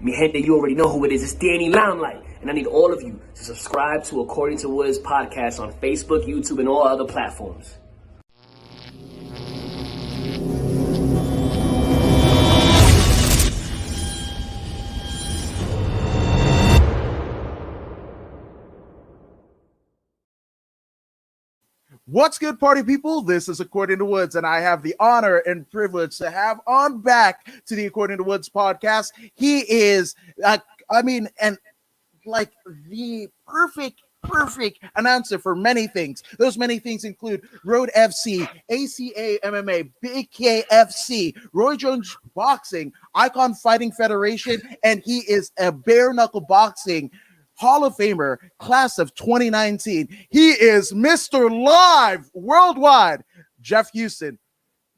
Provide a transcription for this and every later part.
Mi gente, you already know who it is. It's Danny Limelight. And I need all of you to subscribe to According to Woods podcast on Facebook, YouTube, and all other platforms. What's good, party people? This is According to Woods, and I have the honor and privilege to have on back to the According to Woods podcast. He is, the perfect announcer for many things. Those many things include Road FC, ACA MMA, Big KFC, Roy Jones Boxing, Icon Fighting Federation, and he is a bare knuckle boxing Hall of Famer, class of 2019. He is Mr. Live Worldwide, Jeff Houston.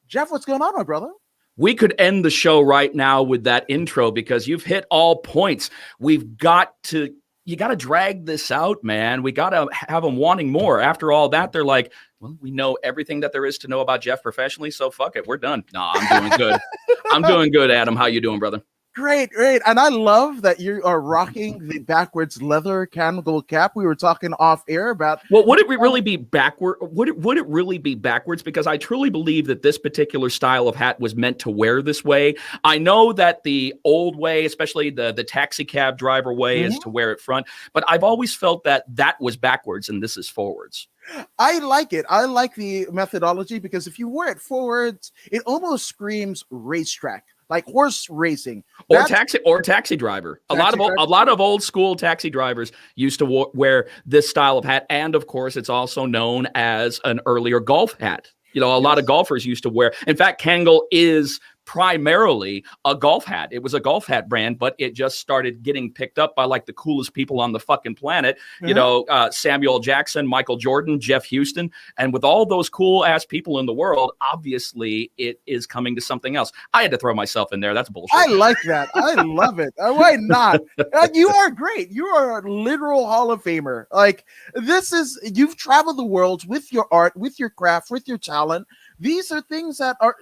Jeff, what's going on, my brother? We could end the show right now with that intro because you've hit all points. You got to drag this out, man. We got to have them wanting more. After all that, they're like, well, we know everything that there is to know about Jeff professionally, so fuck it, we're done. No, I'm doing good. I'm doing good, Adam. How you doing, brother? Great. And I love that you are rocking the backwards leather candle cap. We were talking off air about. Well, would it really be backward? Would it really be backwards? Because I truly believe that this particular style of hat was meant to wear this way. I know that the old way, especially the taxi cab driver way, is to wear it front. But I've always felt that was backwards and this is forwards. I like it. I like the methodology because if you wear it forwards, it almost screams racetrack. Like horse racing, or taxi driver. A lot of old school taxi drivers used to wear this style of hat, and of course, it's also known as an earlier golf hat. You know, a lot of golfers used to wear. In fact, Kangol is primarily a golf hat. It was a golf hat brand, but it just started getting picked up by like the coolest people on the fucking planet. You know, Samuel Jackson, Michael Jordan, Jeff Houston, and with all those cool ass people in the world, obviously it is coming to something else. I had to throw myself in there. That's bullshit. I like that. I love it. Why not? You are great. You are a literal Hall of Famer. Like you've traveled the world with your art, with your craft, with your talent. These are things that are,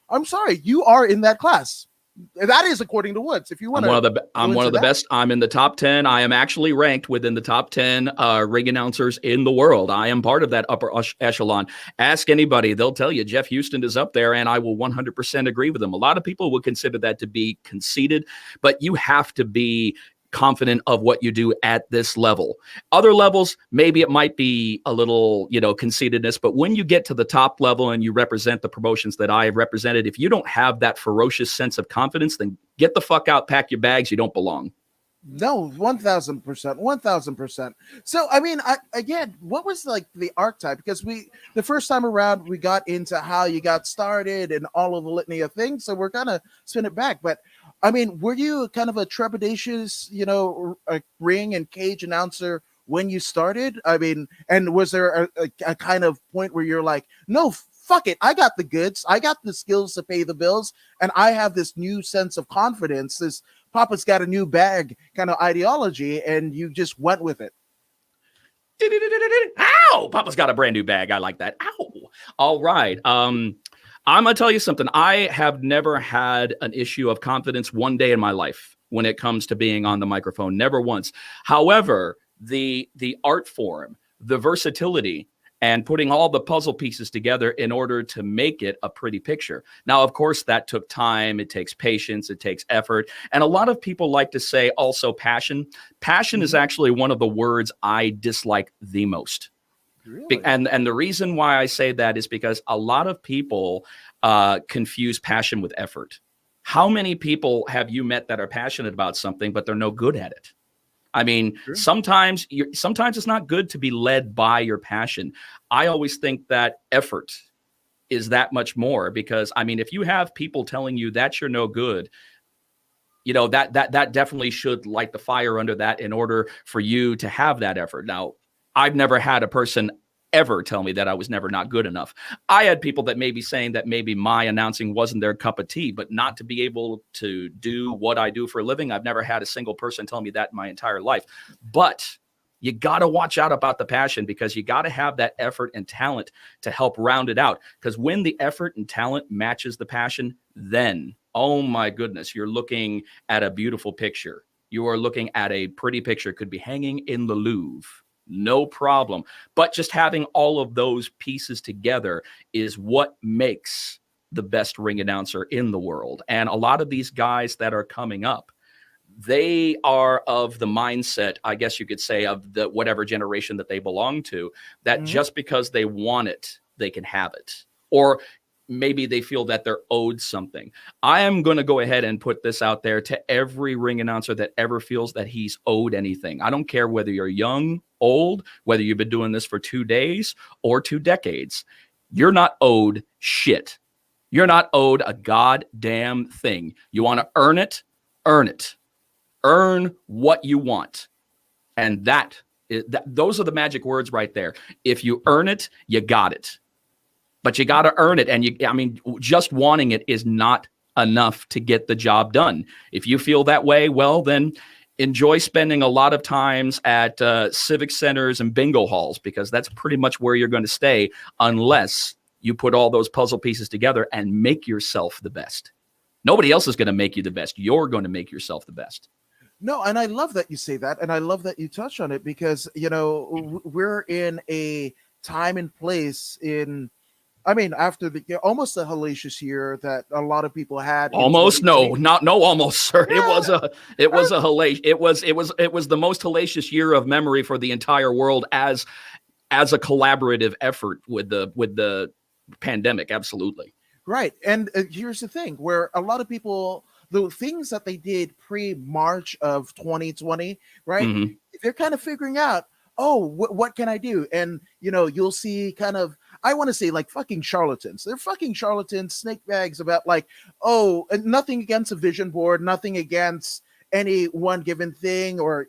I'm sorry, you are in that class. That is According to Woods. If you want I'm one of the best. I'm in the top 10. I am actually ranked within the top 10 ring announcers in the world. I am part of that upper echelon. Ask anybody. They'll tell you Jeff Houston is up there, and I will 100% agree with them. A lot of people would consider that to be conceited, but you have to be confident of what you do at this level. Other levels, maybe it might be a little, conceitedness, but when you get to the top level and you represent the promotions that I have represented, if you don't have that ferocious sense of confidence, then get the fuck out, pack your bags, you don't belong. No, 1,000%, 1,000%. So, what was like the archetype? Because the first time around, we got into how you got started and all of the litany of things. So we're going to spin it back. But were you kind of a trepidatious, a ring and cage announcer when you started? And was there a kind of point where you're like, no, fuck it, I got the goods, I got the skills to pay the bills, and I have this new sense of confidence, this Papa's got a new bag kind of ideology, and you just went with it? Ow! Papa's got a brand new bag. I like that. Ow! All right. I'm going to tell you something. I have never had an issue of confidence one day in my life when it comes to being on the microphone. Never once. However, the art form, the versatility, and putting all the puzzle pieces together in order to make it a pretty picture. Now, of course, that took time. It takes patience. It takes effort. And a lot of people like to say also passion. Passion is actually one of the words I dislike the most. Really? And the reason why I say that is because a lot of people confuse passion with effort. How many people have you met that are passionate about something, but they're no good at it? Sure. Sometimes it's not good to be led by your passion. I always think that effort is that much more because, if you have people telling you that you're no good, that definitely should light the fire under that in order for you to have that effort. Now, I've never had a person ever tell me that I was never not good enough. I had people that may be saying that maybe my announcing wasn't their cup of tea, but not to be able to do what I do for a living. I've never had a single person tell me that in my entire life. But you got to watch out about the passion because you got to have that effort and talent to help round it out. Because when the effort and talent matches the passion, then Oh my goodness, you're looking at a beautiful picture. You are looking at a pretty picture, could be hanging in the Louvre. No problem. But just having all of those pieces together is what makes the best ring announcer in the world. And a lot of these guys that are coming up, they are of the mindset, I guess you could say, of the whatever generation that they belong to, that just because they want it, they can have it. Or maybe they feel that they're owed something. I am going to go ahead and put this out there to every ring announcer that ever feels that he's owed anything. I don't care whether you're young, old, whether you've been doing this for 2 days or 2 decades. You're not owed shit. You're not owed a goddamn thing. You want to earn it? Earn it. Earn what you want. And those are the magic words right there. If you earn it, you got it. But you got to earn it. And just wanting it is not enough to get the job done. If you feel that way, well, then enjoy spending a lot of times at civic centers and bingo halls, because that's pretty much where you're going to stay unless you put all those puzzle pieces together and make yourself the best. Nobody else is going to make you the best. You're going to make yourself the best. No, and I love that you say that, and I love that you touch on it, because we're in a time and place after almost the hellacious year that a lot of people had. Almost, almost, sir. Yeah. It was the most hellacious year of memory for the entire world as a collaborative effort with the pandemic. Absolutely. Right. And here's the thing, where a lot of people, the things that they did pre-March of 2020, right? They're kind of figuring out, what can I do? And, you'll see kind of, I want to say, like, fucking charlatans. They're fucking charlatans, snake bags about nothing against a vision board, nothing against any one given thing, or,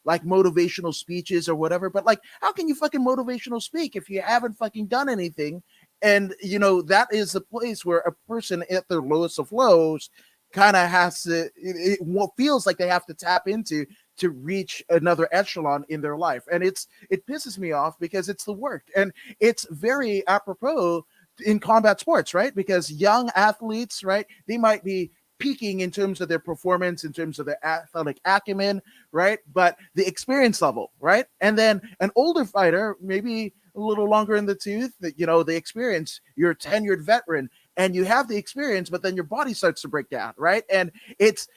like motivational speeches or whatever. But like, how can you fucking motivational speak if you haven't fucking done anything? And, that is the place where a person at their lowest of lows kind of has to, it feels like they have to tap into to reach another echelon in their life. And it pisses me off, because it's the work. And it's very apropos in combat sports, right? Because young athletes, right, they might be peaking in terms of their performance, in terms of their athletic acumen, right? But the experience level, right? And then an older fighter, maybe a little longer in the tooth, that, the experience, you're a tenured veteran, and you have the experience, but then your body starts to break down, right? And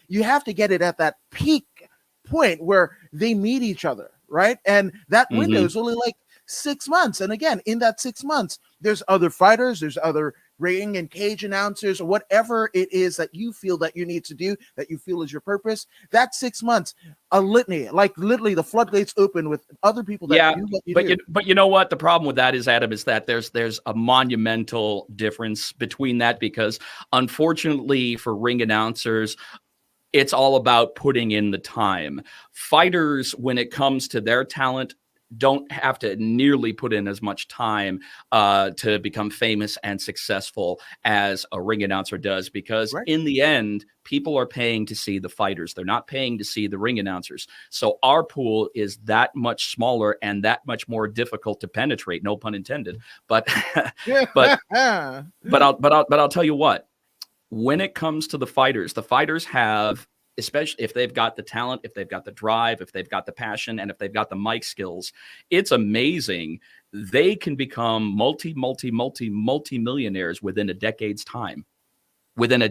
you have to get it at that peak point where they meet each other, right? And that window is only like 6 months. And again, in that 6 months, there's other fighters, there's other ring and cage announcers, or whatever it is that you feel that you need to do, that you feel is your purpose. That 6 months, a litany, like literally the floodgates open with other people that do what you do. But you know what? The problem with that is, Adam, is that there's a monumental difference between that, because unfortunately for ring announcers, it's all about putting in the time. Fighters, when it comes to their talent, don't have to nearly put in as much time to become famous and successful as a ring announcer does, because in the end, people are paying to see the fighters. They're not paying to see the ring announcers. So our pool is that much smaller and that much more difficult to penetrate. No pun intended. But I'll tell you what. When it comes to the fighters have, especially if they've got the talent, if they've got the drive, if they've got the passion, and if they've got the mic skills, it's amazing. They can become multi-millionaires within a decade's time. In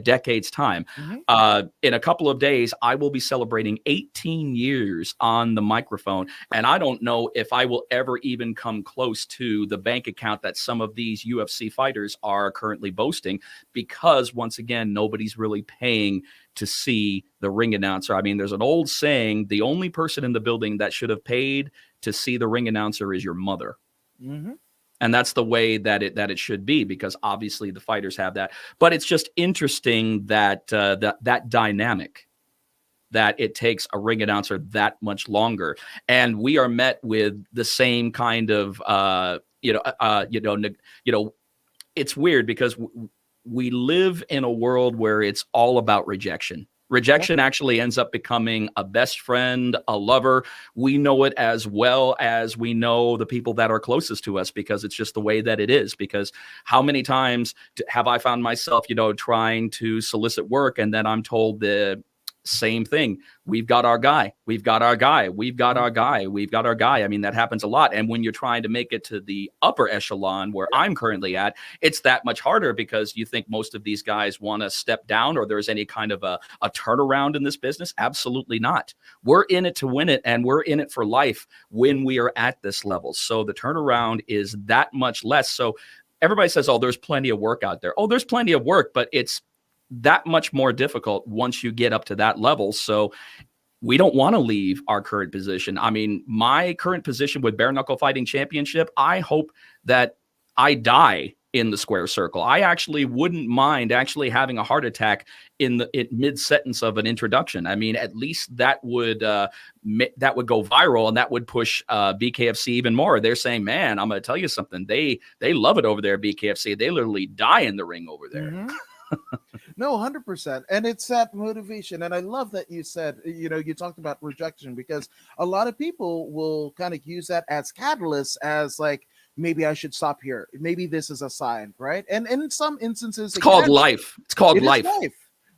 a couple of days, I will be celebrating 18 years on the microphone. And I don't know if I will ever even come close to the bank account that some of these UFC fighters are currently boasting, because once again, nobody's really paying to see the ring announcer. I mean, there's an old saying, the only person in the building that should have paid to see the ring announcer is your mother. And that's the way that it should be, because obviously the fighters have that. But it's just interesting that that dynamic, that it takes a ring announcer that much longer, and we are met with the same kind of it's weird, because we live in a world where it's all about rejection. Rejection actually ends up becoming a best friend, a lover. We know it as well as we know the people that are closest to us, because it's just the way that it is. Because how many times have I found myself, trying to solicit work, and then I'm told the same thing. We've got our guy. We've got our guy. We've got our guy. We've got our guy. I mean, that happens a lot. And when you're trying to make it to the upper echelon where I'm currently at, it's that much harder, because you think most of these guys want to step down, or there's any kind of a turnaround in this business. Absolutely not. We're in it to win it, and we're in it for life when we are at this level. So the turnaround is that much less. So everybody says, oh, there's plenty of work out there. Oh, there's plenty of work, but it's that much more difficult once you get up to that level. So we don't want to leave our current position. I mean, my current position with Bare Knuckle Fighting Championship, I hope that I die in the square circle. I actually wouldn't mind actually having a heart attack in mid-sentence of an introduction. I mean, at least that would go viral, and that would push BKFC even more. They're saying, man, I'm going to tell you something. They love it over there at BKFC. They literally die in the ring over there. Mm-hmm. No, 100%. And it's that motivation. And I love that you said, you talked about rejection, because a lot of people will kind of use that as catalyst, as like, maybe I should stop here. Maybe this is a sign, right? And in some instances, it's called life. It's called life.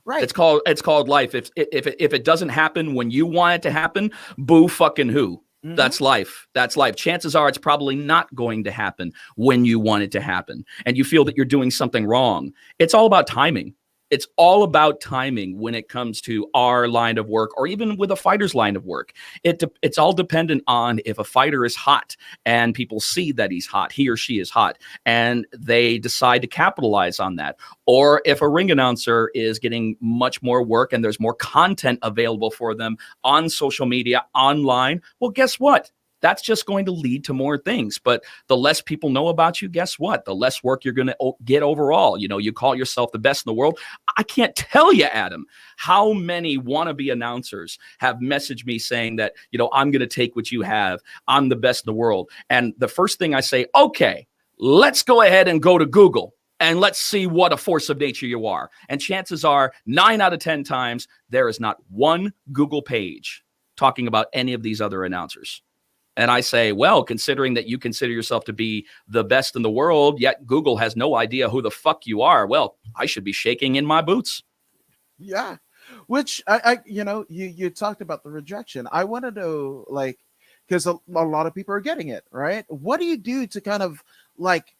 Right. It's called life. If it doesn't happen when you want it to happen, boo fucking who. Mm-hmm. That's life. That's life. Chances are it's probably not going to happen when you want it to happen, and you feel that you're doing something wrong. It's all about timing. It's all about timing when it comes to our line of work, or even with a fighter's line of work. It's all dependent on if a fighter is hot and people see that he's hot, he or she is hot, and they decide to capitalize on that. Or if a ring announcer is getting much more work and there's more content available for them on social media, online, well, guess what? That's just going to lead to more things. But the less people know about you, guess what? The less work you're going to get overall. You call yourself the best in the world. I can't tell you, Adam, how many wannabe announcers have messaged me saying that, I'm going to take what you have. I'm the best in the world. And the first thing I say, okay, let's go ahead and go to Google, and let's see what a force of nature you are. And chances are 9 out of 10 times, there is not one Google page talking about any of these other announcers. And I say, well, considering that you consider yourself to be the best in the world, yet Google has no idea who the fuck you are, well, I should be shaking in my boots. Yeah. Which you talked about the rejection. I want to know, like, because a lot of people are getting it, right? What do you do to kind of like,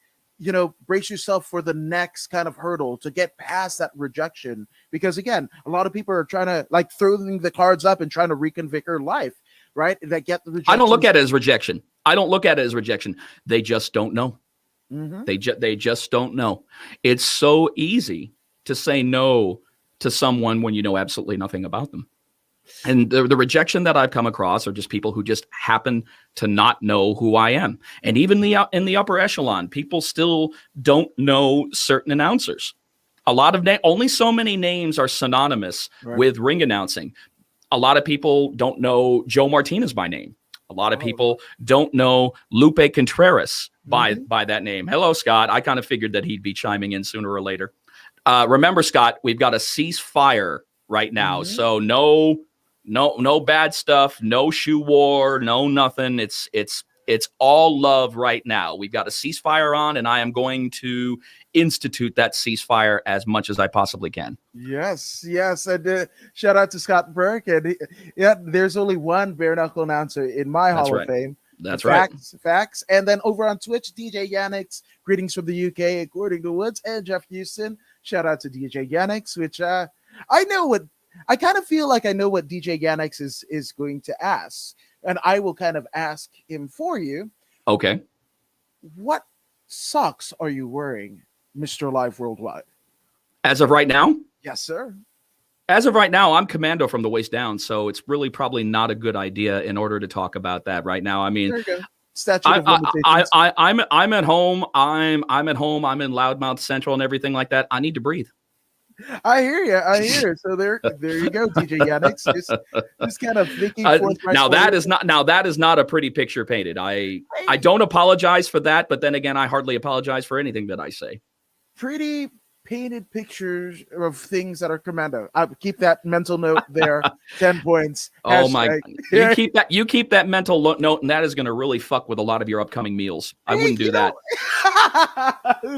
brace yourself for the next kind of hurdle to get past that rejection? Because again, a lot of people are trying to like throwing the cards up and trying to reconfigure life. Right? That get the rejection. I don't look at it as rejection. They just don't know. Mm-hmm. They just don't know. It's so easy to say no to someone when you know absolutely nothing about them. And the rejection that I've come across are just people who just happen to not know who I am. And even in the upper echelon, people still don't know certain announcers. A lot of only so many names are synonymous with ring announcing. A lot of people don't know Joe Martinez by name. A lot of people don't know Lupe Contreras by that name. Hello, Scott. I kind of figured that he'd be chiming in sooner or later. Remember, Scott, we've got a ceasefire right now. Mm-hmm. So no bad stuff, no shoe war, no nothing. It's all love right now. We've got a ceasefire on, and I am going to institute that ceasefire as much as I possibly can. Yes. And shout out to Scott Burke. And there's only one bare knuckle announcer in my Hall of Fame. That's right. Facts. And then over on Twitch, DJ Yannix, greetings from the UK, according to Woods, and Jeff Houston. Shout out to DJ Yannix, which I kind of feel like I know what DJ Yannix is going to ask. And I will kind of ask him for you. Okay. What socks are you wearing, Mr. Live Worldwide? As of right now? Yes, sir. As of right now, I'm commando from the waist down, so it's really probably not a good idea in order to talk about that right now. I mean, there you go. I'm at home. I'm at home. I'm in Loudmouth Central and everything like that. I need to breathe. I hear you. So there you go, DJ Yannix. Just kind of thinking. Now that is not a pretty picture painted. I don't apologize for that, but then again, I hardly apologize for anything that I say. Pretty painted pictures of things that are commando. I keep that mental note there. 10 points. Oh my! Hashtag. You keep that mental note, and that is going to really fuck with a lot of your upcoming meals. I wouldn't do that.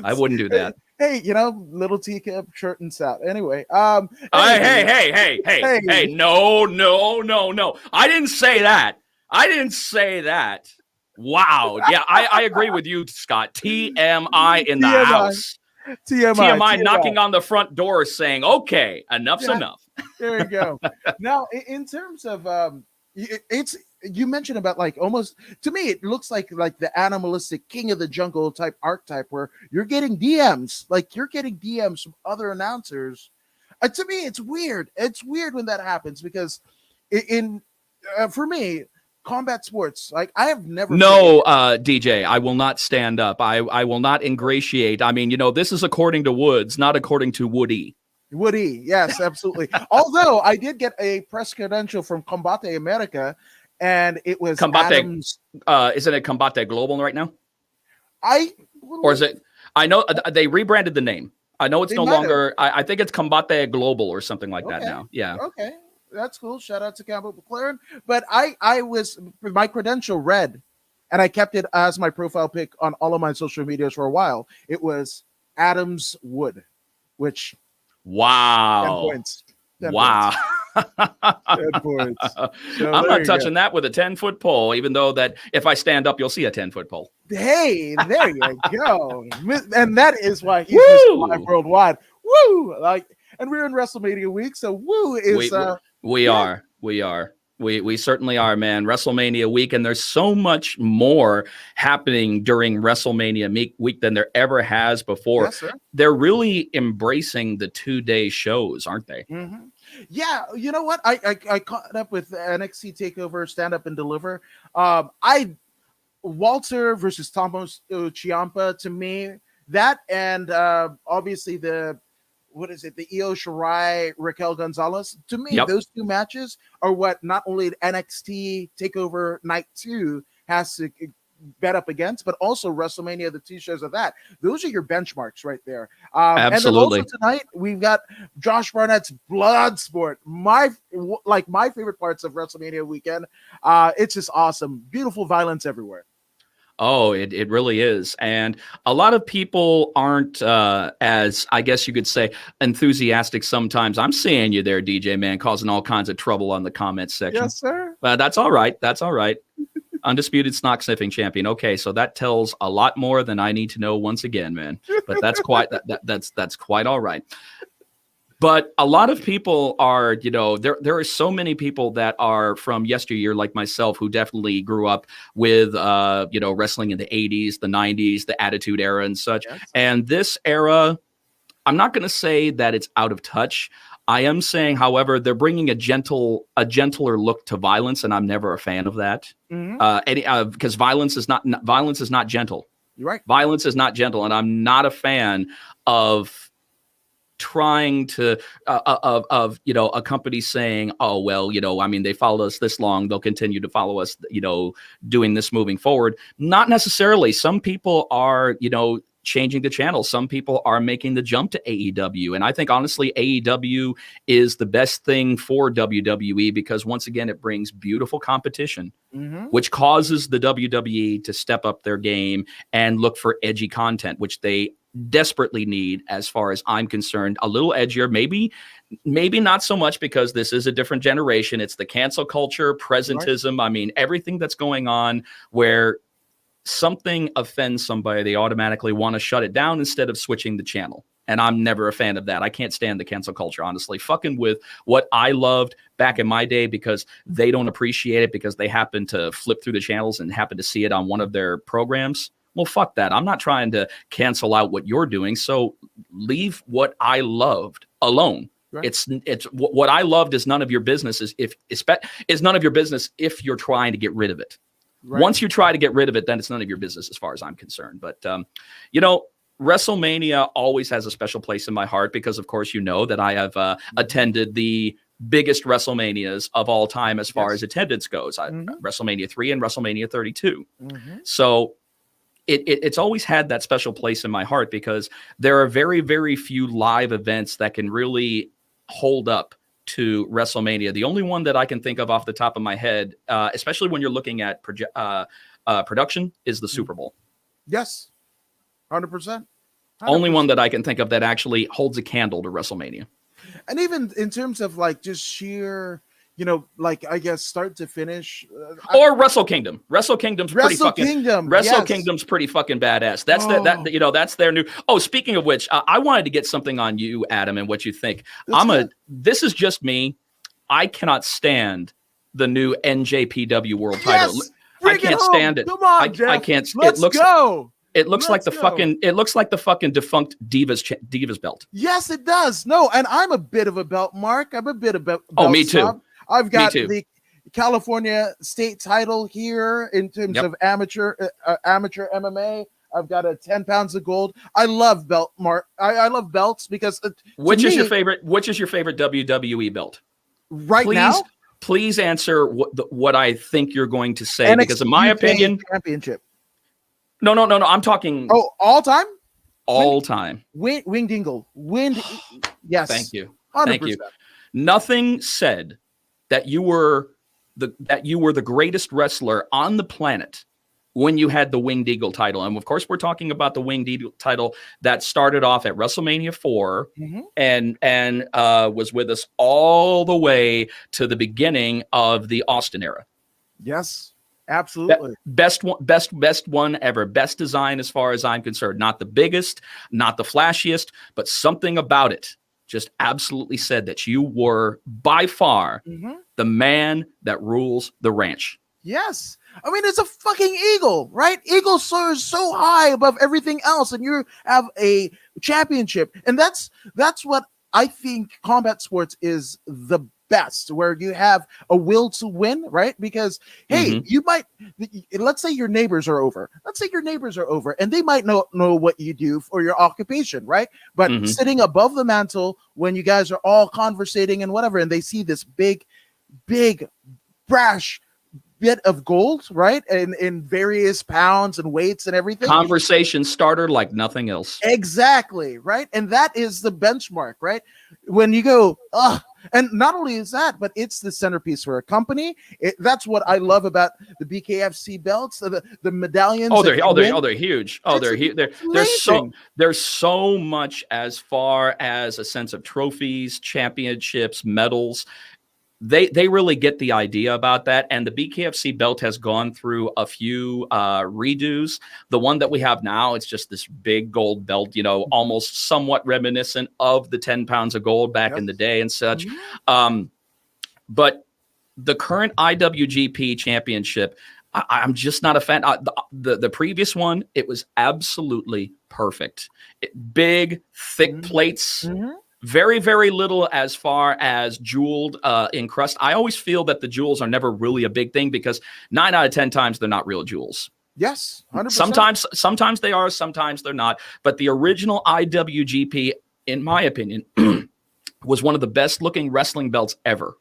I wouldn't do that. Hey, little teacup, shirt and stout. Anyway, hey, no. I didn't say that. Wow. Yeah, I agree with you, Scott. TMI in the house. TMI knocking on the front door saying, okay, enough's enough. There you go. Now, in terms of, you mentioned about like almost, to me, it looks like the animalistic king of the jungle type archetype where you're getting DMs, from other announcers. To me, it's weird. It's weird when that happens because for me, combat sports, like I have never. No, DJ, I will not stand up. I will not ingratiate. I mean, this is according to Woods, not according to Woody. Woody, yes, absolutely. Although I did get a press credential from Combate America, and it was Combate. Isn't it Combate Global right now? Or is it? I know they rebranded the name. I know it's no longer. I think it's Combate Global or something like that now. Yeah. Okay. That's cool. Shout out to Campbell McLaren. But I was my credential red, and I kept it as my profile pic on all of my social medias for a while. It was Adams Wood, which 10 points. 10 wow. Points. 10 points. So I'm not touching that with a 10-foot pole, even though that if I stand up, you'll see a 10-foot pole. Hey, there you go. And that is why he's Mr. Live Worldwide. Woo! And we're in WrestleMania week, so woo is We are. We certainly are, man. WrestleMania week, and there's so much more happening during WrestleMania week than there ever has before. Yes, sir. They're really embracing the 2-day shows, aren't they? Mm-hmm. Yeah, you know what? I caught up with NXT TakeOver Stand Up and Deliver. Walter versus Tommaso Ciampa, to me, that and obviously the Io Shirai, Raquel Gonzalez. To me, those two matches are what not only NXT TakeOver Night 2 has to bet up against, but also WrestleMania, the 2 shows of that. Those are your benchmarks right there. Absolutely. And then also tonight, we've got Josh Barnett's Bloodsport. My favorite parts of WrestleMania weekend. It's just awesome. Beautiful violence everywhere. Oh, it really is. And a lot of people aren't as, I guess you could say, enthusiastic sometimes. I'm seeing you there, DJ, man, causing all kinds of trouble on the comments section. Yes, sir. But that's all right. Undisputed snock sniffing champion. Okay, so that tells a lot more than I need to know once again, man. But that's quite that's quite all right. But a lot of people are, there are so many people that are from yesteryear, like myself, who definitely grew up with, wrestling in the 80s, the 90s, the Attitude Era and such. Yes. And this era, I'm not going to say that it's out of touch. I am saying, however, they're bringing a gentler look to violence, and I'm never a fan of that. Mm-hmm. Because violence is not gentle. You're right. Violence is not gentle, and I'm not a fan of trying to a company saying, oh, well, they followed us this long, they'll continue to follow us, doing this moving forward. Not necessarily. Some people are, changing the channel. Some people are making the jump to AEW. And I think, honestly, AEW is the best thing for WWE because, once again, it brings beautiful competition, which causes the WWE to step up their game and look for edgy content, which they desperately need, as far as I'm concerned. A little edgier, maybe not so much, because this is a different generation. It's the cancel culture, presentism. Right. I mean, everything that's going on where something offends somebody, they automatically want to shut it down instead of switching the channel. And I'm never a fan of that. I can't stand the cancel culture, honestly. Fucking with what I loved back in my day because they don't appreciate it because they happen to flip through the channels and happen to see it on one of their programs. Well, fuck that. I'm not trying to cancel out what you're doing. So leave what I loved alone. Right. It's what I loved is none of your business. Is none of your business if you're trying to get rid of it. Right. Once you try to get rid of it, then it's none of your business as far as I'm concerned. But, WrestleMania always has a special place in my heart because, of course, that I have attended the biggest WrestleManias of all time as far as attendance goes. WrestleMania 3 and WrestleMania 32. Mm-hmm. So it's always had that special place in my heart because there are very, very few live events that can really hold up to WrestleMania. The only one that I can think of off the top of my head, especially when you're looking at production, is the Super Bowl. Yes, 100%. Only one that I can think of that actually holds a candle to WrestleMania. And even in terms of like just sheer, like I guess start to finish, or Wrestle Kingdom. Wrestle Kingdom's pretty Kingdom's pretty fucking badass. That's that's their new. Oh, speaking of which, I wanted to get something on you, Adam, and what you think. This is just me. I cannot stand the new NJPW World title. I can't stand it. Come on, Jeff. I can't. Let's go. It looks like the fucking defunct Divas belt. Yes, it does. No, and I'm a bit of a belt mark. I'm a bit of a belt. Oh, me too. Snob. I've got the California state title here in terms of amateur MMA. I've got a 10 pounds of gold. I love belt mark. I love belts because which is your favorite WWE belt? Now? Please answer what I think you're going to say, because in my opinion, championship. No. I'm talking. Oh, all time. All time. Wing Dingle. Yes. Thank you. 100%. Thank you. Nothing said that you were the greatest wrestler on the planet when you had the Winged Eagle title. And of course, we're talking about the Winged Eagle title that started off at WrestleMania 4 and was with us all the way to the beginning of the Austin era. Yes, absolutely. Best one ever. Best design as far as I'm concerned. Not the biggest, not the flashiest, but something about it just absolutely said that you were by far the man that rules the ranch. Yes. I mean, it's a fucking eagle, right? Eagle soars so high above everything else, and you have a championship. And that's what I think combat sports is the best, where you have a will to win, right? Because, hey, you might, let's say your neighbors are over. And they might not know what you do for your occupation, right? But sitting above the mantle when you guys are all conversating and whatever, and they see this big, brash bit of gold, right? And in various pounds and weights and everything. Conversation starter like nothing else. Exactly, right? And that is the benchmark, right? When you go, and not only is that, but it's the centerpiece for a company. That's what I love about the BKFC belts, the medallions. They're huge. They're huge. There's so much as far as a sense of trophies, championships, medals. They really get the idea about that. And the BKFC belt has gone through a few redos. The one that we have now, it's just this big gold belt, almost somewhat reminiscent of the 10 pounds of gold back in the day and such. But the current IWGP championship, I'm just not a fan. The previous one, it was absolutely perfect. Big, thick plates. Very, very little as far as jeweled in crust. I always feel that the jewels are never really a big thing because 9 out of 10 times they're not real jewels. Yes, 100%. Sometimes they are, sometimes they're not. But the original IWGP, in my opinion, was one of the best looking wrestling belts ever.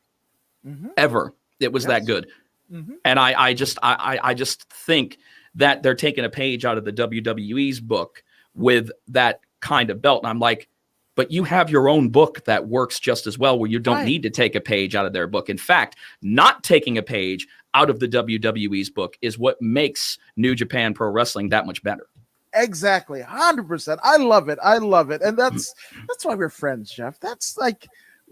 Ever. It was that good. And I just think that they're taking a page out of the WWE's book with that kind of belt. And I'm like, but you have your own book that works just as well, where you don't need to take a page out of their book. In fact, not taking a page out of the WWE's book is what makes New Japan Pro Wrestling that much better. Exactly. 100%. I love it. And that's why we're friends, Jeff. That's like,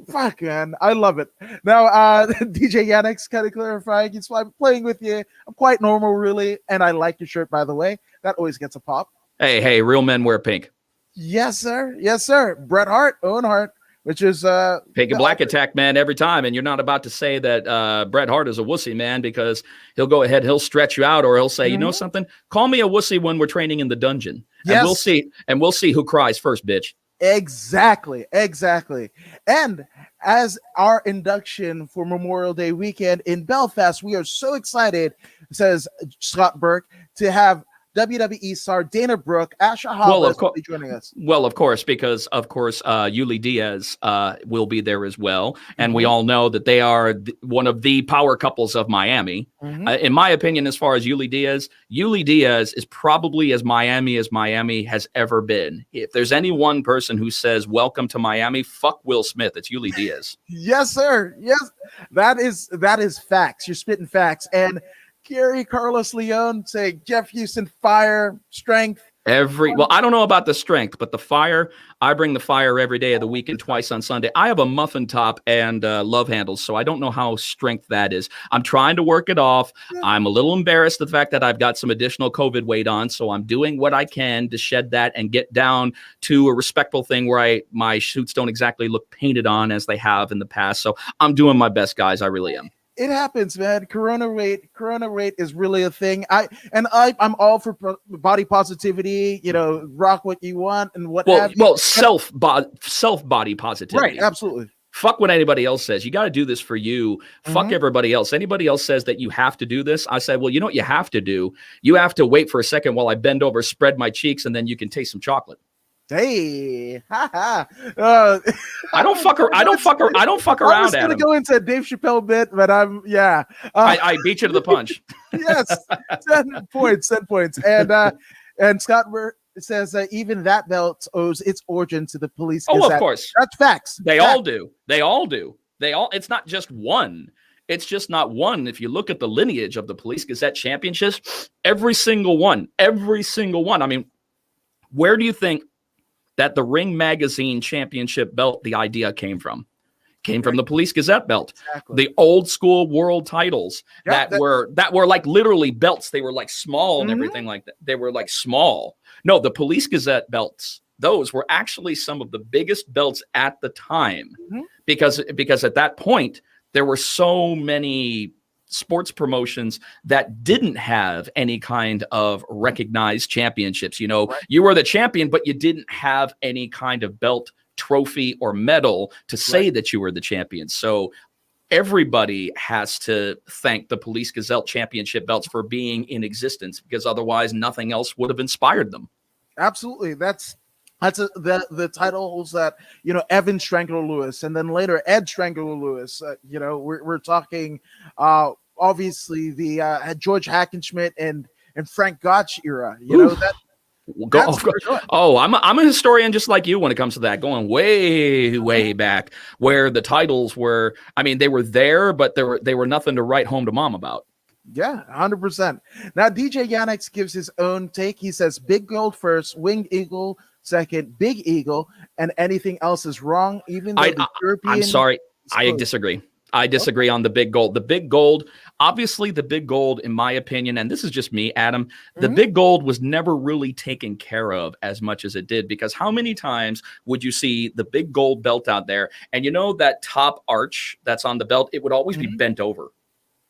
fuck, man. I love it. Now, DJ Yannick's kind of clarifying. He's playing with you. I'm quite normal, really. And I like your shirt, by the way. That always gets a pop. Hey, real men wear pink. Yes, sir. Bret Hart, Owen Hart, which is pink and black attack, man, every time. And you're not about to say that Bret Hart is a wussy, man, because he'll go ahead, he'll stretch you out, or he'll say, you know something, call me a wussy when we're training in the dungeon. Yes. And we'll see who cries first, bitch. Exactly. And as our induction for Memorial Day weekend in Belfast, we are so excited, says Scott Burke, to have WWE star Dana Brooke, Asha Well, Hollis of will course. be joining us. Well, of course, because Yuli Diaz will be there as well, and we Mhm. all know that they are one of the power couples of Miami. Mhm. In my opinion, as far as Yuli Diaz is probably as Miami has ever been. If there's any one person who says "Welcome to Miami," fuck Will Smith, it's Yuli Diaz. Yes, sir. Yes, that is facts. You're spitting facts. And Gary Carlos Leon saying Jeff Houston fire strength. Well, I don't know about the strength, but the fire, I bring the fire every day of the week and twice on Sunday. I have a muffin top and love handles, so I don't know how strength that is. I'm trying to work it off. I'm a little embarrassed the fact that I've got some additional COVID weight on, so I'm doing what I can to shed that and get down to a respectful thing where my suits don't exactly look painted on as they have in the past. So I'm doing my best, guys. I really am. It happens, man. Corona rate is really a thing. I'm all for body positivity. Rock what you want and what have you. Well, self body positivity. Right, absolutely. Fuck what anybody else says. You got to do this for you. Fuck everybody else. Anybody else says that you have to do this. I said, well, you know what you have to do? You have to wait for a second while I bend over, spread my cheeks, and then you can taste some chocolate. Hey, I don't fuck around. I was gonna go into a Dave Chappelle bit, but I beat you to the punch. Yes, 10 points. And Scott says even that belt owes its origin to the police. Oh, of course, that's facts. They all do. It's not just one. It's just not one. If you look at the lineage of the Police Gazette championships, every single one. I mean, where do you think that the Ring Magazine championship belt, the idea came from the Police Gazette belt? Exactly. The old school world titles that were like literally belts. They were like small and everything like that. They were like small. No, the Police Gazette belts, those were actually some of the biggest belts at the time because at that point there were so many sports promotions that didn't have any kind of recognized championships. You were the champion, but you didn't have any kind of belt, trophy, or medal to say that you were the champion. So everybody has to thank the Police Gazette championship belts for being in existence, because otherwise nothing else would have inspired them. Absolutely. That's the titles that Evan Strangler Lewis, and then later Ed Strangler Lewis. We're talking obviously the George Hackenschmidt and Frank Gotch era. I'm a historian just like you when it comes to that, going way back, where the titles were. I mean, they were there, but they were nothing to write home to mom about. Yeah, 100%. Now DJ Yannick gives his own take. He says Big Gold first, Winged Eagle second, Big Eagle, and anything else is wrong. Even though I'm sorry, I disagree. I disagree on the Big Gold. The Big Gold, obviously, the Big Gold, in my opinion, and this is just me, Adam, the Big Gold was never really taken care of as much as it did, because how many times would you see the Big Gold belt out there, and that top arch that's on the belt, it would always be bent over.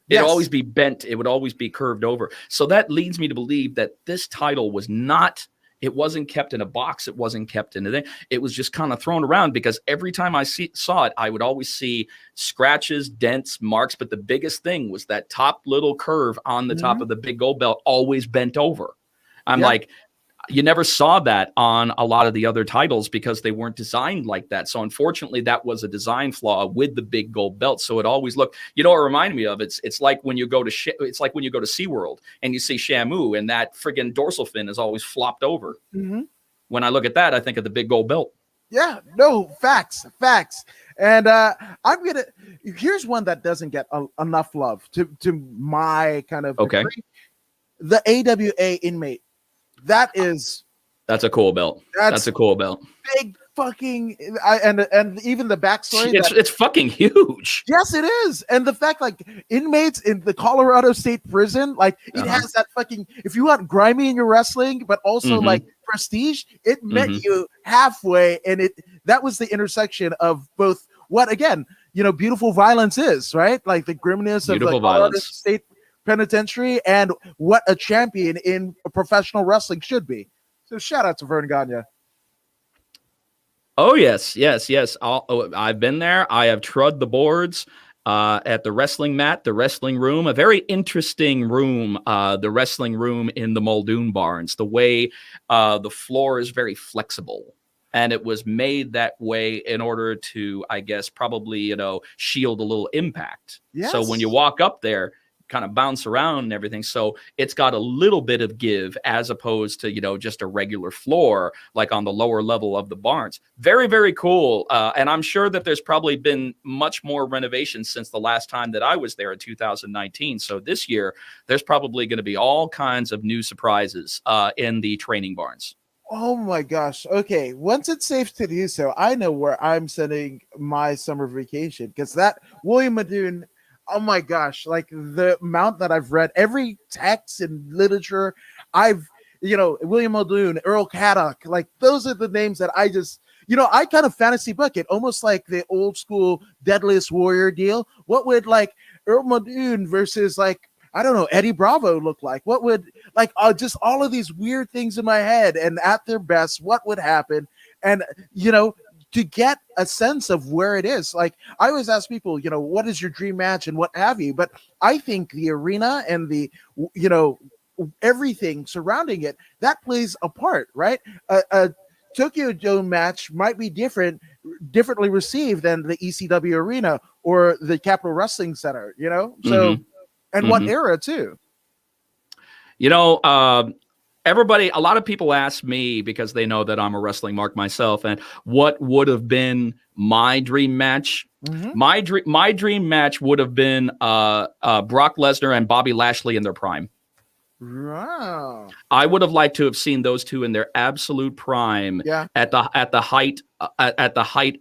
It'd always be bent. It would always be curved over. So that leads me to believe that this title wasn't kept in a box. It wasn't kept in a thing. It was just kind of thrown around, because every time I saw it, I would always see scratches, dents, marks. But the biggest thing was that top little curve on the top of the Big Gold belt always bent over. I'm like, you never saw that on a lot of the other titles because they weren't designed like that. So unfortunately, that was a design flaw with the Big Gold belt. So it always looked, it reminded me of, it's like when you go to SeaWorld and you see Shamu, and that friggin' dorsal fin is always flopped over. When I look at that, I think of the Big Gold belt. Yeah, no, facts. And here's one that doesn't get enough love to my kind of degree. The AWA Inmate. That's a cool belt. That's a cool belt. Big fucking and even the backstory. It's fucking huge. Yes, it is. And the fact, like, inmates in the Colorado State Prison, like, it has that fucking, if you want grimy in your wrestling, but also like prestige, it met you halfway, and that was the intersection of both what, again, beautiful violence is, right? Like the grimness of the Colorado State Penitentiary and what a champion in professional wrestling should be. So shout out to Vern Gagne. Oh yes. I've been there. I have trod the boards, at the wrestling mat, the wrestling room, a very interesting room, the wrestling room in the Muldoon Barns. The way the floor is very flexible. And it was made that way in order to, I guess, probably, shield a little impact. Yes. So when you walk up there, kind of bounce around and everything. So it's got a little bit of give as opposed to, just a regular floor, like on the lower level of the barns. Very, very cool. And I'm sure that there's probably been much more renovations since the last time that I was there in 2019. So this year, there's probably going to be all kinds of new surprises in the training barns. Oh my gosh. Okay. Once it's safe to do so, I know where I'm sending my summer vacation, because that William Muldoon, oh my gosh, like the amount that I've read, every text and literature, William Muldoon, Earl Caddock, like those are the names that I just, I kind of fantasy book it, almost like the old school Deadliest Warrior deal. What would like Earl Muldoon versus like, I don't know, Eddie Bravo look like? What would just all of these weird things in my head, and at their best, what would happen? And, to get a sense of where it is. Like I always ask people, what is your dream match and what have you? But I think the arena and the, everything surrounding it, that plays a part, right? A Tokyo Dome match might be differently received than the ECW arena or the Capitol Wrestling Center, So, and what era too? Everybody, a lot of people ask me, because they know that I'm a wrestling mark myself, and what would have been my dream match? Mm-hmm. My dream match would have been Brock Lesnar and Bobby Lashley in their prime. Wow. I would have liked to have seen those two in their absolute prime, at the height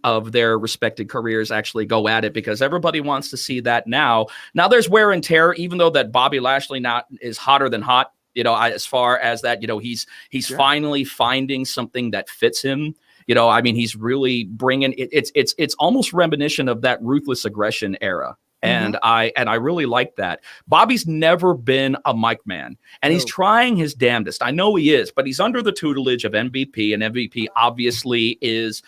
of their respected careers, actually go at it, because everybody wants to see that now. Now there's wear and tear, even though that Bobby Lashley now is hotter than hot. As far as that, he's finally finding something that fits him. He's really bringing it. It's almost reminiscent of that Ruthless Aggression era. And I really like that. Bobby's never been a mic man, and he's trying his damnedest. I know he is, but he's under the tutelage of MVP, and MVP obviously is,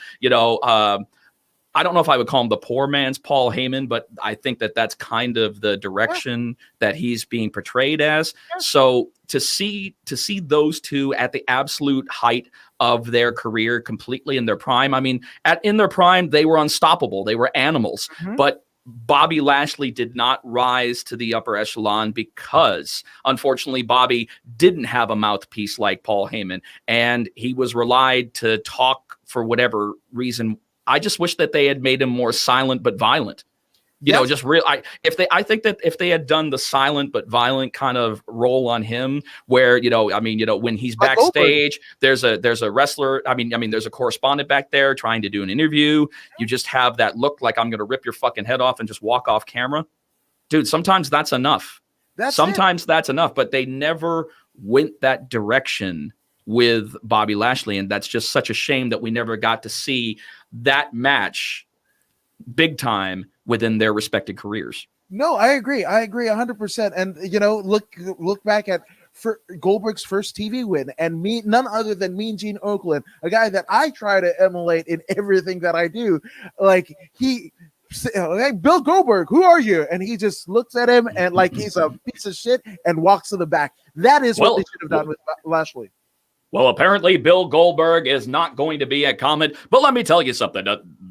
I don't know if I would call him the poor man's Paul Heyman, but I think that that's kind of the direction that he's being portrayed as. So to see those two at the absolute height of their career, completely in their prime. I mean, in their prime, they were unstoppable. They were animals, but Bobby Lashley did not rise to the upper echelon because, unfortunately, Bobby didn't have a mouthpiece like Paul Heyman, and he was relied to talk for whatever reason. I just wish that they had made him more silent but violent. Just real. I think that if they had done the silent but violent kind of role on him, where when he's backstage, there's a wrestler. There's a correspondent back there trying to do an interview. You just have that look like I'm going to rip your fucking head off and just walk off camera, dude. Sometimes that's enough. That's enough. But they never went that direction with Bobby Lashley, and that's just such a shame that we never got to see that match big time within their respected careers. No, I agree 100%. And look back at Goldberg's first TV win, and none other than Mean Gene Okerlund, a guy that I try to emulate in everything that I do. Like hey, Bill Goldberg, who are you? And he just looks at him and like he's a piece of shit and walks to the back. That is what they should have done with Lashley. Well, apparently Bill Goldberg is not going to be at Comet, but let me tell you something.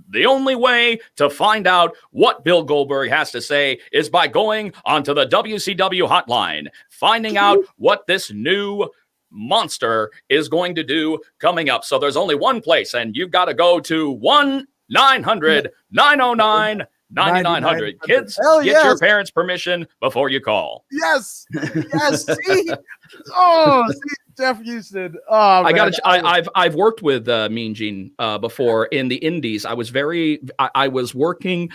The only way to find out what Bill Goldberg has to say is by going onto the WCW hotline, finding out what this new monster is going to do coming up. So there's only one place, and you've got to go to 1-900-909-9900. Kids, get your parents' permission before you call. Yes. See? Oh, Jeff Houston. Oh, I've worked with Mean Gene before in the Indies. I was working.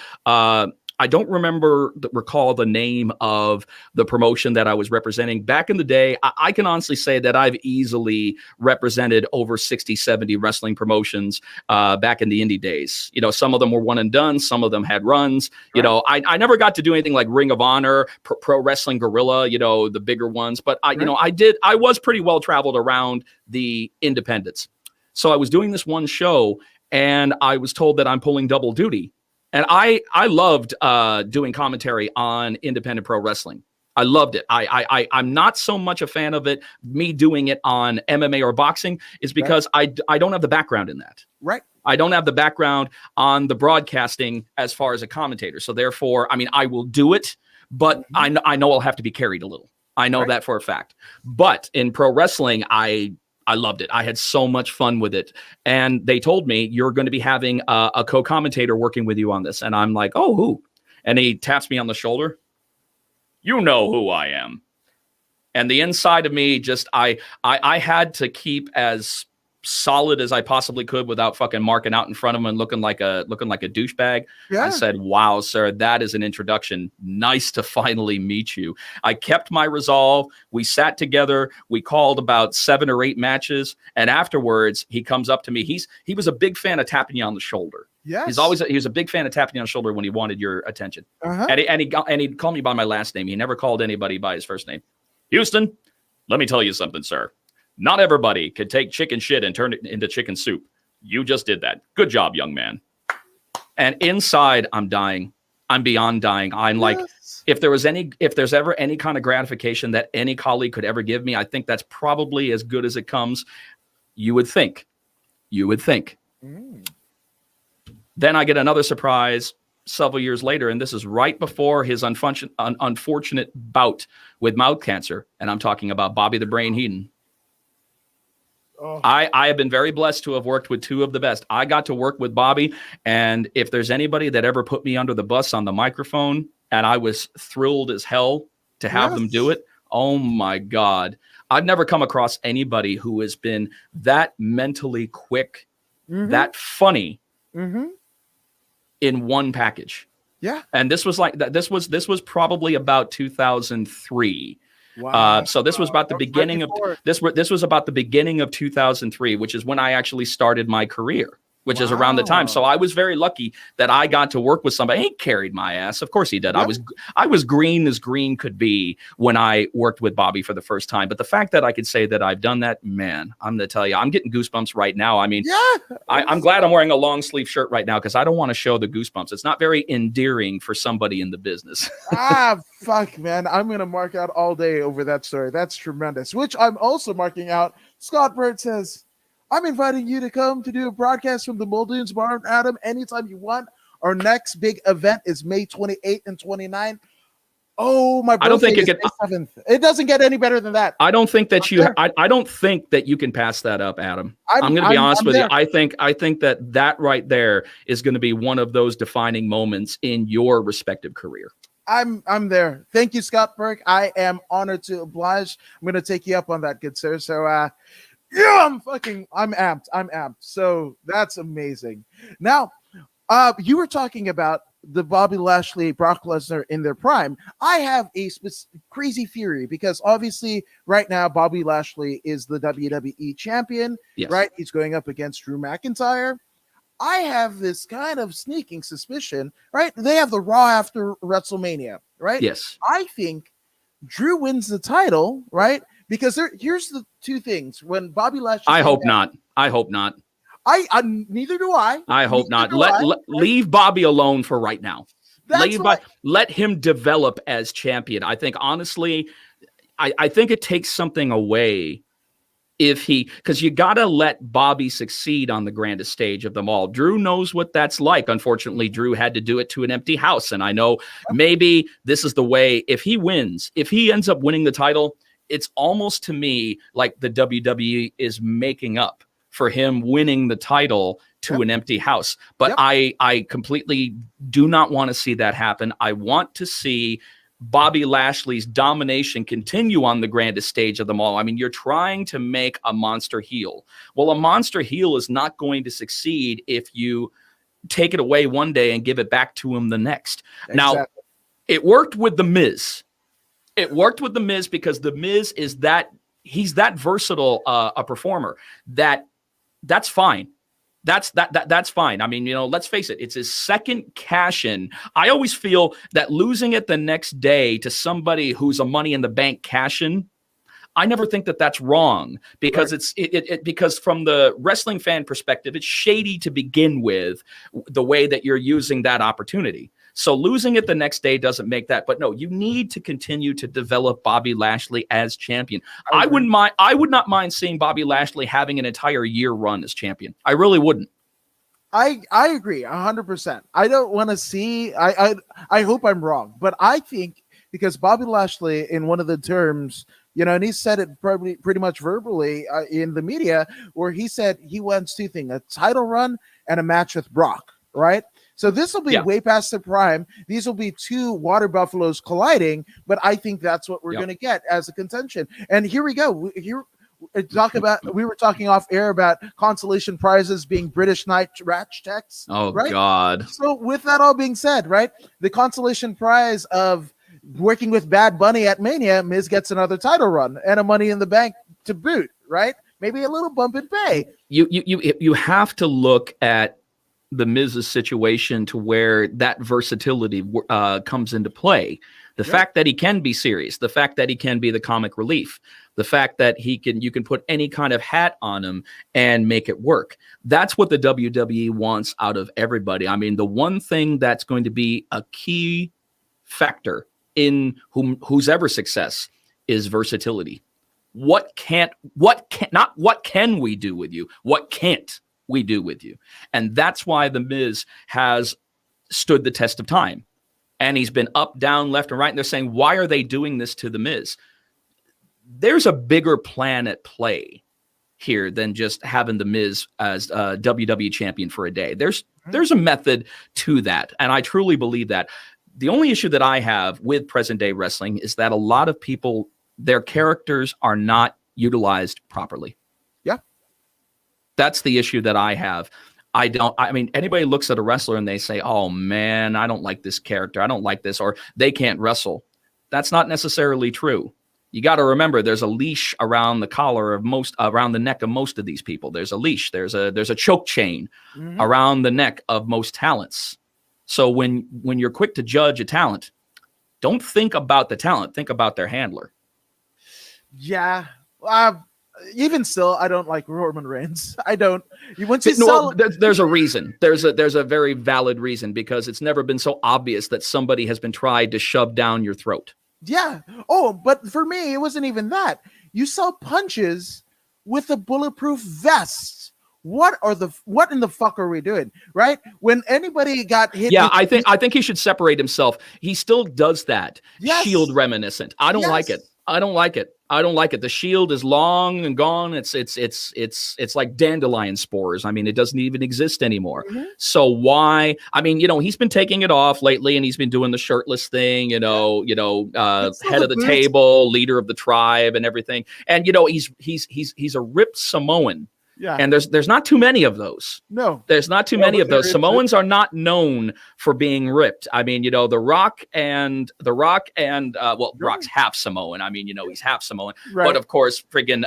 I don't recall the name of the promotion that I was representing back in the day. I can honestly say that I've easily represented over 60, 70 wrestling promotions back in the indie days. Some of them were one and done. Some of them had runs. Right. I never got to do anything like Ring of Honor, Pro Wrestling Guerrilla, the bigger ones. But I was pretty well traveled around the independents. So I was doing this one show, and I was told that I'm pulling double duty. And I loved doing commentary on independent pro wrestling. I loved it. I'm not so much a fan of it. Me doing it on MMA or boxing is because I don't have the background in that. Right. I don't have the background on the broadcasting as far as a commentator. So therefore, I mean, I will do it, but I know I'll have to be carried a little. I know that for a fact. But in pro wrestling, I loved it. I had so much fun with it. And they told me, you're going to be having a co-commentator working with you on this. And I'm like, oh, who? And he taps me on the shoulder. You know who I am. And the inside of me just, I had to keep as solid as I possibly could without fucking marking out in front of him and looking like a douchebag. Yeah. I said, wow, sir, that is an introduction. Nice to finally meet you. I kept my resolve. We sat together. We called about 7 or 8 matches. And afterwards, he comes up to me. He was a big fan of tapping you on the shoulder. Yes. He was a big fan of tapping you on the shoulder when he wanted your attention. And he'd call me by my last name. He never called anybody by his first name. Houston, let me tell you something, sir. Not everybody can take chicken shit and turn it into chicken soup. You just did that. Good job, young man. And inside, I'm dying. I'm beyond dying. I'm like, if there's ever any kind of gratification that any colleague could ever give me, I think that's probably as good as it comes. You would think. Then I get another surprise several years later, and this is right before his unfortunate bout with mouth cancer. And I'm talking about Bobby the Brain Heenan. Oh. I have been very blessed to have worked with 2 of the best. I got to work with Bobby, and if there's anybody that ever put me under the bus on the microphone, and I was thrilled as hell to have them do it, oh my God. I've never come across anybody who has been that mentally quick, that funny in one package. Yeah. And this was like that. This was probably about 2003. Wow. So this was about the beginning of this was about the beginning of 2003, which is when I actually started my career, which is around the time. So I was very lucky that I got to work with somebody. He carried my ass. Of course he did. Yep. I was green as green could be when I worked with Bobby for the first time. But the fact that I could say that I've done that, man, I'm going to tell you, I'm getting goosebumps right now. I mean, I'm glad I'm wearing a long sleeve shirt right now because I don't want to show the goosebumps. It's not very endearing for somebody in the business. Fuck, man. I'm going to mark out all day over that story. That's tremendous, which I'm also marking out. Scott Bird says, I'm inviting you to come to do a broadcast from the Muldoon's Barn, Adam, anytime you want. Our next big event is May 28th and 29th. Oh, my birthday is May 7th. It doesn't get any better than that. I don't think that I don't think that you can pass that up, Adam. I'm going to be honest with you. I think that right there is going to be one of those defining moments in your respective career. I'm there. Thank you, Scott Burke. I am honored to oblige. I'm going to take you up on that, good sir. So, yeah, I'm amped. So that's amazing. Now, you were talking about the Bobby Lashley, Brock Lesnar in their prime. I have a crazy theory because obviously right now Bobby Lashley is the WWE champion, right? He's going up against Drew McIntyre. I have this kind of sneaking suspicion, right? They have the Raw after WrestleMania, right? Yes. I think Drew wins the title, right? Because here's the 2 things. When Bobby Lashley, I hope not. I neither do I. I hope not. Leave Bobby alone for right now. Let him develop as champion. I think honestly, I think it takes something away because you got to let Bobby succeed on the grandest stage of them all. Drew knows what that's like. Unfortunately, Drew had to do it to an empty house. And I know maybe this is the way, if he ends up winning the title, it's almost to me like the WWE is making up for him winning the title to an empty house. But I completely do not want to see that happen. I want to see Bobby Lashley's domination continue on the grandest stage of them all. I mean, you're trying to make a monster heel. Well, a monster heel is not going to succeed if you take it away one day and give it back to him the next. Exactly. Now, it worked with The Miz. It worked with The Miz because The Miz he's that versatile a performer that's fine. That's fine. I mean, let's face it. It's his second cash in. I always feel that losing it the next day to somebody who's a Money in the Bank cash in, I never think that that's wrong, because because from the wrestling fan perspective, it's shady to begin with, the way that you're using that opportunity. So losing it the next day doesn't make that. But no, you need to continue to develop Bobby Lashley as champion. I would not mind seeing Bobby Lashley having an entire year run as champion. I really wouldn't. I agree 100%. I don't want to see. I hope I'm wrong, but I think because Bobby Lashley, in one of the terms, and he said it probably pretty much verbally in the media, where he said he wants two things: a title run and a match with Brock. Right. So this will be way past the prime. These will be two water buffaloes colliding, but I think that's what we're going to get as a contention. And here we go. We were talking off air about consolation prizes being British Knight Ratch checks. Oh, right? God. So with that all being said, right, the consolation prize of working with Bad Bunny at Mania, Miz gets another title run and a Money in the Bank to boot, right? Maybe a little bump in pay. You have to look at the Miz's situation to where that versatility comes into play. The fact that he can be serious, the fact that he can be the comic relief, the fact that you can put any kind of hat on him and make it work. That's what the WWE wants out of everybody. I mean, the one thing that's going to be a key factor in whose ever success is versatility. What can we do with you? What can't we do with you? And that's why the Miz has stood the test of time. And he's been up, down, left, and right. And they're saying, why are they doing this to the Miz? There's a bigger plan at play here than just having the Miz as WWE champion for a day. There's a method to that. And I truly believe that. The only issue that I have with present day wrestling is that a lot of people, their characters are not utilized properly. Yeah. That's the issue that I have. I mean, anybody looks at a wrestler and they say, oh man, I don't like this character. I don't like this, or they can't wrestle. That's not necessarily true. You got to remember, there's a leash around the collar of around the neck of most of these people. There's a leash. There's a choke chain around the neck of most talents. So when you're quick to judge a talent, don't think about the talent. Think about their handler. Yeah. Even still, I don't like Roman Reigns. I don't. There's a reason. There's a very valid reason, because it's never been so obvious that somebody has been tried to shove down your throat. Yeah. Oh, but for me, it wasn't even that. You saw punches with a bulletproof vest. What in the fuck are we doing? Right? When anybody got hit. Yeah, I think he should separate himself. He still does that. Yes. Shield reminiscent. I don't like it. I don't like it. The Shield is long and gone. It's like dandelion spores. I mean, it doesn't even exist anymore. So why? I mean, he's been taking it off lately, and he's been doing the shirtless thing. Head of the table, leader of the tribe, and everything. And he's a ripped Samoan. Yeah. And there's not too many of those. No. There's not too many of those. Samoans are not known for being ripped. I mean, The Rock and Rock's half Samoan. I mean, he's half Samoan. Right. But of course, friggin'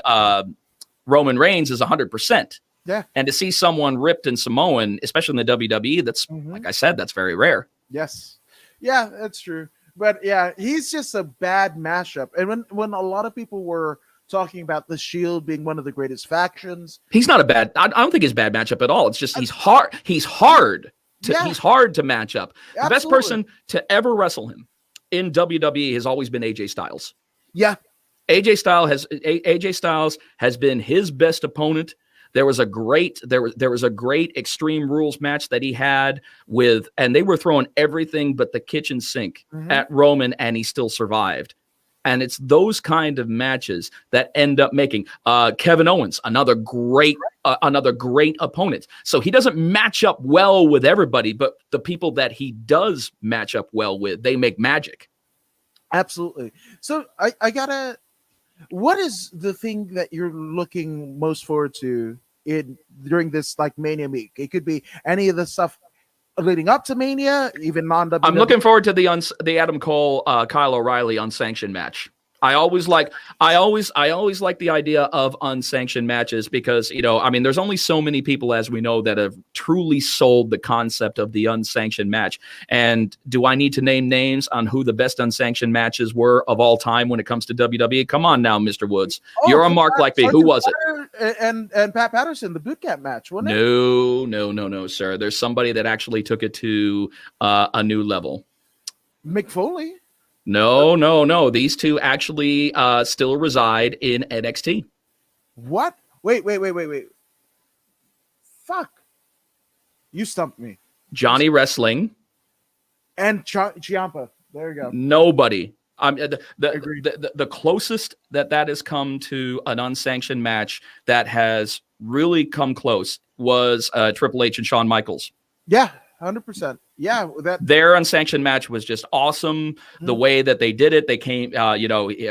Roman Reigns is 100%. Yeah. And to see someone ripped in Samoan, especially in the WWE, that's like I said, that's very rare. Yes. Yeah, that's true. But yeah, he's just a bad mashup. And when a lot of people were talking about the Shield being one of the greatest factions, he's not I don't think he's a bad matchup at all. It's just he's hard to match up. The best person to ever wrestle him in WWE has always been AJ Styles. Yeah. AJ Styles has been his best opponent. There was a great Extreme Rules match that he had and they were throwing everything but the kitchen sink at Roman, and he still survived. And it's those kind of matches that end up making Kevin Owens another great opponent. So he doesn't match up well with everybody, but the people that he does match up well with, they make magic. Absolutely. So I gotta. What is the thing that you're looking most forward to during this Mania week? It could be any of the stuff leading up to Mania, even non-WWE. I'm looking forward to the Adam Cole, Kyle O'Reilly unsanctioned match. I always like the idea of unsanctioned matches because, I mean, there's only so many people, as we know, that have truly sold the concept of the unsanctioned match. And do I need to name names on who the best unsanctioned matches were of all time when it comes to WWE? Come on now, Mr. Woods. You're a mark like me. Who was it? And Pat Patterson, the boot camp match, wasn't it? No, sir. There's somebody that actually took it to a new level. Mick Foley. No. These two actually still reside in NXT. What? Wait. Fuck. You stumped me. Johnny Wrestling. And Ciampa. There you go. Nobody. The closest that has come to an unsanctioned match that has really come close was Triple H and Shawn Michaels. Yeah, 100%. Yeah, their unsanctioned match was just awesome. Mm-hmm. The way that they did it, they came,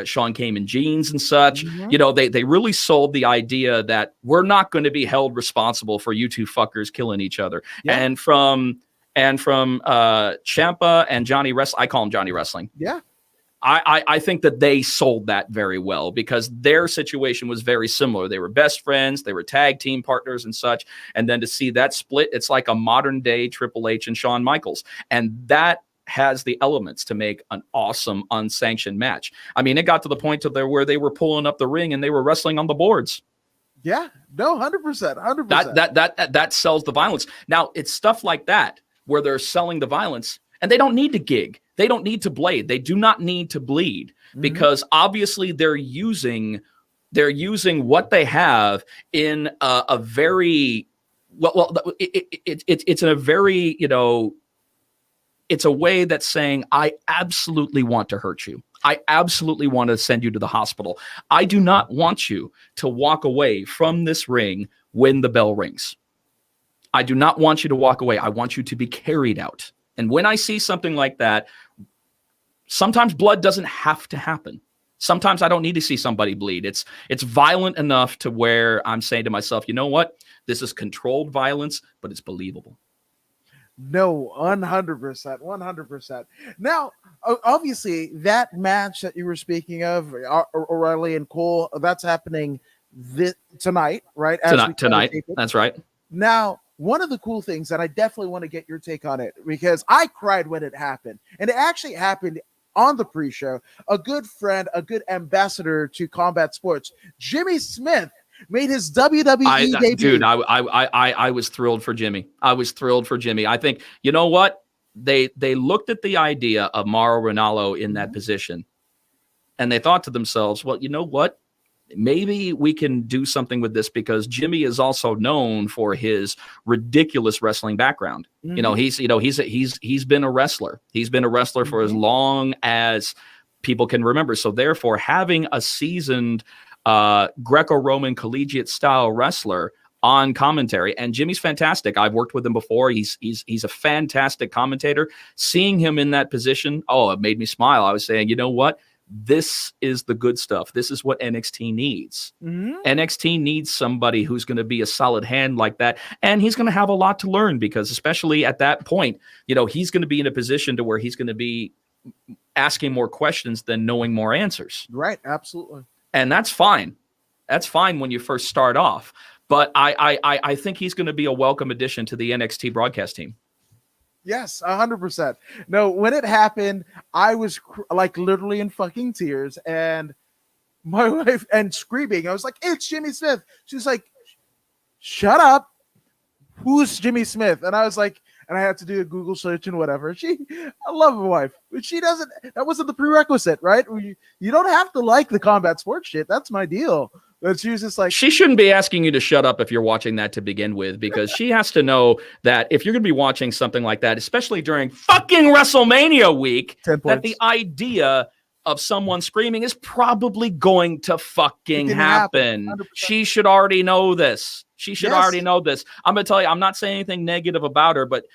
Shawn came in jeans and such. Mm-hmm. They really sold the idea that we're not going to be held responsible for you two fuckers killing each other. Yeah. And from Ciampa and Johnny Wrestling, I call him Johnny Wrestling. Yeah. I think that they sold that very well because their situation was very similar. They were best friends, they were tag team partners and such. And then to see that split, it's like a modern day Triple H and Shawn Michaels. And that has the elements to make an awesome unsanctioned match. I mean, it got to the point where they were pulling up the ring and they were wrestling on the boards. Yeah, no, 100%. That sells the violence. Now, it's stuff like that where they're selling the violence and they don't need to gig. They don't need to blade. They do not need to bleed because obviously they're using what they have in a very it's in a very it's a way that's saying I absolutely want to hurt you. I absolutely want to send you to the hospital. I do not want you to walk away from this ring when the bell rings. I do not want you to walk away. I want you to be carried out. And when I see something like that, sometimes blood doesn't have to happen. Sometimes I don't need to see somebody bleed. It's violent enough to where I'm saying to myself, you know what? This is controlled violence, but it's believable. No, 100%, 100%. Now, obviously, that match that you were speaking of, O'Reilly and Cole, that's happening tonight, right? Tonight. That's right. Now, one of the cool things, and I definitely want to get your take on it, because I cried when it happened. And it actually happened on the pre-show. A good friend, a good ambassador to combat sports, Jimmy Smith, made his WWE debut. Dude, I was thrilled for Jimmy. I think, you know what? They looked at the idea of Mauro Ranallo in that position, and they thought to themselves, well, you know what? Maybe we can do something with this because Jimmy is also known for his ridiculous wrestling background. Mm-hmm. He's been a wrestler. He's been a wrestler for as long as people can remember. So therefore, having a seasoned Greco-Roman collegiate style wrestler on commentary, and Jimmy's fantastic. I've worked with him before. He's a fantastic commentator. Seeing him in that position, it made me smile. I was saying, you know what? This is the good stuff. This is what NXT needs. Mm-hmm. NXT needs somebody who's going to be a solid hand like that. And he's going to have a lot to learn because especially at that point, he's going to be in a position to where he's going to be asking more questions than knowing more answers. Right. Absolutely. And that's fine. That's fine when you first start off. But I think he's going to be a welcome addition to the NXT broadcast team. Yes, 100%. No, when it happened, I was literally in fucking tears, and my wife and screaming. I was like, "It's Jimmy Smith." She's like, "Shut up! Who's Jimmy Smith?" And I was like, and I had to do a Google search and whatever. I love my wife, but she doesn't. That wasn't the prerequisite, right? You don't have to like the combat sports shit. That's my deal. But she was just like, she shouldn't be asking you to shut up if you're watching that to begin with, because she has to know that if you're going to be watching something like that, especially during fucking WrestleMania week, that the idea of someone screaming is probably going to fucking happen. She should already know this. Already know this. I'm going to tell you, I'm not saying anything negative about her, but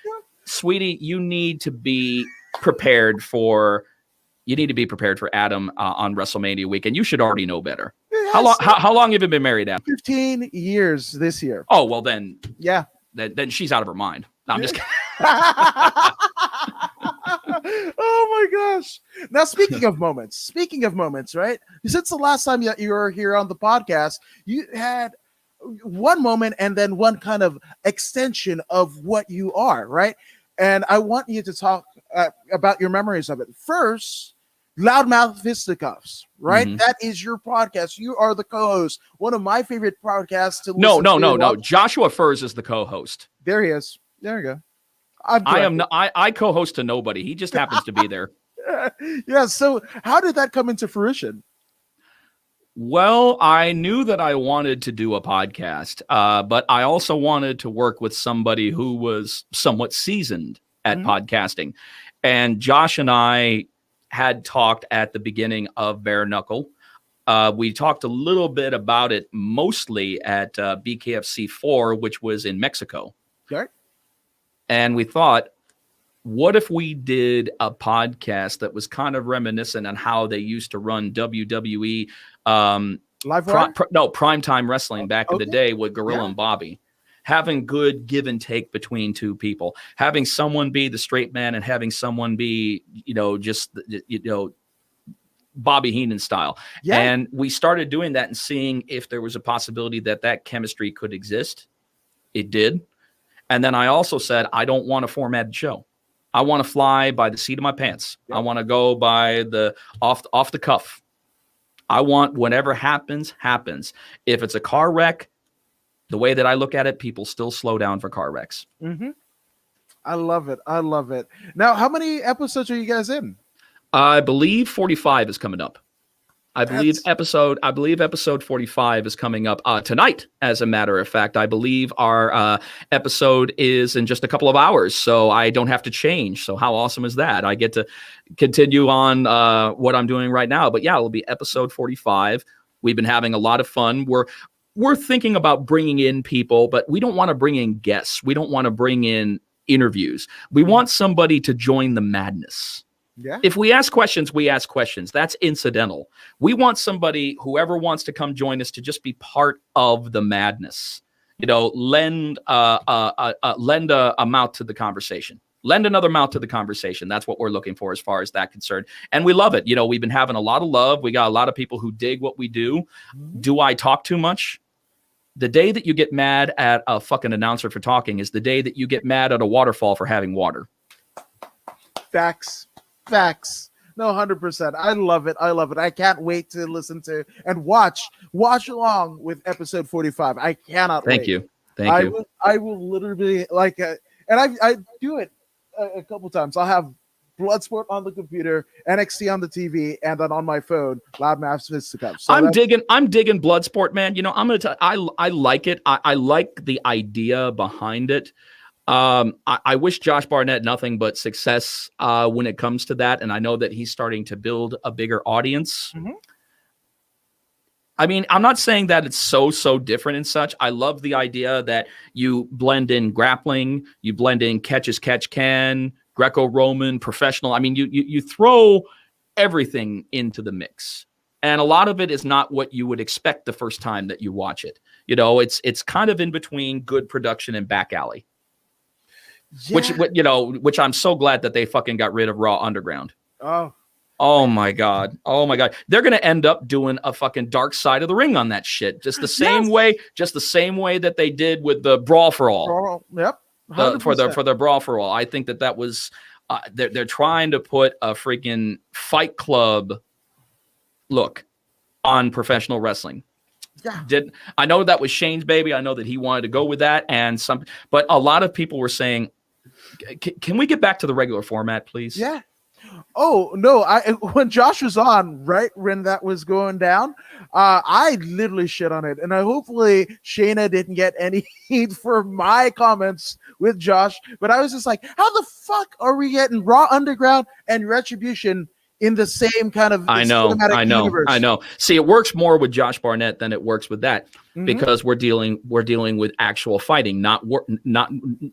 sweetie, you need to be prepared for Adam on WrestleMania week, and you should already know better. How long have you been married, Adam? 15 years this year. Oh, well then. Yeah. Then she's out of her mind. No, I'm just kidding. Oh my gosh. Now, speaking of moments, right? Since the last time that you were here on the podcast, you had one moment and then one kind of extension of what you are, right? And I want you to talk about your memories of it. First, Loudmouth Fisticuffs, right? Mhm. That is your podcast. You are the co-host. One of my favorite podcasts to No, listen no, to. no, no. Joshua Furs is the co-host. There he is. There you go. I am. I co-host to nobody. He just happens to be there. Yeah. So, how did that come into fruition? Well, I knew that I wanted to do a podcast, but I also wanted to work with somebody who was somewhat seasoned at podcasting. And Josh and I had talked at the beginning of Bare Knuckle. We talked a little bit about it mostly at BKFC 4, which was in Mexico. Okay. And we thought, what if we did a podcast that was kind of reminiscent on how they used to run WWE, primetime wrestling back in the day with Gorilla and Bobby, having good give and take between two people, having someone be the straight man and having someone be, Bobby Heenan style. Yeah. And we started doing that and seeing if there was a possibility that chemistry could exist. It did. And then I also said, I don't want a formatted show. I want to fly by the seat of my pants. Yep. I want to go by the off the cuff. I want whatever happens. If it's a car wreck, the way that I look at it, people still slow down for car wrecks. Mm-hmm. I love it. Now, how many episodes are you guys in? I believe 45 is coming up. I believe episode 45 is coming up tonight. As a matter of fact, I believe our episode is in just a couple of hours, so I don't have to change. So how awesome is that? I get to continue on what I'm doing right now. But yeah, it'll be episode 45. We've been having a lot of fun. We're thinking about bringing in people, but we don't want to bring in guests. We don't want to bring in interviews. We want somebody to join the madness. Yeah. If we ask questions, we ask questions. That's incidental. We want somebody, whoever wants to come join us, to just be part of the madness. Lend a mouth to the conversation. Lend another mouth to the conversation. That's what we're looking for as far as that concerned. And we love it. We've been having a lot of love. We got a lot of people who dig what we do. Mm-hmm. Do I talk too much? The day that you get mad at a fucking announcer for talking is the day that you get mad at a waterfall for having water. Facts. No, 100%. I love it. I can't wait to listen to and watch along with episode 45. I cannot wait. Thank you. I will literally and I do it a couple times. I'll have Bloodsport on the computer, NXT on the TV, and then on my phone, Loudmouth Fisticuffs. So I'm digging Bloodsport, man. I'm gonna tell I like it. I like the idea behind it. I wish Josh Barnett nothing but success when it comes to that, and I know that he's starting to build a bigger audience. Mm-hmm. I mean, I'm not saying that it's so different and such. I love the idea that you blend in grappling, you blend in catch as catch can, Greco-Roman, professional. I mean, you throw everything into the mix. And a lot of it is not what you would expect the first time that you watch it. It's kind of in between good production and back alley. Yeah. Which I'm so glad that they fucking got rid of Raw Underground. Oh my God. They're going to end up doing a fucking Dark Side of the Ring on that shit. Just the same way that they did with the Brawl for All. Yep. For the Brawl for All. I think that was they're trying to put a freaking Fight Club look on professional wrestling. Yeah. I know that was Shane's baby. I know that he wanted to go with that, but a lot of people were saying, can we get back to the regular format, please? Yeah. Oh no! When Josh was on, right when that was going down, I literally shit on it, and hopefully Shayna didn't get any heat for my comments with Josh. But I was just like, how the fuck are we getting Raw Underground and Retribution in the same kind of universe? I know. See, it works more with Josh Barnett than it works with that, because we're dealing with actual fighting, not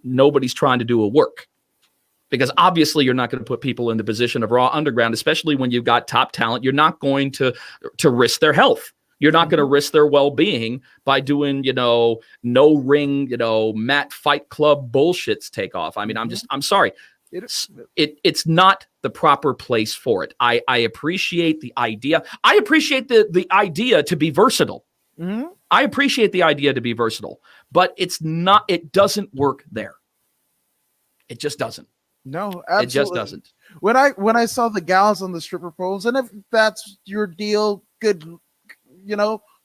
nobody's trying to do a work. Because obviously you're not going to put people in the position of Raw Underground, especially when you've got top talent. You're not going to risk their health. You're not going to risk their well-being by doing, no ring, Matt Fight Club bullshits take off. I mean, I'm sorry. It's not the proper place for it. I appreciate the idea. I appreciate the idea to be versatile. Mm-hmm. I appreciate the idea to be versatile, but it doesn't work there. It just doesn't. No, absolutely. It just doesn't. When I saw the gals on the stripper poles, and if that's your deal, good,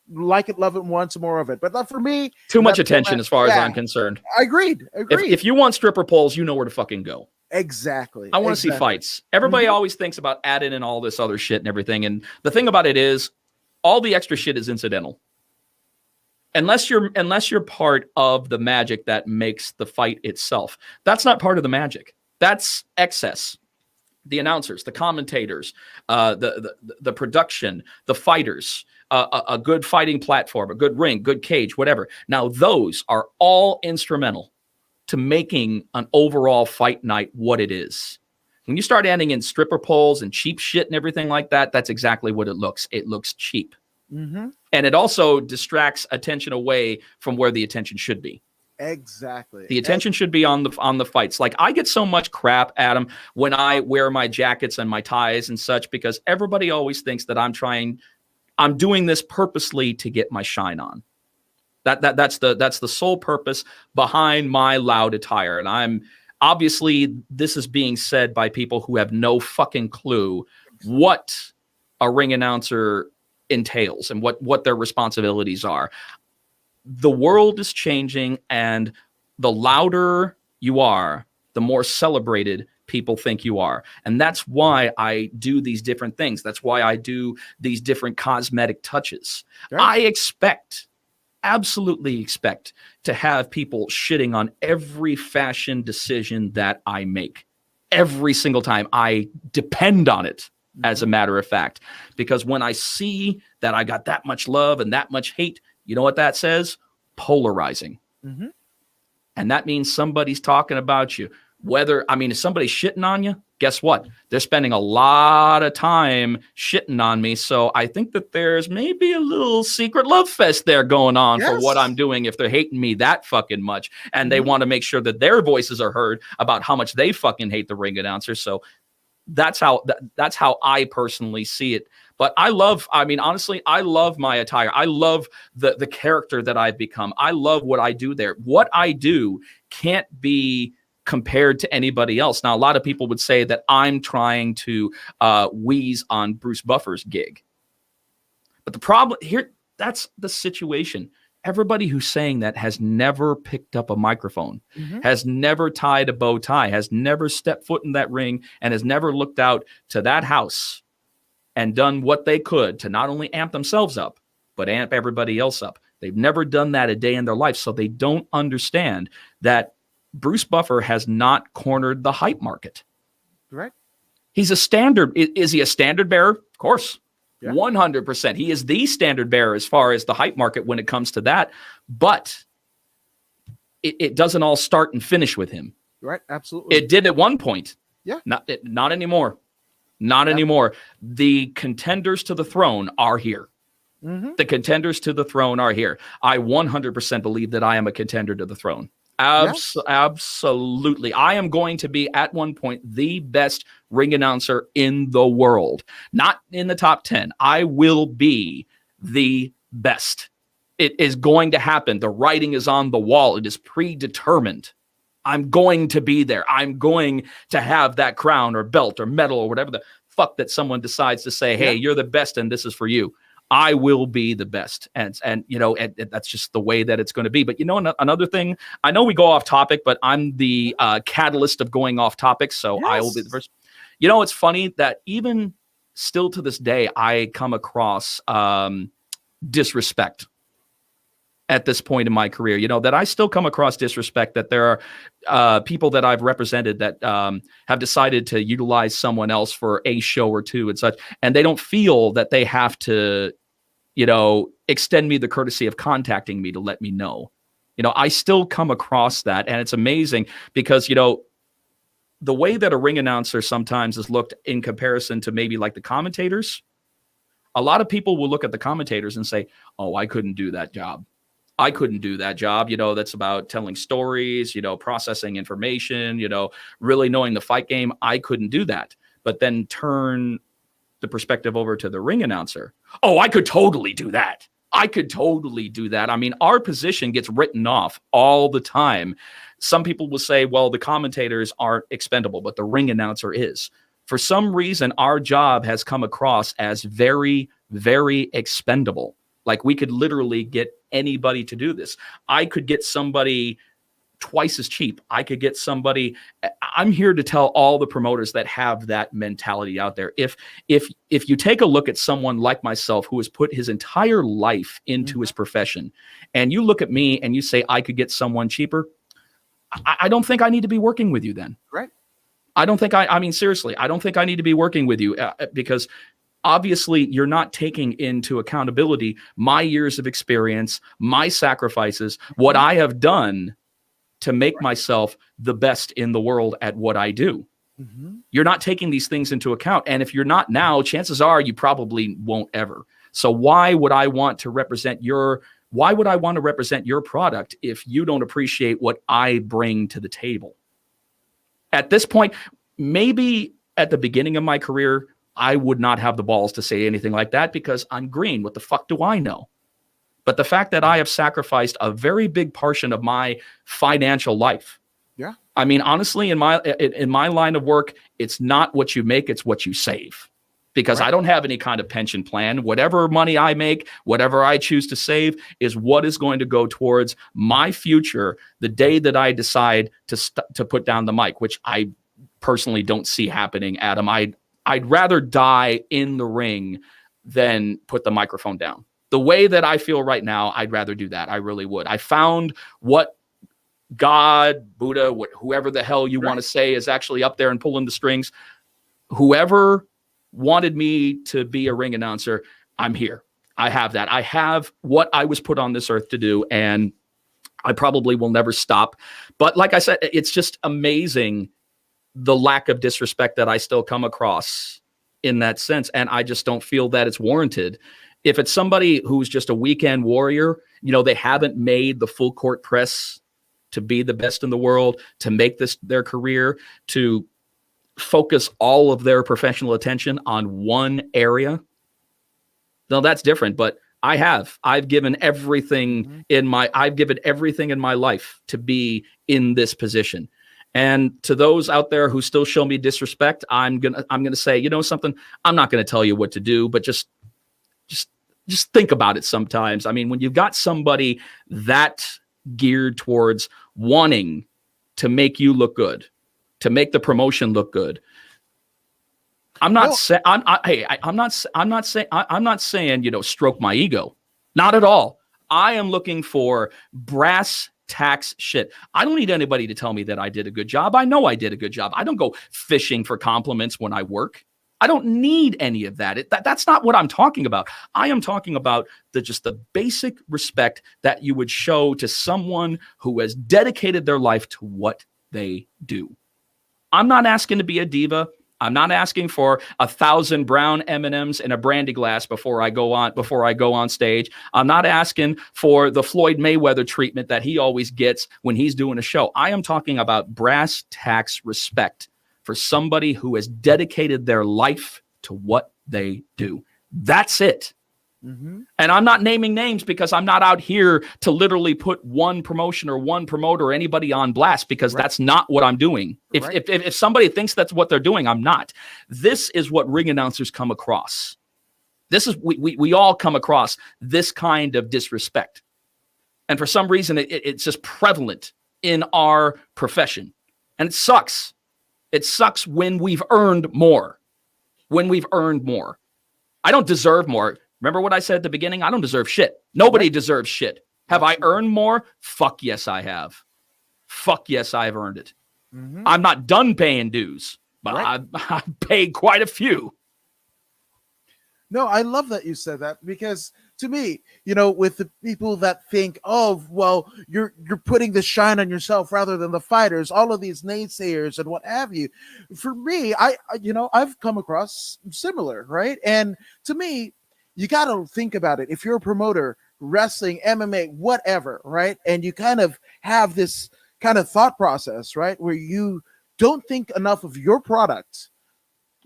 like it, love it, want some more of it. But not for me. Too much attention as far as I'm concerned. Agreed. If you want stripper poles, you know where to fucking go. Exactly. I want to see fights. Everybody always thinks about adding in all this other shit and everything. And the thing about it is, all the extra shit is incidental. Unless you're part of the magic that makes the fight itself. That's not part of the magic. That's excess. The announcers, the commentators, the production, the fighters, a good fighting platform, a good ring, good cage, whatever. Now, those are all instrumental to making an overall fight night what it is. When you start adding in stripper poles and cheap shit and everything like that, that's exactly what it looks. It looks cheap. Mm-hmm. And it also distracts attention away from where the attention should be. Exactly. The attention should be on the fights. Like, I get so much crap, Adam, when I wear my jackets and my ties and such, because everybody always thinks that I'm doing this purposely to get my shine on. That's the sole purpose behind my loud attire. And I'm obviously, this is being said by people who have no fucking clue what a ring announcer entails and what their responsibilities are. The world is changing, and the louder you are, the more celebrated people think you are. And that's why I do these different things. That's why I do these different cosmetic touches. Right. I absolutely expect to have people shitting on every fashion decision that I make. Every single time. I depend on it. As a matter of fact, because when I see that I got that much love and that much hate, you know what that says? Polarizing. Mm-hmm. And that means somebody's talking about you. If somebody's shitting on you, guess what? They're spending a lot of time shitting on me. So I think that there's maybe a little secret love fest there going on for what I'm doing if they're hating me that fucking much. And they want to make sure that their voices are heard about how much they fucking hate the ring announcer. So that's how I personally see it. But honestly, I love my attire. I love the character that I've become. I love what I do there. What I do can't be compared to anybody else. Now, a lot of people would say that I'm trying to wheeze on Bruce Buffer's gig. But the problem here, that's the situation. Everybody who's saying that has never picked up a microphone, has never tied a bow tie, has never stepped foot in that ring, and has never looked out to that house and done what they could to not only amp themselves up, but amp everybody else up. They've never done that a day in their life, so they don't understand that Bruce Buffer has not cornered the hype market. Right. He's a standard. Is he a standard bearer? Of course. Yeah. 100%. He is the standard bearer as far as the hype market when it comes to that. But it doesn't all start and finish with him. Right. Absolutely. It did at one point. Yeah. Not anymore. Not anymore. The contenders to the throne are here. Mm-hmm. The contenders to the throne are here. I 100% believe that I am a contender to the throne. Absolutely. I am going to be at one point the best ring announcer in the world. Not in the top 10. I will be the best. It is going to happen. The writing is on the wall. It is predetermined. I'm going to be there. I'm going to have that crown or belt or medal or whatever the fuck that someone decides to say, hey, you're the best and this is for you. I will be the best. And that's just the way that it's going to be. But another thing, I know we go off topic, but I'm the catalyst of going off topic. So I will be the first. It's funny that even still to this day, I come across disrespect at this point in my career, that I still come across disrespect, that there are people that I've represented that have decided to utilize someone else for a show or two and such, and they don't feel that they have to, extend me the courtesy of contacting me to let me know. I still come across that, and it's amazing because, the way that a ring announcer sometimes is looked in comparison to maybe like the commentators, a lot of people will look at the commentators and say, oh, I couldn't do that job. I couldn't do that job. That's about telling stories, processing information, really knowing the fight game. I couldn't do that. but then turn the perspective over to the ring announcer. Oh, I could totally do that. I could totally do that. I mean, our position gets written off all the time. Some people will say, well, the commentators aren't expendable, but the ring announcer is. For some reason, our job has come across as very, very expendable. Like we could literally get anybody to do this. I could get somebody twice as cheap. I could get somebody. I'm here to tell all the promoters that have that mentality out there. If you take a look at someone like myself who has put his entire life into his profession, and you look at me and you say I could get someone cheaper, I don't think I need to be working with you then. Right. I don't think I mean, seriously, I don't think I need to be working with you because obviously you're not taking into accountability my years of experience, my sacrifices, what I have done to make myself the best in the world at what I do. You're not taking these things into account. And if you're not now, chances are you probably won't ever. So why would I want to represent your product if you don't appreciate what I bring to the table? At this point, maybe at the beginning of my career, I would not have the balls to say anything like that because I'm green. What the fuck do I know? But the fact that I have sacrificed a very big portion of my financial life. Yeah. I mean, honestly, in my line of work, it's not what you make, it's what you save. Because I don't have any kind of pension plan. Whatever money I make, whatever I choose to save is what is going to go towards my future the day that I decide to put down the mic, which I personally don't see happening, Adam. I'd rather die in the ring than put the microphone down. The way that I feel right now, I'd rather do that. I really would. I found what God, Buddha, whoever the hell you want to say is actually up there and pulling the strings. Whoever wanted me to be a ring announcer, I'm here. I have that. I have what I was put on this earth to do, and I probably will never stop. But like I said, it's just amazing the lack of disrespect that I still come across in that sense, and I just don't feel that it's warranted. If it's somebody who's just a weekend warrior, they haven't made the full court press to be the best in the world, to make this their career, to focus all of their professional attention on one area. No, that's different, but I've given everything in my life to be in this position. And to those out there who still show me disrespect, I'm going to say, you know something, I'm not going to tell you what to do, but just think about it sometimes. I mean, when you've got somebody that geared towards wanting to make you look good, to make the promotion look good, I'm not saying, stroke my ego. Not at all. I am looking for brass tacks shit. I don't need anybody to tell me that I did a good job. I know I did a good job. I don't go fishing for compliments when I work. I don't need any of that. That's not what I'm talking about. I am talking about just the basic respect that you would show to someone who has dedicated their life to what they do. I'm not asking to be a diva. I'm not asking for 1,000 brown M&Ms in a brandy glass before I go on stage. I'm not asking for the Floyd Mayweather treatment that he always gets when he's doing a show. I am talking about brass tacks respect for somebody who has dedicated their life to what they do. That's it. And I'm not naming names because I'm not out here to literally put one promotion or one promoter or anybody on blast, because that's not what I'm doing. If somebody thinks that's what they're doing, I'm not. This is what ring announcers come across. This is we all come across this kind of disrespect. And for some reason, it's just prevalent in our profession. And it sucks. It sucks when we've earned more. I don't deserve more. Remember what I said at the beginning? I don't deserve shit. Nobody deserves shit. Have I earned more? Fuck yes, I have. Fuck yes, I've earned it. I'm not done paying dues, but I've paid quite a few. No, I love that you said that, because to me, with the people that think, oh, well, you're putting the shine on yourself rather than the fighters, all of these naysayers and what have you. For me, I've come across similar, right? And to me, you got to think about it. If you're a promoter, wrestling, MMA, whatever, right? And you kind of have this kind of thought process, right? Where you don't think enough of your product,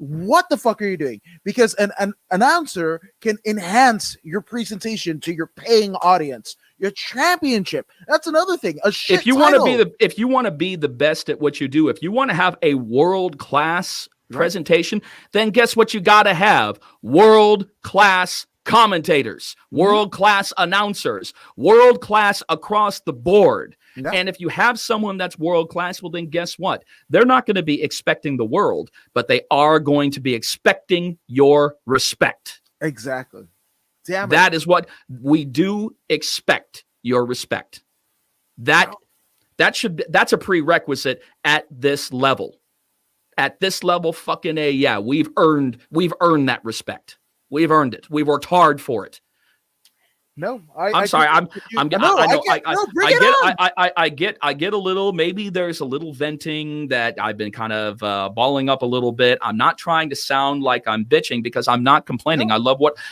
what the fuck are you doing? Because an announcer can enhance your presentation to your paying audience, your championship. That's another thing. A shit If you title. want to be the best at what you do, if you want to have a world class presentation, then guess what you got to have? World class commentators, world class announcers, world class across the board. Yeah. And if you have someone that's world class, well, then guess what? They're not going to be expecting the world, but they are going to be expecting your respect. Exactly. Damn it. That is what we do expect, your respect. That's a prerequisite at this level. At this level, fucking A, yeah, we've earned that respect. We've earned it. We've worked hard for it. No, I get a little, maybe there's a little venting that I've been kind of balling up a little bit. I'm not trying to sound like I'm bitching because I'm not complaining. No.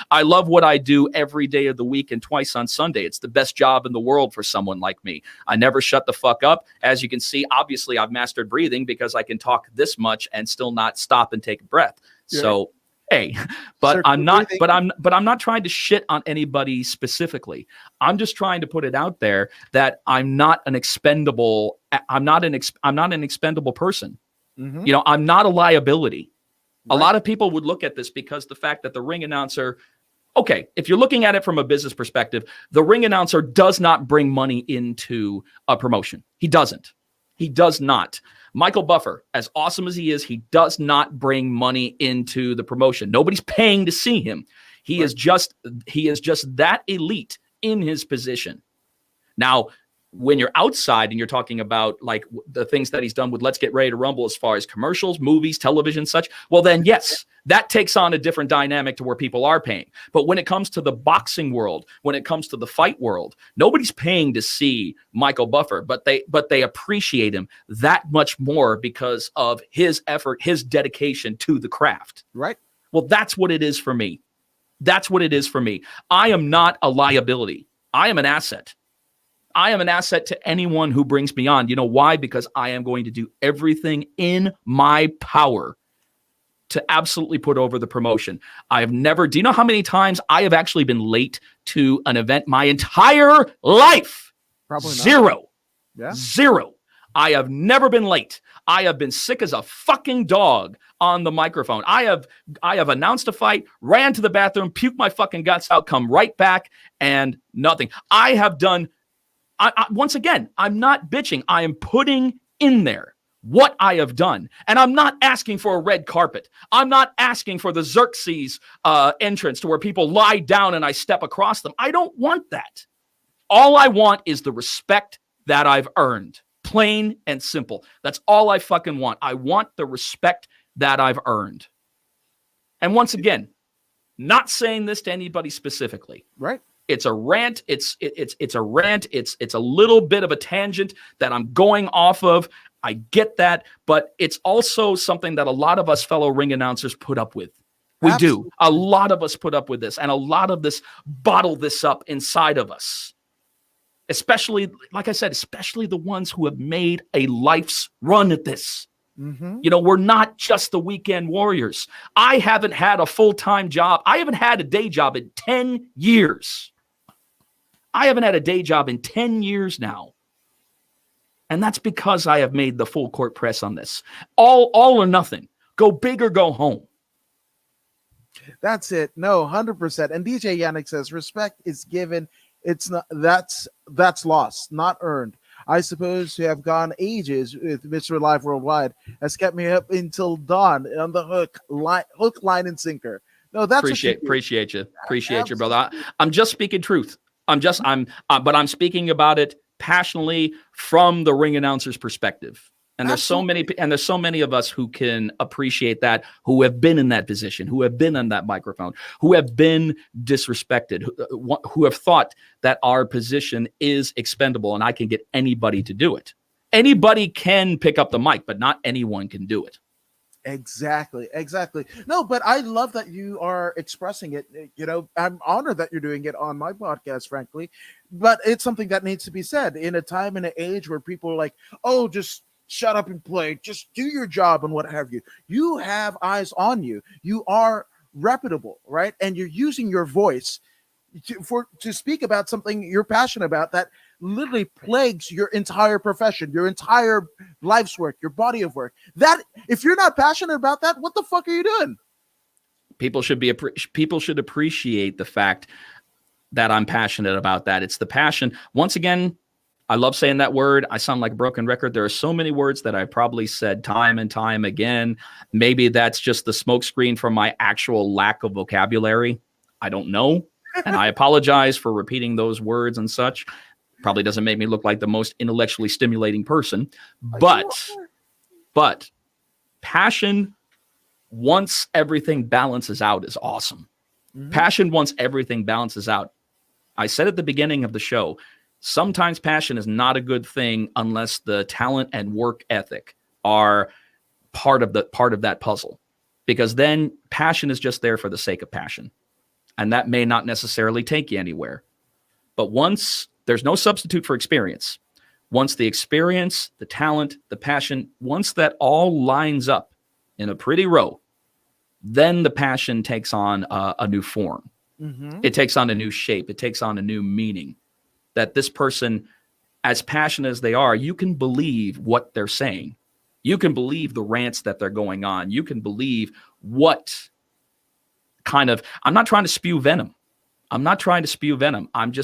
I love what I do every day of the week and twice on Sunday. It's the best job in the world for someone like me. I never shut the fuck up. As you can see, obviously I've mastered breathing because I can talk this much and still not stop and take a breath. Yeah. So hey, but I'm not trying to shit on anybody specifically. I'm just trying to put it out there that I'm not an expendable person. Mm-hmm. You know, I'm not a liability. Right. A lot of people would look at this because the fact that the ring announcer, okay, if you're looking at it from a business perspective, the ring announcer does not bring money into a promotion. He doesn't. He does not. Michael Buffer, as awesome as he does not bring money into the promotion. Nobody's paying to see him. He is just that elite in his position. Now, when you're outside and you're talking about like the things that he's done with Let's Get Ready to Rumble as far as commercials, movies, television, such, well then yes, that takes on a different dynamic to where people are paying. But when it comes to the boxing world, when it comes to the fight world, nobody's paying to see Michael Buffer, but they appreciate him that much more because of his effort, his dedication to the craft. Right. Well, that's what it is for me. That's what it is for me. I am not a liability. I am an asset. I am an asset to anyone who brings me on. You know why? Because I am going to do everything in my power to absolutely put over the promotion. I have never, do you know how many times I have actually been late to an event my entire life? Probably not. Zero. Yeah. Zero. I have never been late. I have been sick as a fucking dog on the microphone. I have announced a fight, ran to the bathroom, puked my fucking guts out, come right back, and nothing. I have done, once again, I'm not bitching. I am putting in there what I have done. And I'm not asking for a red carpet. I'm not asking for the Xerxes entrance to where people lie down and I step across them. I don't want that. All I want is the respect that I've earned. Plain and simple. That's all I fucking want. I want the respect that I've earned. And once again, not saying this to anybody specifically. Right. It's a rant. It's a rant. It's a little bit of a tangent that I'm going off of. I get that, but it's also something that a lot of us fellow ring announcers put up with. We Absolutely. Do. A lot of us put up with this, and a lot of this bottle this up inside of us. Especially, like I said, especially the ones who have made a life's run at this. Mm-hmm. You know, we're not just the weekend warriors. I haven't had a full-time job. I haven't had a day job in 10 years. I haven't had a day job in 10 years now. And that's because I have made the full court press on this. All or nothing. Go big or go home. That's it. No, 100%. And DJ Yannick says, respect is given. It's not, that's lost, not earned. I suppose to have gone ages with Mr. Live Worldwide has kept me up until dawn on the hook, line, and sinker. No, that's appreciate you, brother. I'm just speaking truth. But I'm speaking about it passionately from the ring announcer's perspective. And there's so many of us who can appreciate that, who have been in that position, who have been on that microphone, who have been disrespected, who have thought that our position is expendable and I can get anybody to do it. Anybody can pick up the mic, but not anyone can do it. Exactly. No, but I love that you are expressing it. You know, I'm honored that you're doing it on my podcast, frankly, but it's something that needs to be said in a time and an age where people are like, oh, just shut up and play. Just do your job and what have you. You have eyes on you. You are reputable, right? And you're using your voice to speak about something you're passionate about that literally plagues your entire profession, your entire life's work, your body of work. That if you're not passionate about that, what the fuck are you doing? People should appreciate the fact that I'm passionate about that. It's the passion. Once again, I love saying that word. I sound like a broken record. There are so many words that I probably said time and time again. Maybe that's just the smokescreen from my actual lack of vocabulary. I don't know. And I apologize for repeating those words and such. Probably doesn't make me look like the most intellectually stimulating person. But passion, once everything balances out, is awesome. Mm-hmm. Passion, once everything balances out. I said at the beginning of the show, sometimes passion is not a good thing unless the talent and work ethic are part of that puzzle. Because then passion is just there for the sake of passion. And that may not necessarily take you anywhere. But once there's no substitute for experience, once the experience, the talent, the passion, once that all lines up in a pretty row, then the passion takes on a new form. Mm-hmm. It takes on a new shape. It takes on a new meaning. That this person, as passionate as they are, you can believe what they're saying. You can believe the rants that they're going on. You can believe what kind of, I'm not trying to spew venom. I'm just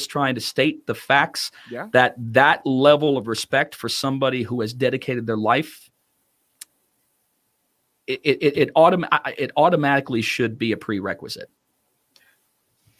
trying to state the facts that level of respect for somebody who has dedicated their life, it automatically should be a prerequisite.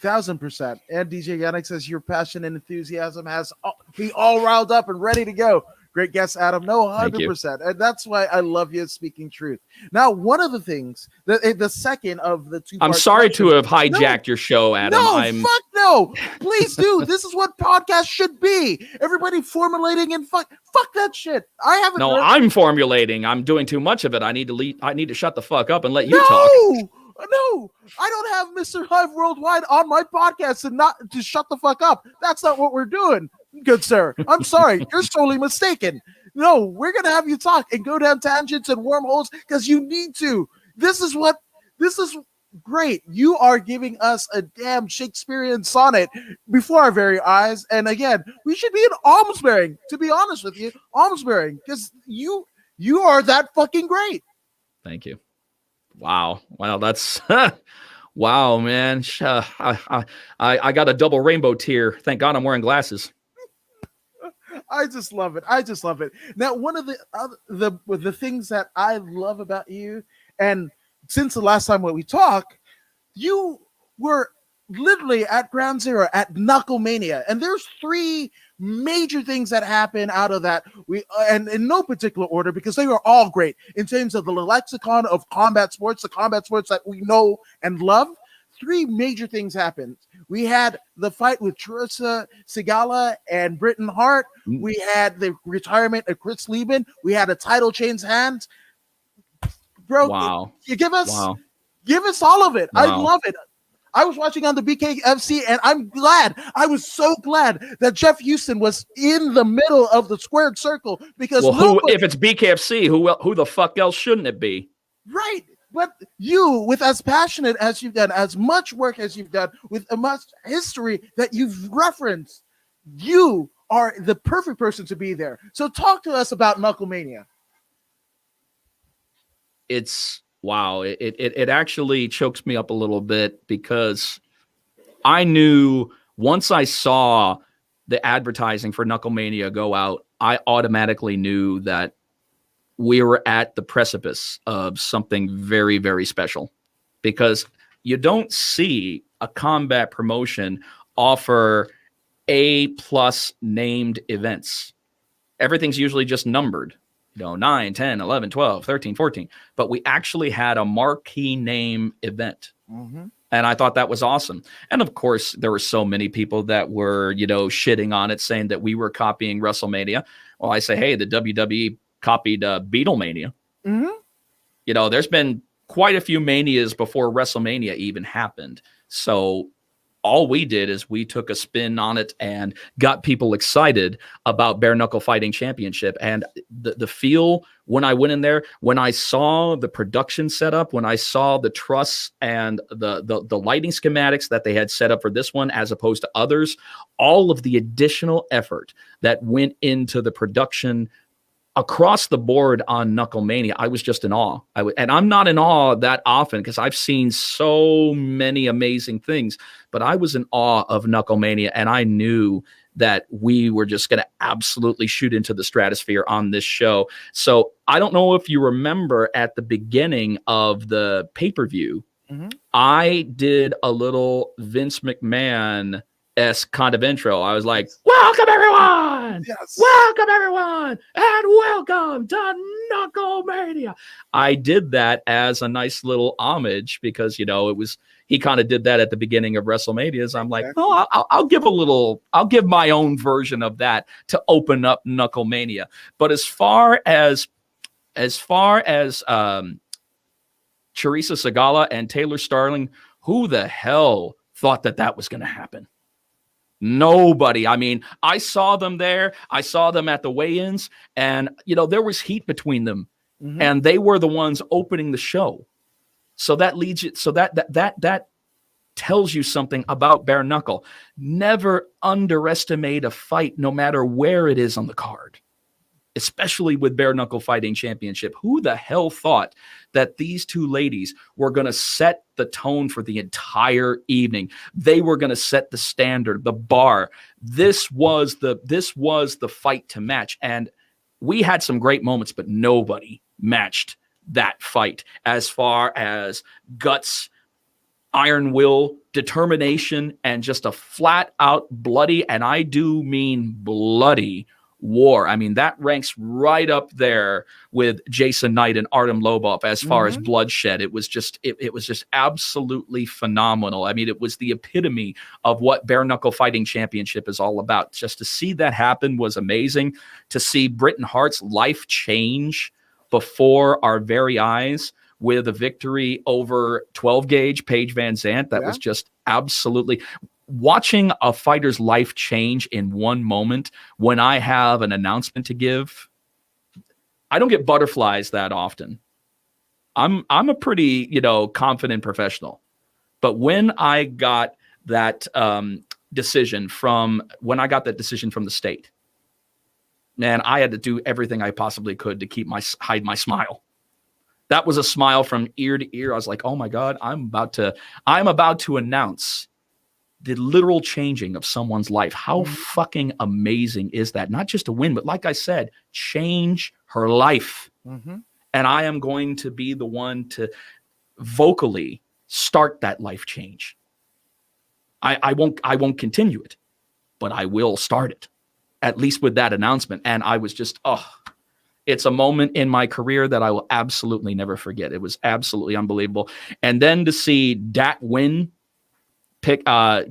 1000%. And DJ Yannick says your passion and enthusiasm has me all riled up and ready to go. Great guess, Adam. No, 100%. And that's why I love you speaking truth. Now, one of the things, the second of the two. I'm sorry to have hijacked your show, Adam. Fuck no. Please do. This is what podcasts should be. Everybody formulating and fuck that shit. I haven't. No, I'm formulating. I'm doing too much of it. I need to shut the fuck up and let you talk. No, I don't have Mr. Hive Worldwide on my podcast and not to shut the fuck up. That's not what we're doing, good sir. I'm sorry. You're sorely mistaken. No, we're going to have you talk and go down tangents and wormholes because you need to. This is great. You are giving us a damn Shakespearean sonnet before our very eyes. And again, we should be in alms bearing, to be honest with you, alms bearing, because you are that fucking great. Thank you. Wow. Well, that's wow, man. I got a double rainbow tear. Thank God I'm wearing glasses. I just love it. Now, one of the things that I love about you, and since the last time we talked, you were literally at ground zero at Knuckle Mania, and there's three major things that happen out of that. And in no particular order, because they were all great in terms of the lexicon of combat sports, the combat sports that we know and love. Three major things happened. We had the fight with Teresa Sigala and Britton Hart. We had the retirement of Chris Lieben. We had a title change hands. Bro, wow. You give us all of it. Wow. I love it. I was watching on the BKFC, and I was so glad that Jeff Houston was in the middle of the squared circle because if it's BKFC, who the fuck else shouldn't it be? Right. But you, with as passionate as you've done, as much work as you've done, with as much history that you've referenced, you are the perfect person to be there. So talk to us about Knuckle Mania. It's wow. It actually chokes me up a little bit because I knew once I saw the advertising for Knuckle Mania go out, I automatically knew that we were at the precipice of something very, very special, because you don't see a combat promotion offer A+ named events. Everything's usually just numbered, 9, 10, 11, 12, 13, 14. But we actually had a marquee name event. Mm-hmm. And I thought that was awesome. And of course, there were so many people that were, shitting on it, saying that we were copying WrestleMania. Well, I say, hey, the WWE copied Beatlemania. Mm-hmm. There's been quite a few manias before WrestleMania even happened. So all we did is we took a spin on it and got people excited about Bare Knuckle Fighting Championship. And the feel when I went in there, when I saw the production setup, when I saw the truss and the lighting schematics that they had set up for this one as opposed to others, all of the additional effort that went into the production across the board on Knucklemania, I was just in awe. And I'm not in awe that often because I've seen so many amazing things, but I was in awe of Knucklemania, and I knew that we were just going to absolutely shoot into the stratosphere on this show. So I don't know if you remember at the beginning of the pay-per-view, I did a little Vince McMahon-esque kind of intro. I was like, welcome everyone! Yes. Welcome everyone! And welcome to Knucklemania! I did that as a nice little homage because, you know, he kind of did that at the beginning of WrestleMania. So I'm like, oh, I'll give my own version of that to open up Knucklemania. But as far as Charissa Sagala and Taylor Starling, who the hell thought that was going to happen? Nobody. I mean, I saw them there. I saw them at the weigh-ins, and you know there was heat between them, and they were the ones opening the show. So that leads you. So that tells you something about Bare Knuckle. Never underestimate a fight, no matter where it is on the card. Especially with Bare Knuckle Fighting Championship. Who the hell thought that these two ladies were going to set the tone for the entire evening? They were going to set the standard, the bar. This was the fight to match. And we had some great moments, but nobody matched that fight as far as guts, iron will, determination, and just a flat out bloody, and I do mean bloody, war. I mean, that ranks right up there with Jason Knight and Artem Lobov as far as bloodshed. It was just absolutely phenomenal. I mean, it was the epitome of what Bare Knuckle Fighting Championship is all about. Just to see that happen was amazing. To see Britton Hart's life change before our very eyes with a victory over 12 gauge Paige Van Zandt, that was just absolutely... Watching a fighter's life change in one moment when I have an announcement to give, I don't get butterflies that often. I'm a pretty, confident professional. But when I got that decision from the state, man, I had to do everything I possibly could to hide my smile. That was a smile from ear to ear. I was like, oh my God, I'm about to announce the literal changing of someone's life. How fucking amazing is that? Not just a win, but like I said, change her life. And I am going to be the one to vocally start that life change. I won't continue it, but I will start it, at least with that announcement. And I was just, it's a moment in my career that I will absolutely never forget. It was absolutely unbelievable. And then to see Dat Win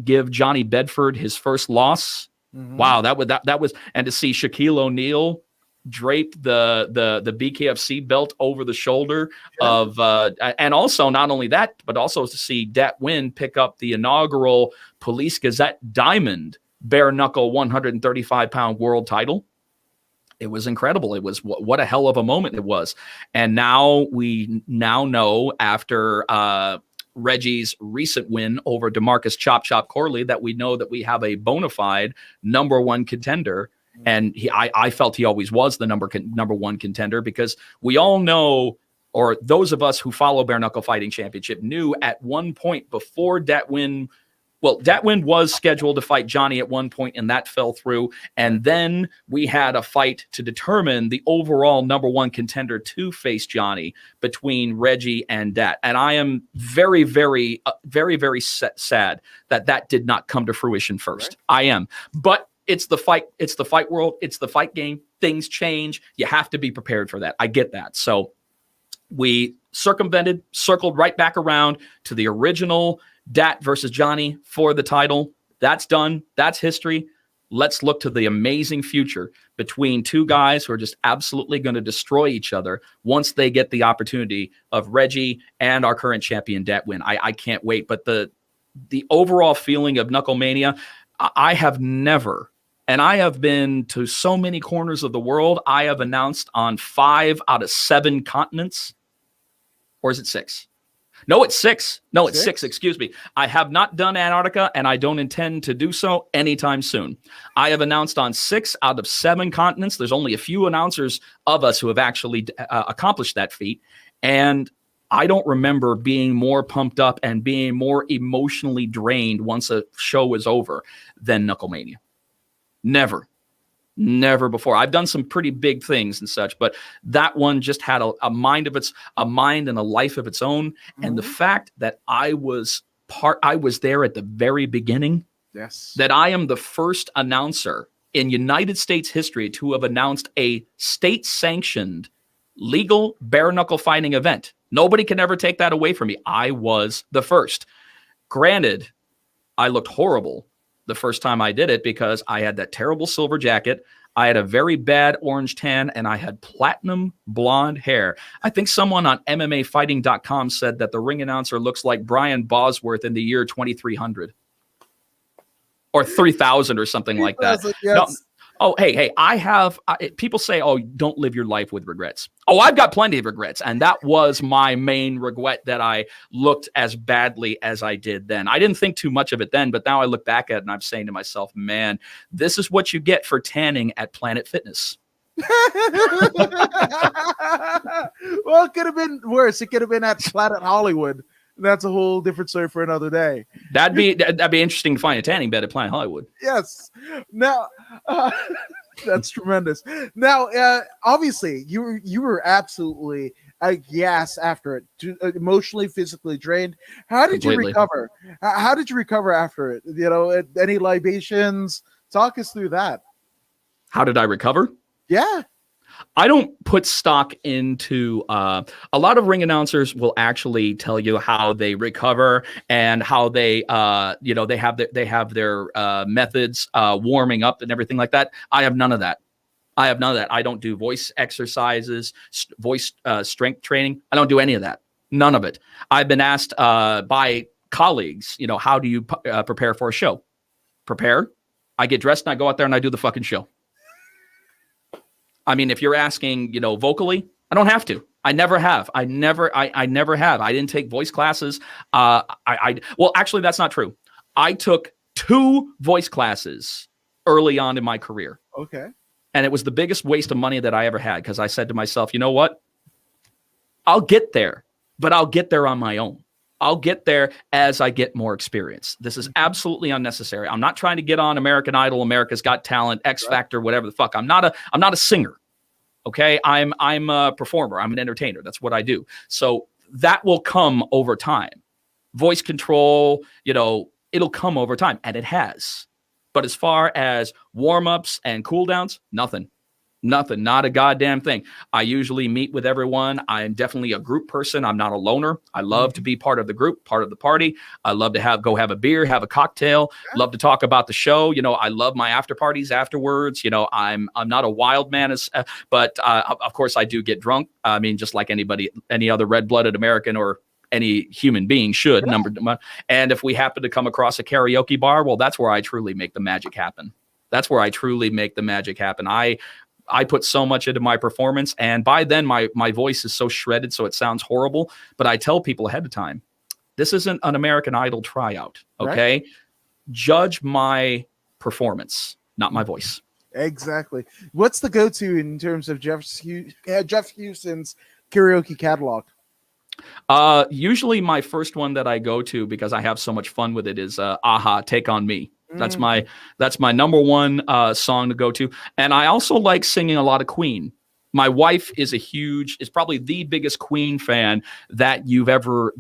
give Johnny Bedford his first loss. Wow, that was, and to see Shaquille O'Neal drape the BKFC belt over the shoulder of, and also not only that, but also to see Dat Win pick up the inaugural Police Gazette Diamond Bare Knuckle 135-pound world title. It was incredible. It was what a hell of a moment it was. And now we know after Reggie's recent win over DeMarcus Chop Corley that we know that we have a bona fide number one contender. And I felt he always was the number one contender because we all know, or those of us who follow Bare Knuckle Fighting Championship knew at one point before Dat Win was scheduled to fight Johnny at one point, and that fell through. And then we had a fight to determine the overall number one contender to face Johnny between Reggie and Dat. And I am very, very, very, very sad that did not come to fruition first. Right. I am. But it's the fight. It's the fight world. It's the fight game. Things change. You have to be prepared for that. I get that. So we circled right back around to the original Dat versus Johnny for the title. That's done. That's history. Let's look to the amazing future between two guys who are just absolutely going to destroy each other once they get the opportunity of Reggie and our current champion, Dat Win. I can't wait. But the overall feeling of Knuckle Mania, I have never, and I have been to so many corners of the world. I have announced on 5 out of 7 continents. Or is it 6? No, it's 6. No, it's 6. Excuse me. I have not done Antarctica, and I don't intend to do so anytime soon. I have announced on 6 out of 7 continents. There's only a few announcers of us who have actually accomplished that feat. And I don't remember being more pumped up and being more emotionally drained once a show is over than Knucklemania. Never before. I've done some pretty big things and such, but that one just had a mind and a life of its own. Mm-hmm. And the fact that I was there at the very beginning. Yes. That I am the first announcer in United States history to have announced a state-sanctioned legal bare knuckle fighting event. Nobody can ever take that away from me. I was the first. Granted, I looked horrible the first time I did it because I had that terrible silver jacket. I had a very bad orange tan and I had platinum blonde hair. I think someone on MMAfighting.com said that the ring announcer looks like Brian Bosworth in the year 2300 or 3000 or something like that. Yes. No, oh, hey, people say, oh, don't live your life with regrets. Oh, I've got plenty of regrets. And that was my main regret, that I looked as badly as I did then. I didn't think too much of it then, but now I look back at it and I'm saying to myself, man, this is what you get for tanning at Planet Fitness. Well, it could have been worse. It could have been at Planet Hollywood. That's a whole different story for another day. That'd be interesting to find a tanning bed at Planet Hollywood. Yes. Now, that's tremendous. Now, obviously, you were absolutely gas after it, emotionally, physically drained. How did you recover? How did you recover after it? You know, any libations? Talk us through that. How did I recover? Yeah. I don't put stock into a lot of ring announcers will actually tell you how they recover and how they they have their methods warming up and everything like that. I have none of that. I don't do voice exercises, voice strength training. I don't do any of that. None of it. I've been asked by colleagues, how do you prepare for a show? Prepare. I get dressed and I go out there and I do the fucking show. I mean, if you're asking, vocally, I don't have to. I never have. I never have. I didn't take voice classes. Well, actually, that's not true. I took 2 voice classes early on in my career. Okay. And it was the biggest waste of money that I ever had because I said to myself, you know what? I'll get there, but I'll get there on my own. I'll get there as I get more experience. This is absolutely unnecessary. I'm not trying to get on American Idol, America's Got Talent, X Factor, whatever the fuck. I'm not a singer. Okay. I'm a performer. I'm an entertainer. That's what I do. So that will come over time. Voice control, it'll come over time, and it has. But as far as warm-ups and cool-downs, nothing, not a goddamn thing. I usually meet with everyone. I'm definitely a group person. I'm not a loner. I love to be part of the group, part of the party. I love to go have a beer, have a cocktail, love to talk about the show. I love my after parties afterwards. I'm not a wild man, but of course I do get drunk. I mean, just like any other red-blooded American or any human being should. And if we happen to come across a karaoke bar, well, that's where I truly make the magic happen. I put so much into my performance, and by then my voice is so shredded, so it sounds horrible. But I tell people ahead of time, this isn't an American Idol tryout, okay? Right. Judge my performance, not my voice. Exactly. What's the go-to in terms of Jeff Houston's karaoke catalog? Usually my first one that I go to, because I have so much fun with it, is Aha, Take On Me. That's my number one song to go to. And I also like singing a lot of Queen. My wife is probably the biggest Queen fan that you've ever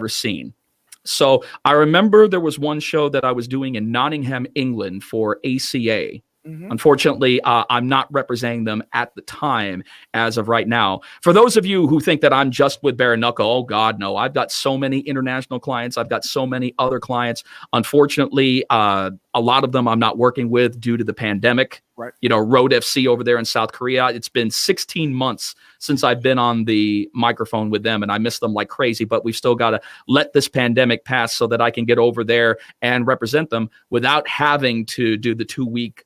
seen. So I remember there was one show that I was doing in Nottingham, England for ACA. Mm-hmm. Unfortunately, I'm not representing them at the time as of right now. For those of you who think that I'm just with bare knuckle, oh God, no. I've got so many international clients. I've got so many other clients. Unfortunately, a A lot of them I'm not working with due to the pandemic. Right. You know, Road FC over there in South Korea. It's been 16 months since I've been on the microphone with them, and I miss them like crazy. But we've still got to let this pandemic pass so that I can get over there and represent them without having to do the 2-week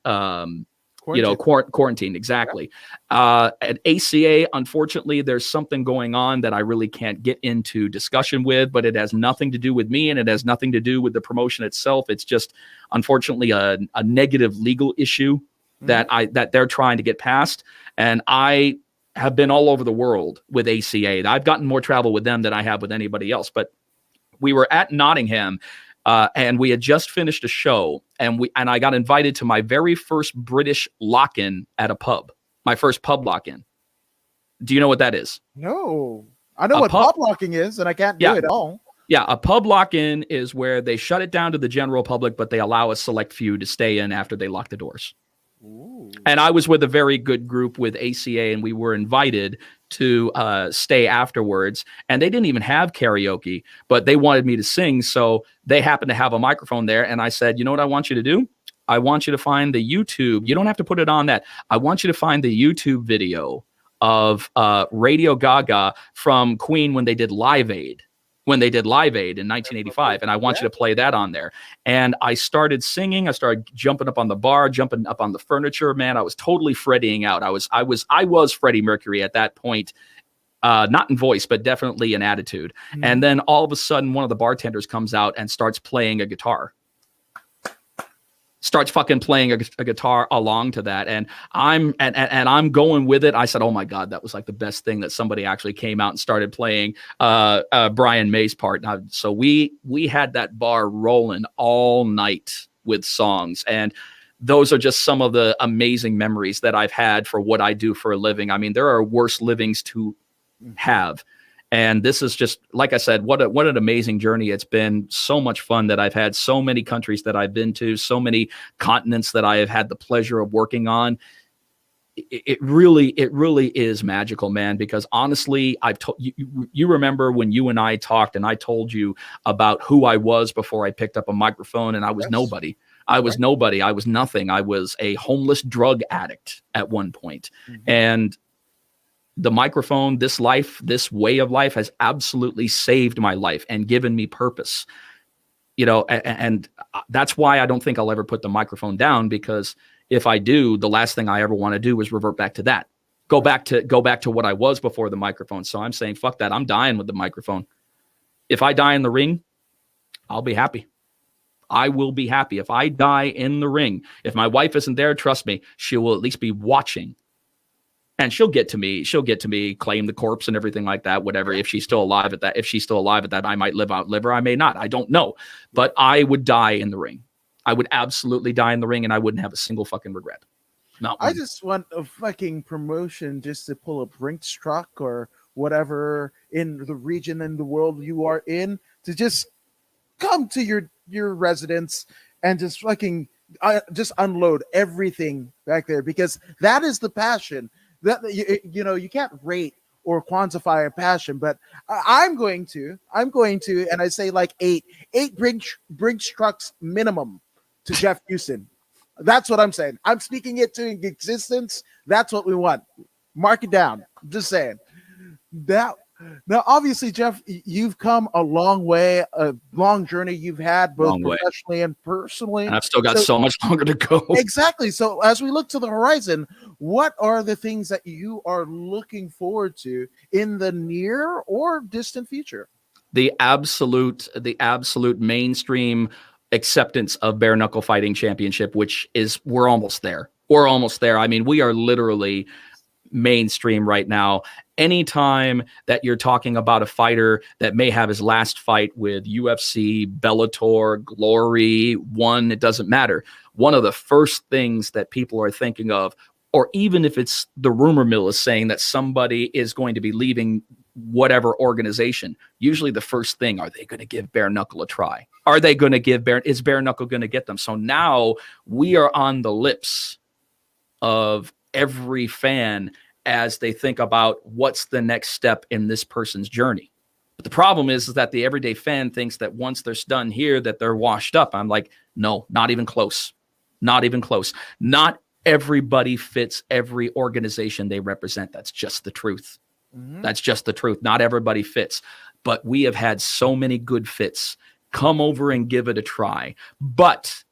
quarantine. Exactly. At ACA, unfortunately, there's something going on that I really can't get into discussion with, but it has nothing to do with me and it has nothing to do with the promotion itself. It's just, unfortunately, a negative legal issue that they're trying to get past. And I have been all over the world with ACA. I've gotten more travel with them than I have with anybody else. But we were at Nottingham, and we had just finished a show, and I got invited to my very first British lock-in at a pub. My first pub lock-in. Do you know what that is? No. I know what pub locking is, and I can't do it all. Yeah, a pub lock-in is where they shut it down to the general public, but they allow a select few to stay in after they lock the doors. Ooh. And I was with a very good group with ACA, and we were invited to stay afterwards. And they didn't even have karaoke, but they wanted me to sing. So they happened to have a microphone there. And I said, you know what I want you to do? I want you to find the YouTube. You don't have to put it on that. I want you to find the YouTube video of Radio Gaga from Queen when they did Live Aid. In 1985, and I want you to play that on there. And I started singing. I started jumping up on the bar, jumping up on the furniture. Man, I was totally Freddieing out. I was Freddie Mercury at that point, not in voice, but definitely in attitude. Mm-hmm. And then all of a sudden, one of the bartenders comes out and starts playing a guitar. Starts fucking playing a guitar along to that, and I'm going with it. I said, "Oh my God, that was like the best thing that somebody actually came out and started playing Brian May's part." Now, so we had that bar rolling all night with songs, and those are just some of the amazing memories that I've had for what I do for a living. I mean, there are worse livings to have. And this is just, like I said, what an amazing journey it's been. So much fun that I've had, so many countries that I've been to, so many continents that I have had the pleasure of working on. It really is magical, man, because honestly, I've told you remember when you and I talked and I told you about who I was before I picked up a microphone, and I was nobody. I was nobody. I was nothing. I was a homeless drug addict at one point. Mm-hmm. And the microphone, this life, this way of life has absolutely saved my life and given me purpose, you know, and that's why I don't think I'll ever put the microphone down, because if I do, the last thing I ever want to do is revert back to that, go back to what I was before the microphone. So I'm saying, fuck that. I'm dying with the microphone. If I die in the ring, I'll be happy. I will be happy. If I die in the ring, if my wife isn't there, trust me, she will at least be watching. And she'll get to me, claim the corpse and everything like that, whatever. If she's still alive at that, I might live her. I may not. I don't know. But I would die in the ring. I would absolutely die in the ring, and I wouldn't have a single fucking regret. Not one. I just want a fucking promotion just to pull a Brinks truck or whatever in the region in the world you are in, to just come to your residence and just fucking just unload everything back there, because that is the passion. That you can't rate or quantify a passion, but I'm going to, and I say like eight Brinks trucks minimum to Jeff Houston. That's what I'm saying. I'm speaking it to existence. That's what we want. Mark it down. Just saying. Now, obviously, Jeff, you've come a long way, a long journey you've had, both professionally and personally. And I've still got so much longer to go. Exactly. So as we look to the horizon, what are the things that you are looking forward to in the near or distant future? The absolute mainstream acceptance of Bare Knuckle Fighting Championship, which is, we're almost there. I mean, we are literally mainstream right now. Anytime that you're talking about a fighter that may have his last fight with UFC, Bellator, Glory, One, it doesn't matter. One of the first things that people are thinking of, or even if it's the rumor mill is saying that somebody is going to be leaving whatever organization, usually the first thing, are they going to give Bare Knuckle a try? Are they going to is Bare Knuckle going to get them? So now we are on the lips of every fan as they think about what's the next step in this person's journey. But the problem is that the everyday fan thinks that once they're done here, that they're washed up. I'm like, no, not even close. Not even close. Not everybody fits every organization they represent. That's just the truth. That's just the truth. Not everybody fits. But we have had so many good fits. Come over and give it a try. But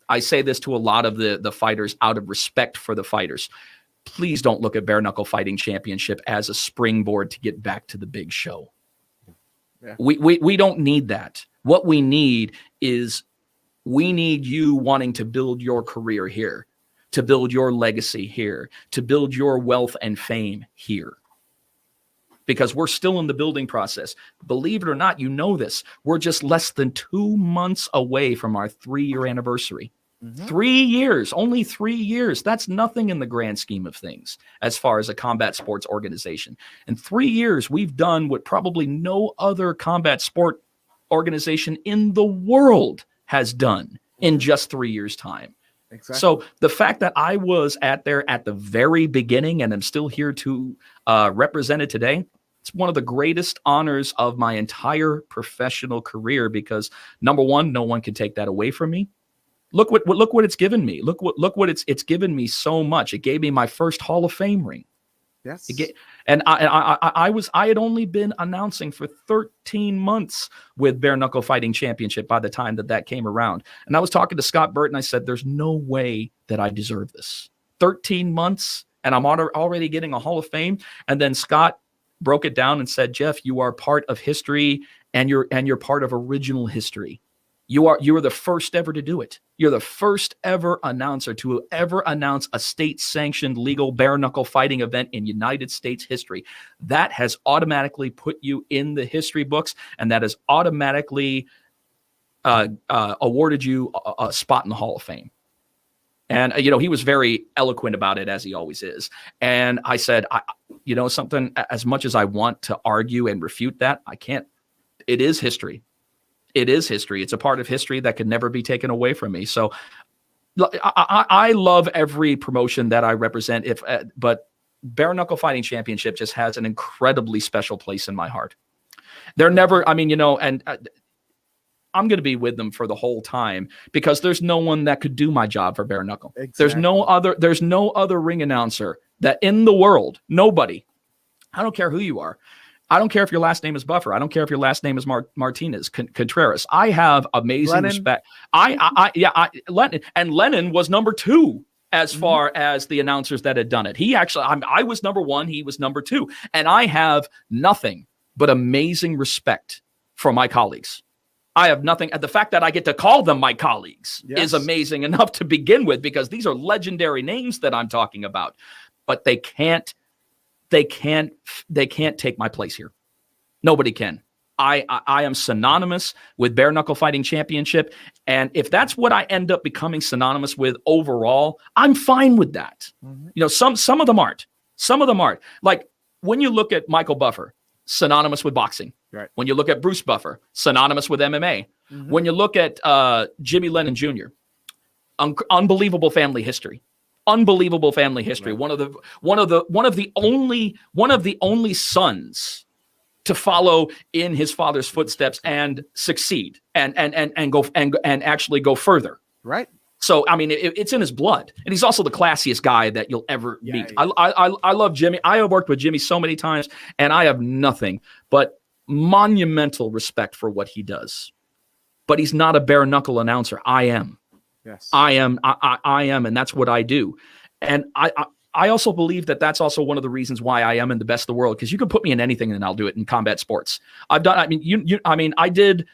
I say this to a lot of the fighters out of respect for the fighters. Please don't look at Bare Knuckle Fighting Championship as a springboard to get back to the big show. Yeah. We don't need that. What we need is we need you wanting to build your career here, to build your legacy here, to build your wealth and fame here. Because we're still in the building process. Believe it or not, you know this. We're just less than 2 months away from our 3-year anniversary. 3 years, only 3 years. That's nothing in the grand scheme of things as far as a combat sports organization. In 3 years, we've done what probably no other combat sport organization in the world has done in just 3 years' time. Exactly. So the fact that I was at the very beginning and I'm still here to represent it today, it's one of the greatest honors of my entire professional career because, number one, no one can take that away from me. Look what it's given me. Look what it's given me so much. It gave me my first Hall of Fame ring. Yes. I had only been announcing for 13 months with Bare Knuckle Fighting Championship by the time that came around. And I was talking to Scott Burt and I said, there's no way that I deserve this. 13 months and I'm already getting a Hall of Fame. And then Scott broke it down and said, Jeff, you are part of history and you're part of original history. You are the first ever to do it. You're the first ever announcer to ever announce a state-sanctioned legal bare knuckle fighting event in United States history. That has automatically put you in the history books, and that has automatically awarded you a spot in the Hall of Fame. And, he was very eloquent about it, as he always is. And I said, something, as much as I want to argue and refute that, I can't. It is history. It is history. It's a part of history that could never be taken away from me. So I love every promotion that I represent, but Bare Knuckle Fighting Championship just has an incredibly special place in my heart. They're never, and I'm going to be with them for the whole time because there's no one that could do my job for Bare Knuckle. Exactly. There's no other ring announcer that in the world, nobody, I don't care who you are. I don't care if your last name is Buffer. I don't care if your last name is Martinez, Contreras. I have amazing respect. Lennon, and Lennon was number 2 as far as the announcers that had done it. He actually, I was number 1. He was number 2. And I have nothing but amazing respect for my colleagues. I have nothing. The fact that I get to call them my colleagues is amazing enough to begin with, because these are legendary names that I'm talking about, but they can't take my place here. Nobody can. I am synonymous with Bare Knuckle Fighting Championship. And if that's what I end up becoming synonymous with overall, I'm fine with that. Some of them aren't. Some of them aren't. Like when you look at Michael Buffer, synonymous with boxing. Right. When you look at Bruce Buffer, synonymous with MMA. When you look at Jimmy Lennon Jr., unbelievable family history. Unbelievable family history. Right. One of the only sons to follow in his father's footsteps and succeed and actually go further. Right. So it's in his blood, and he's also the classiest guy that you'll ever meet. Yeah. I love Jimmy. I have worked with Jimmy so many times, and I have nothing but monumental respect for what he does. But he's not a bare knuckle announcer. I am. Yes, I am, and that's what I do. And I also believe that that's also one of the reasons why I am in the best of the world, because you can put me in anything and I'll do it in combat sports. I've done, I did,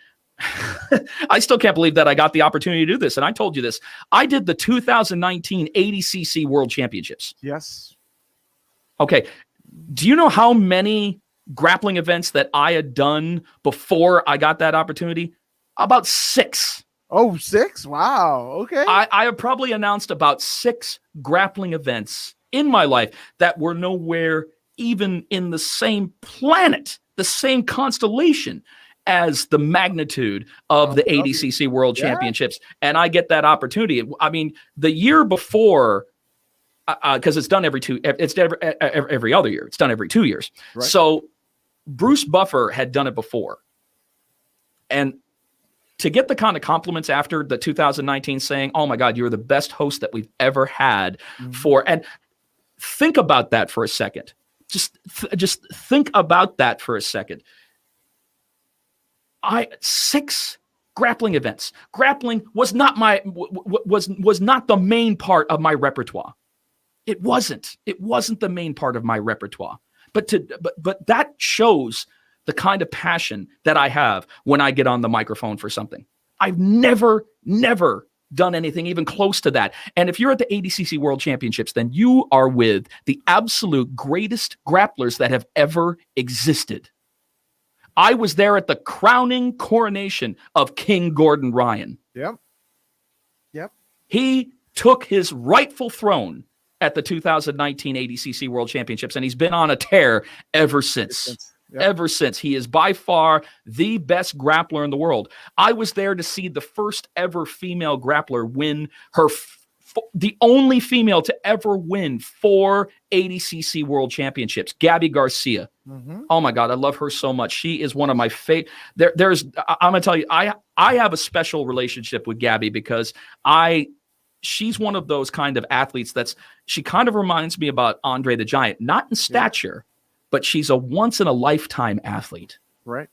I still can't believe that I got the opportunity to do this. And I told you this, I did the 2019 80cc World Championships. Yes. Okay. Do you know how many grappling events that I had done before I got that opportunity? About 6. Oh, 6? Wow. Okay. I have probably announced about 6 grappling events in my life that were nowhere even in the same planet, the same constellation as the magnitude of the ADCC World Championships. And I get that opportunity. The year before, because it's done every other year. It's done every 2 years. Right. So Bruce Buffer had done it before. And to get the kind of compliments after the 2019 saying, oh my God, you're the best host that we've ever had and think about that for a second. Just think about that for a second. 6 grappling events. Grappling was not was not the main part of my repertoire. It wasn't the main part of my repertoire. But that shows the kind of passion that I have when I get on the microphone for something. I've never done anything even close to that. And if you're at the ADCC World Championships, then you are with the absolute greatest grapplers that have ever existed. I was there at the crowning coronation of King Gordon Ryan. Yep. He took his rightful throne at the 2019 ADCC World Championships, and he's been on a tear ever since. Yep. Ever since. He is by far the best grappler in the world. I was there to see the first ever female grappler win the only female to ever win 4 ADCC World Championships, Gabby Garcia. Oh my God, I love her so much. She is one of my favorite. I'm gonna tell you, I have a special relationship with Gabby because she's one of those kind of athletes she kind of reminds me about Andre the Giant, not in stature, but she's a once in a lifetime athlete. Right.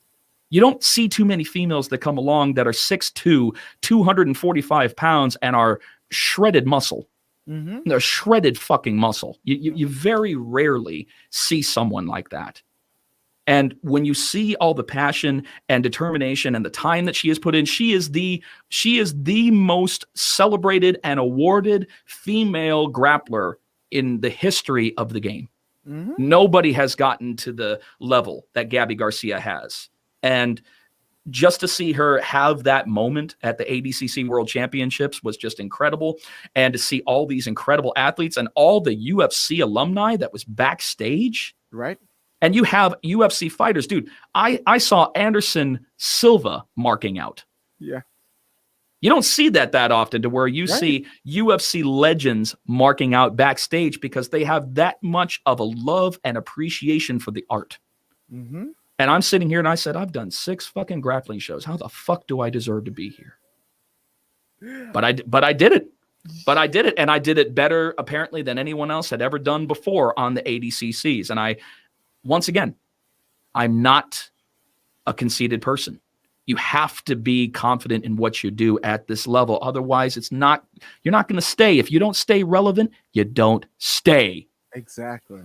You don't see too many females that come along that are 6'2", 245 pounds and are shredded muscle. They're shredded fucking muscle. You very rarely see someone like that. And when you see all the passion and determination and the time that she has put in, she is the most celebrated and awarded female grappler in the history of the game. Nobody has gotten to the level that Gabby Garcia has. And just to see her have that moment at the ADCC World Championships was just incredible. And to see all these incredible athletes and all the UFC alumni that was backstage. Right. And you have UFC fighters. Dude, I saw Anderson Silva marking out. Yeah. You don't see that often, to where you see UFC legends marking out backstage because they have that much of a love and appreciation for the art. And I'm sitting here and I said, I've done 6 fucking grappling shows. How the fuck do I deserve to be here? But I did it. But I did it, and I did it better apparently than anyone else had ever done before on the ADCCs. And once again, I'm not a conceited person. You have to be confident in what you do at this level. Otherwise, you're not going to stay. If you don't stay relevant, you don't stay. Exactly.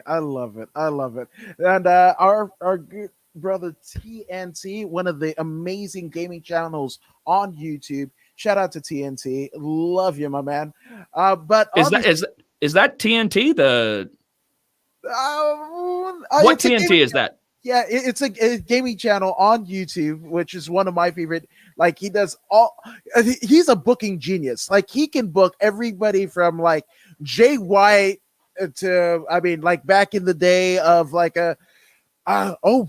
I love it. And our good brother TNT, one of the amazing gaming channels on YouTube. Shout out to TNT. Love you, my man. But is that TNT? What TNT is that? Yeah, it's a gaming channel on YouTube, which is one of my favorite. Like, he's a booking genius. Like, he can book everybody from like Jay White to, like back in the day of like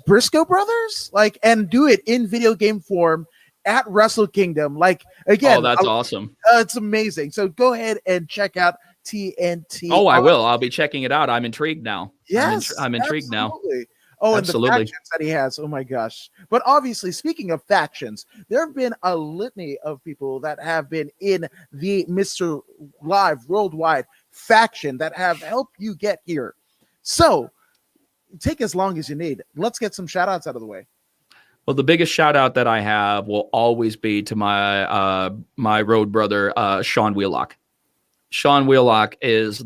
Briscoe Brothers, like, and do it in video game form at Wrestle Kingdom. Like, again, that's awesome. It's amazing. So go ahead and check out TNT. Oh, I will. I'll be checking it out. I'm intrigued now. Yes, I'm intrigued now. Oh, absolutely. And the factions that he has. Oh my gosh. But obviously, speaking of factions, there have been a litany of people that have been in the Mr. Live Worldwide faction that have helped you get here. So take as long as you need. Let's get some shout outs out of the way. Well, the biggest shout out that I have will always be to my my road brother, Sean Wheelock. Sean Wheelock is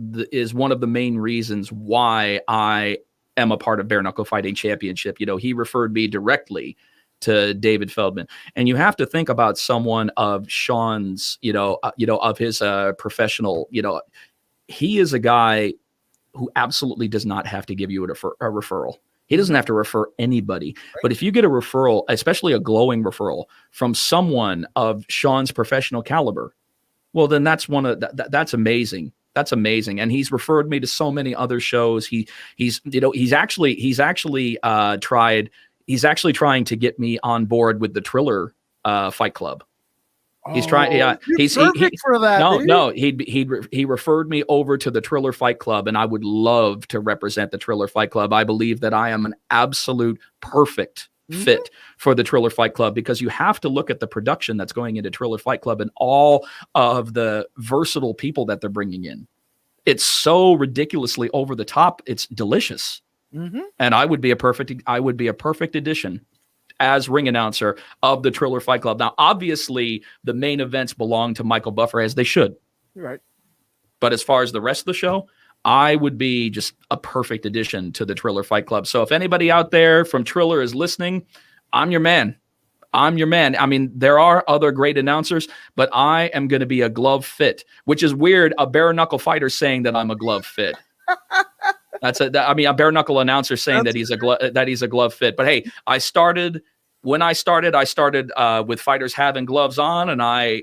one of the main reasons why I am a part of Bare Knuckle Fighting Championship. He referred me directly to David Feldman. And you have to think about someone of Sean's, of his professional, he is a guy who absolutely does not have to give you a referral. He doesn't have to refer anybody. Right. But if you get a referral, especially a glowing referral from someone of Sean's professional caliber, well, then that's that's amazing. That's amazing. And he's referred me to so many other shows. He's actually trying to get me on board with the Triller Fight Club. He's trying. Yeah, You're perfect for that. No. He referred me over to the Triller Fight Club, and I would love to represent the Triller Fight Club. I believe that I am an absolute perfect fit for the Triller Fight Club, because you have to look at the production that's going into Triller Fight Club and all of the versatile people that they're bringing in. It's so ridiculously over the top. It's delicious, and I would be a perfect addition as ring announcer of the Triller Fight Club. Now, obviously, the main events belong to Michael Buffer, as they should. Right. But as far as the rest of the show, I would be just a perfect addition to the Triller Fight Club. So if anybody out there from Triller is listening, I'm your man. I mean, there are other great announcers, but I am going to be a glove fit, which is weird. A bare knuckle fighter saying that I'm a glove fit. A bare knuckle announcer saying that he's a glove fit. But hey, I started with fighters having gloves on, and I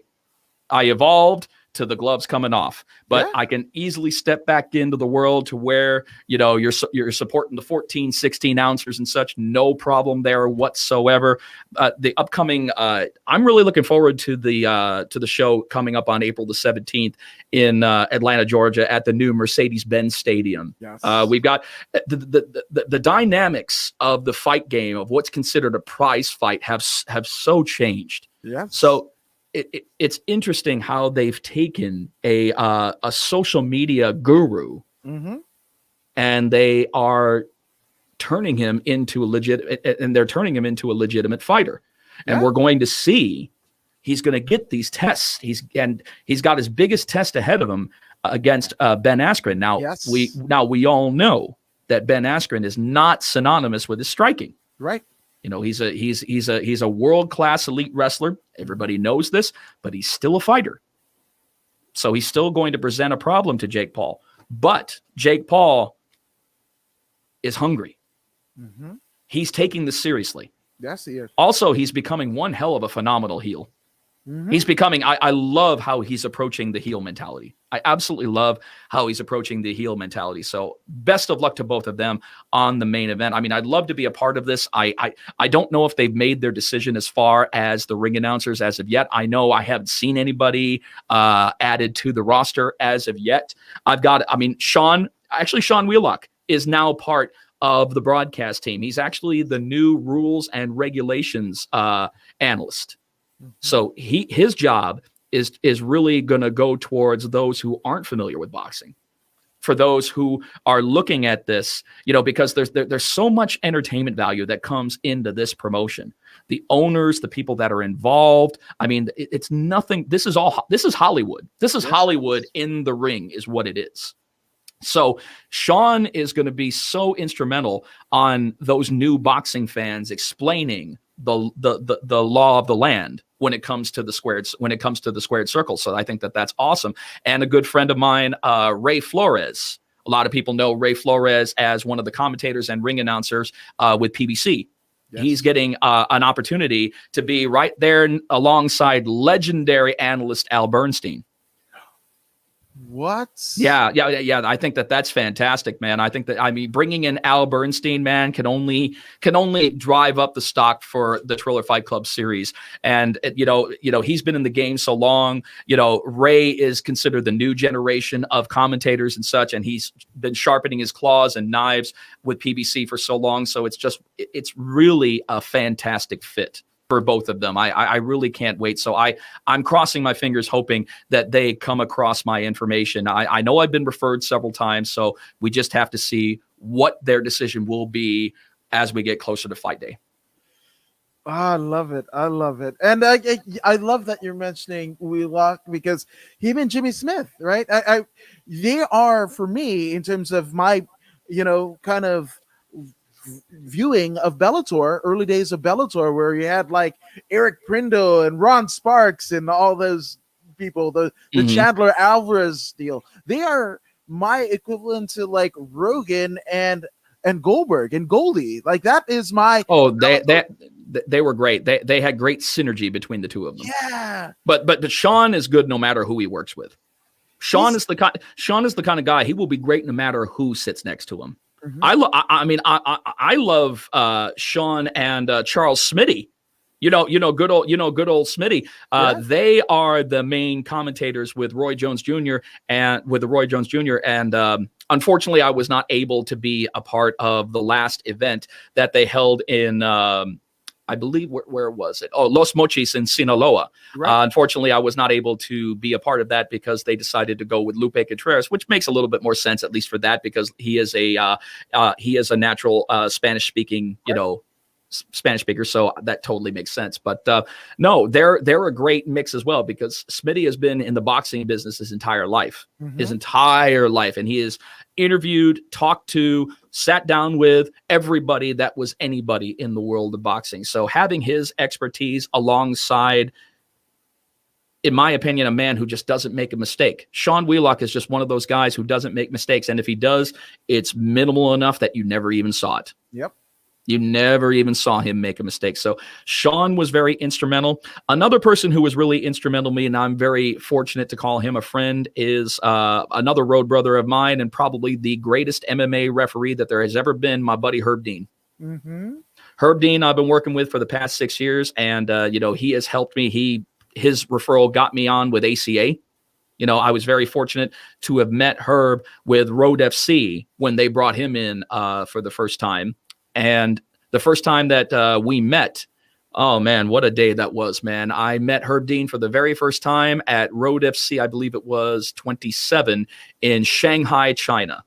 evolved to the gloves coming off. But I can easily step back into the world to where, you're supporting the 14, 16 ounces and such. No problem there whatsoever. The upcoming, I'm really looking forward to the show coming up on April the 17th in Atlanta, Georgia, at the new Mercedes-Benz Stadium. Yes. We've got the dynamics of the fight game, of what's considered a prize fight, have so changed. Yeah. So it's interesting how they've taken a social media guru and they are turning him into a legitimate fighter. And we're going to see, he's going to get these tests. He's got his biggest test ahead of him against Ben Askren. Now we all know that Ben Askren is not synonymous with his striking. Right. He's a world-class elite wrestler. Everybody knows this, but he's still a fighter. So he's still going to present a problem to Jake Paul. But Jake Paul is hungry. He's taking this seriously. Yes, he is. Also, he's becoming one hell of a phenomenal heel. He's becoming, I love how he's approaching the heel mentality. I absolutely love how he's approaching the heel mentality. So best of luck to both of them on the main event. I mean, I'd love to be a part of this. I don't know if they've made their decision as far as the ring announcers as of yet. I know I haven't seen anybody added to the roster as of yet. Sean Wheelock is now part of the broadcast team. He's actually the new rules and regulations analyst. So his job is really going to go towards those who aren't familiar with boxing. For those who are looking at this, because there's so much entertainment value that comes into this promotion. The owners, the people that are involved. I mean, it's nothing. This is Hollywood. This is Hollywood in the ring is what it is. So Sean is going to be so instrumental on those new boxing fans explaining the law of the land when it comes to the squared circle. So I think that's awesome. And a good friend of mine, Ray Flores. A lot of people know Ray Flores as one of the commentators and ring announcers with PBC. Yes. He's getting an opportunity to be right there alongside legendary analyst Al Bernstein. What? Yeah. I think that's fantastic, man. I think that, bringing in Al Bernstein, man, can only drive up the stock for the Triller Fight Club series. And he's been in the game so long. Ray is considered the new generation of commentators and such, and he's been sharpening his claws and knives with PBC for so long. So it's really a fantastic fit for both of them. I really can't wait. So I'm crossing my fingers, hoping that they come across my information. I know I've been referred several times, so we just have to see what their decision will be as we get closer to fight day. I love it. And I love that you're mentioning Wheelock, because him and Jimmy Smith, right? They are, for me, in terms of my, kind of viewing of Bellator, early days of Bellator, where you had like Eric Prindle and Ron Sparks and all those people, the Chandler Alvarez deal. They are my equivalent to like Rogan and Goldberg and Goldie. Like that is my. Oh, they were great. They had great synergy between the two of them. Yeah. But Sean is good no matter who he works with. Sean is the kind of guy, he will be great no matter who sits next to him. I love Sean and Charles Smitty, good old Smitty. They are the main commentators with Roy Jones Jr. and unfortunately, I was not able to be a part of the last event that they held in. I believe where was it? Oh, Los Mochis in Sinaloa. Right. Unfortunately, I was not able to be a part of that because they decided to go with Lupe Contreras, which makes a little bit more sense, at least for that, because he is a natural Spanish speaking, Spanish speaker, so that totally makes sense. But no, they're a great mix as well, because Smitty has been in the boxing business his entire life, and he has interviewed, talked to, sat down with everybody that was anybody in the world of boxing. So having his expertise alongside, in my opinion, a man who just doesn't make a mistake. Sean Wheelock is just one of those guys who doesn't make mistakes, and if he does, it's minimal enough that you never even saw it. Yep. You never even saw him make a mistake. So Sean was very instrumental. Another person who was really instrumental to me, and I'm very fortunate to call him a friend, is another road brother of mine and probably the greatest MMA referee that there has ever been, my buddy Herb Dean. Mm-hmm. Herb Dean I've been working with for the past 6 years, and he has helped me. His referral got me on with ACA. I was very fortunate to have met Herb with Road FC when they brought him in for the first time. And the first time that we met, oh, man, what a day that was, man. I met Herb Dean for the very first time at Road FC, I believe it was 27, in Shanghai, China.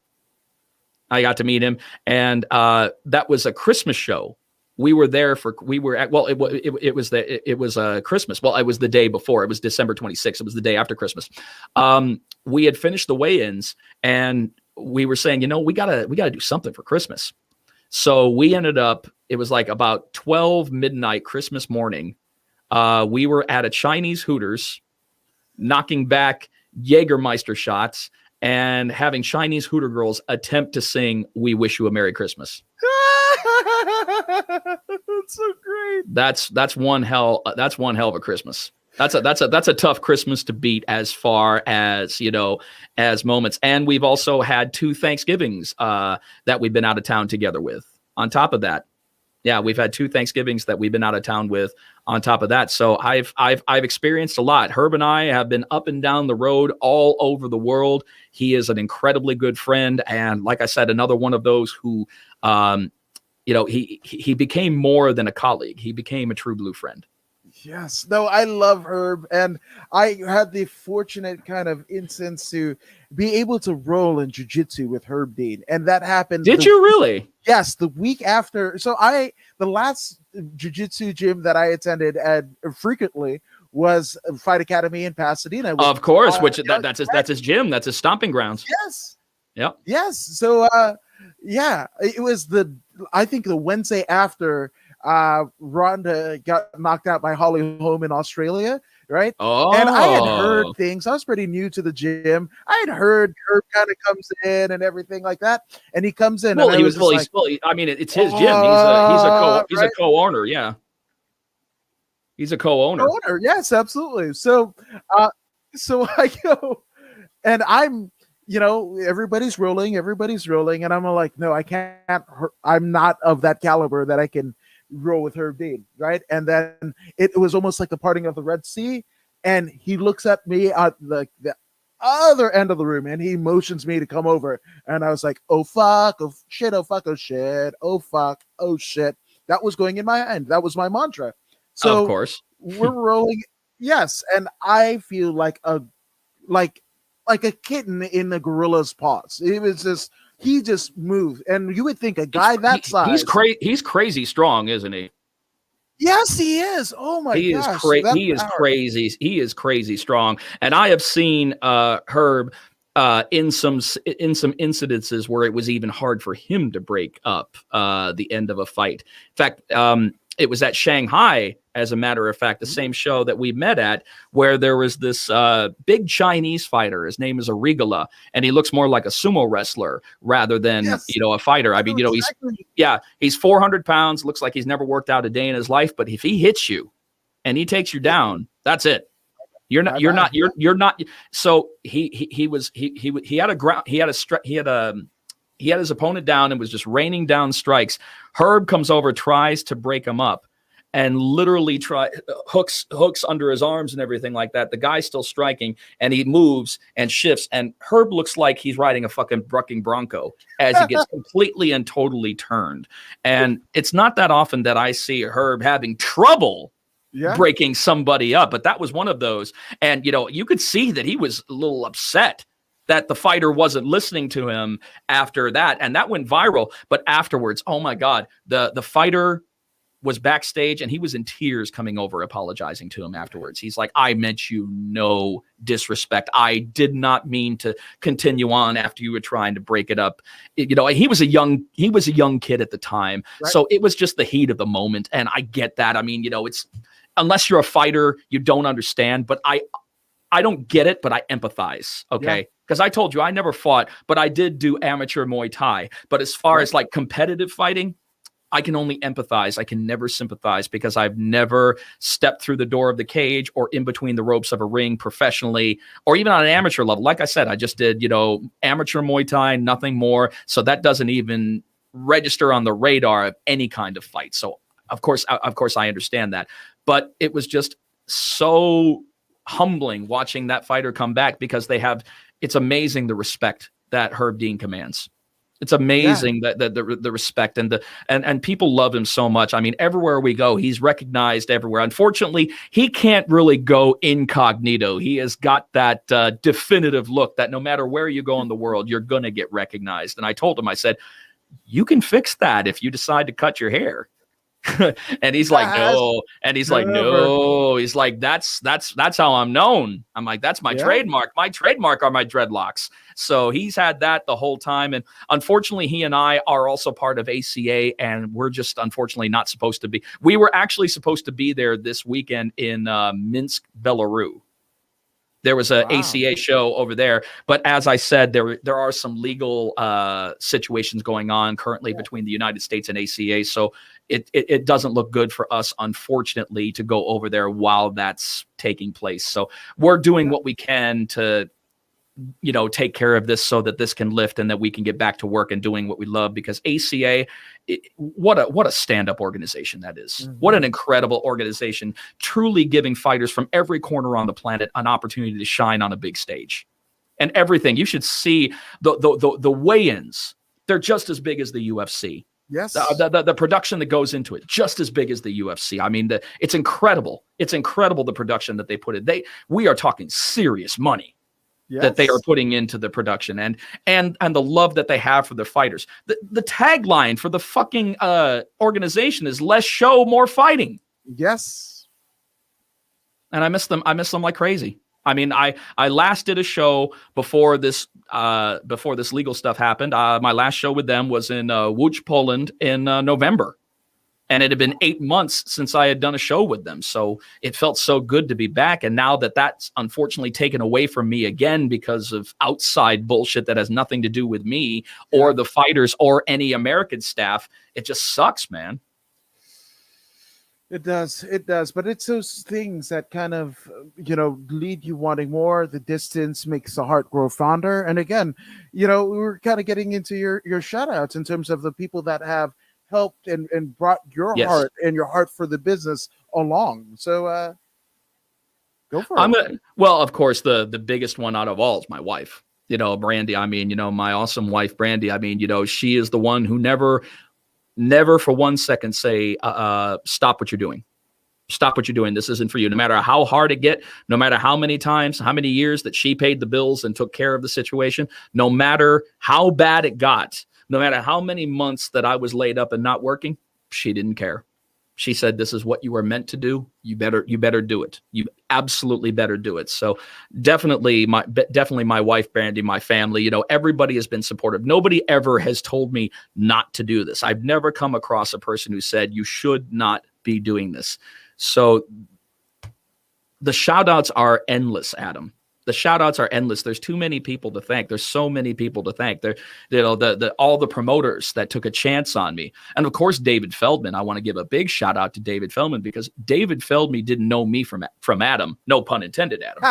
I got to meet him, and that was a Christmas show. It was Christmas. Well, it was the day before. It was December 26th. It was the day after Christmas. We had finished the weigh-ins, and we were saying, we gotta do something for Christmas. So we ended up, it was like about 12 midnight Christmas morning. We were at a Chinese Hooters, knocking back Jägermeister shots and having Chinese Hooter girls attempt to sing "We Wish You a Merry Christmas." That's so great. That's one hell of a Christmas. That's a tough Christmas to beat as far as, as moments. And we've also had 2 Thanksgivings that we've been out of town together with. On top of that, we've had 2 Thanksgivings that we've been out of town with on top of that. So I've experienced a lot. Herb and I have been up and down the road all over the world. He is an incredibly good friend. And like I said, another one of those who, he became more than a colleague. He became a true blue friend. Yes. No, I love Herb, and I had the fortunate kind of instance to be able to roll in jiu-jitsu with Herb Dean, and that happened. Did you really? Yes, the week after. So the last jiu-jitsu gym that I attended frequently was Fight Academy in Pasadena. Of course, that's his gym. That's his stomping grounds. Yes. Yep. Yes. So it was I think the Wednesday after Ronda got knocked out by Holly Holm in Australia, right? Oh. And I had heard things. I was pretty new to the gym. I had heard Herb kind of comes in and everything like that, and he comes in. Well, and it's his gym. He's a co-owner. Yeah, he's a co-owner. Co-owner, yes, absolutely. So I go, and I'm. Everybody's rolling, and I'm like, no, I can't. I'm not of that caliber that I can roll with Herb Dean, right? And then it was almost like the parting of the Red Sea, and he looks at me at the other end of the room, and he motions me to come over, and I was like, oh fuck, oh shit, oh fuck, oh shit, oh fuck, oh shit. That was going in my mind. That was my mantra. So of course we're rolling, yes, and I feel like a kitten in the gorilla's paws. It was just, he just moved, and you would think a guy that size. He's crazy strong, isn't he? Yes, he is. Oh my gosh, he is crazy. He is crazy strong, and I have seen Herb in some incidences where it was even hard for him to break up the end of a fight. In fact, it was at Shanghai, as a matter of fact, the same show that we met at, where there was this big Chinese fighter. His name is Arigala, and he looks more like a sumo wrestler rather than a fighter. I mean, he's 400 pounds, looks like he's never worked out a day in his life. But if he hits you and he takes you down, that's it. You're not. So he had his opponent down and was just raining down strikes. Herb comes over, tries to break him up, and literally hooks under his arms and everything like that. The guy's still striking, and he moves and shifts, and Herb looks like he's riding a fucking bucking bronco as he gets completely and totally turned. And it's not that often that I see Herb having trouble breaking somebody up, but that was one of those. And, you could see that he was a little upset that the fighter wasn't listening to him after that. And that went viral. But afterwards, oh my God, the fighter was backstage and he was in tears coming over, apologizing to him afterwards. He's like, I meant you no disrespect. I did not mean to continue on after you were trying to break it up. He was a young kid at the time. Right. So it was just the heat of the moment. And I get that. I mean, it's, unless you're a fighter, you don't understand, but I don't get it, but I empathize. Okay. Because I told you I never fought, but I did do amateur Muay Thai. But as far as like competitive fighting, I can only empathize. I can never sympathize because I've never stepped through the door of the cage or in between the ropes of a ring professionally or even on an amateur level. Like I said, I just did, amateur Muay Thai, nothing more. So that doesn't even register on the radar of any kind of fight. So of course, I understand that. But it was just so humbling watching that fighter come back because it's amazing the respect that Herb Dean commands. It's amazing that the respect and people love him so much. I mean, everywhere we go, he's recognized everywhere. Unfortunately, he can't really go incognito. He has got that definitive look that no matter where you go in the world, you're going to get recognized. And I told him, I said, you can fix that if you decide to cut your hair. And he's like, no. And he's like, no. He's like, that's how I'm known. I'm like, that's my trademark. My trademark are my dreadlocks. So he's had that the whole time. And unfortunately, he and I are also part of ACA, and we're just unfortunately not supposed to be. We were actually supposed to be there this weekend in Minsk, Belarus. There was an ACA show over there. But as I said, there are some legal situations going on currently between the United States and ACA. So it doesn't look good for us, unfortunately, to go over there while that's taking place. So we're doing what we can to, take care of this so that this can lift and that we can get back to work and doing what we love, because ACA, what a stand-up organization that is. Mm-hmm. What an incredible organization, truly giving fighters from every corner on the planet an opportunity to shine on a big stage. And everything, you should see the weigh-ins. They're just as big as the UFC. Yes. The production that goes into it, just as big as the UFC. I mean, it's incredible. It's incredible, the production that they put in. We are talking serious money. Yes. That they are putting into the production and the love that they have for their fighters. The tagline for the fucking organization is less show, more fighting. Yes. And I miss them. I miss them like crazy. I mean, I last did a show before this legal stuff happened. My last show with them was in Łódź, Poland in November. And it had been 8 months since I had done a show with them. So it felt so good to be back. And now that that's unfortunately taken away from me again because of outside bullshit that has nothing to do with me or the fighters or any American staff, it just sucks, man. It does. But it's those things that kind of, lead you wanting more. The distance makes the heart grow fonder. And again, we were kind of getting into your shout outs in terms of the people that have helped and brought your heart and your heart for the business along. So go for it. Well, of course, the biggest one out of all is my wife, Brandy. I mean, my awesome wife, Brandy. I mean, she is the one who never for 1 second say, stop what you're doing. Stop what you're doing. This isn't for you. No matter how hard it get, no matter how many times, how many years that she paid the bills and took care of the situation, no matter how bad it got, no matter how many months that I was laid up and not working, she didn't care. She said, this is what you were meant to do. You better do it. You absolutely better do it. So definitely my wife, Brandy, my family, everybody has been supportive. Nobody ever has told me not to do this. I've never come across a person who said, you should not be doing this. So the shout outs are endless, Adam. The shout outs are endless. There's too many people to thank. There's so many people to thank. All the promoters that took a chance on me. And of course, David Feldman. I want to give a big shout out to David Feldman because David Feldman didn't know me from Adam. No pun intended, Adam.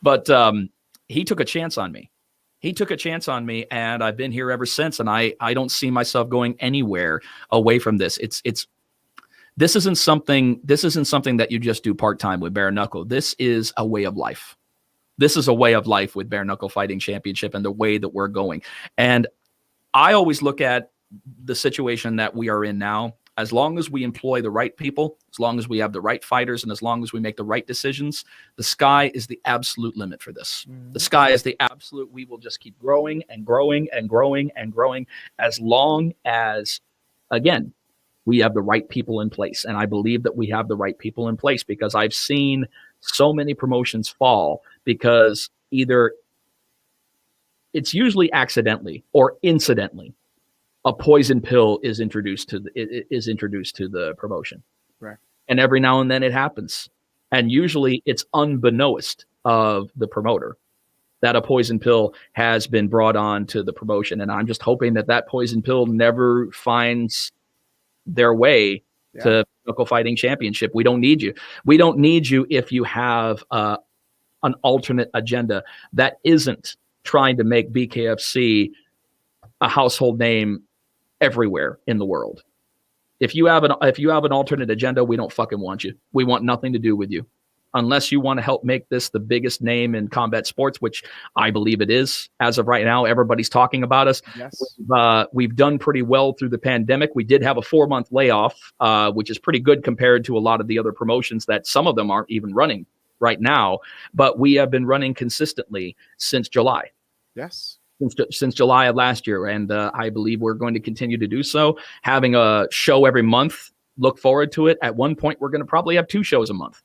But he took a chance on me. He took a chance on me, and I've been here ever since. And I don't see myself going anywhere away from this. This isn't something that you just do part-time with Bare Knuckle. This is a way of life. This is a way of life with Bare Knuckle Fighting Championship and the way that we're going. And I always look at the situation that we are in now. As long as we employ the right people, as long as we have the right fighters, and as long as we make the right decisions, the sky is the absolute limit for this. The sky is the absolute. We will just keep growing and growing and growing and growing as long as, again, we have the right people in place. And I believe that we have the right people in place, because I've seen so many promotions fall because either it's usually accidentally or incidentally a poison pill is introduced to the promotion. Right. And every now and then it happens. And usually it's unbeknownst of the promoter that a poison pill has been brought on to the promotion. And I'm just hoping that poison pill never finds their way to Knuckle Fighting Championship. We don't need you. We don't need you if you have an alternate agenda that isn't trying to make BKFC a household name everywhere in the world. If you have an alternate agenda, we don't fucking want you. We want nothing to do with you. Unless you want to help make this the biggest name in combat sports, which I believe it is. As of right now, everybody's talking about us. Yes. We've done pretty well through the pandemic. We did have a 4-month layoff, which is pretty good compared to a lot of the other promotions that some of them aren't even running right now. But we have been running consistently since July. Yes. Since July of last year. And I believe we're going to continue to do so. Having a show every month. Look forward to it. At one point, we're going to probably have 2 shows a month.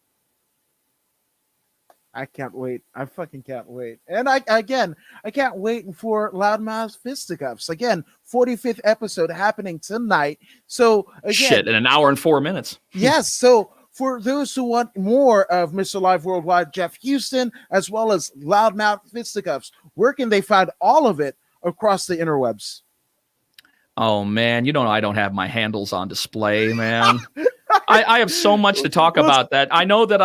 I can't wait. I fucking can't wait. And I can't wait for Loudmouth Fisticuffs. Again, 45th episode happening tonight. So again, shit, in an hour and 4 minutes. Yes. So for those who want more of Mr. Live Worldwide, Jeff Houston, as well as Loudmouth Fisticuffs, where can they find all of it across the interwebs? Oh man, you know I don't have my handles on display, man. I have so much to talk about that. I know that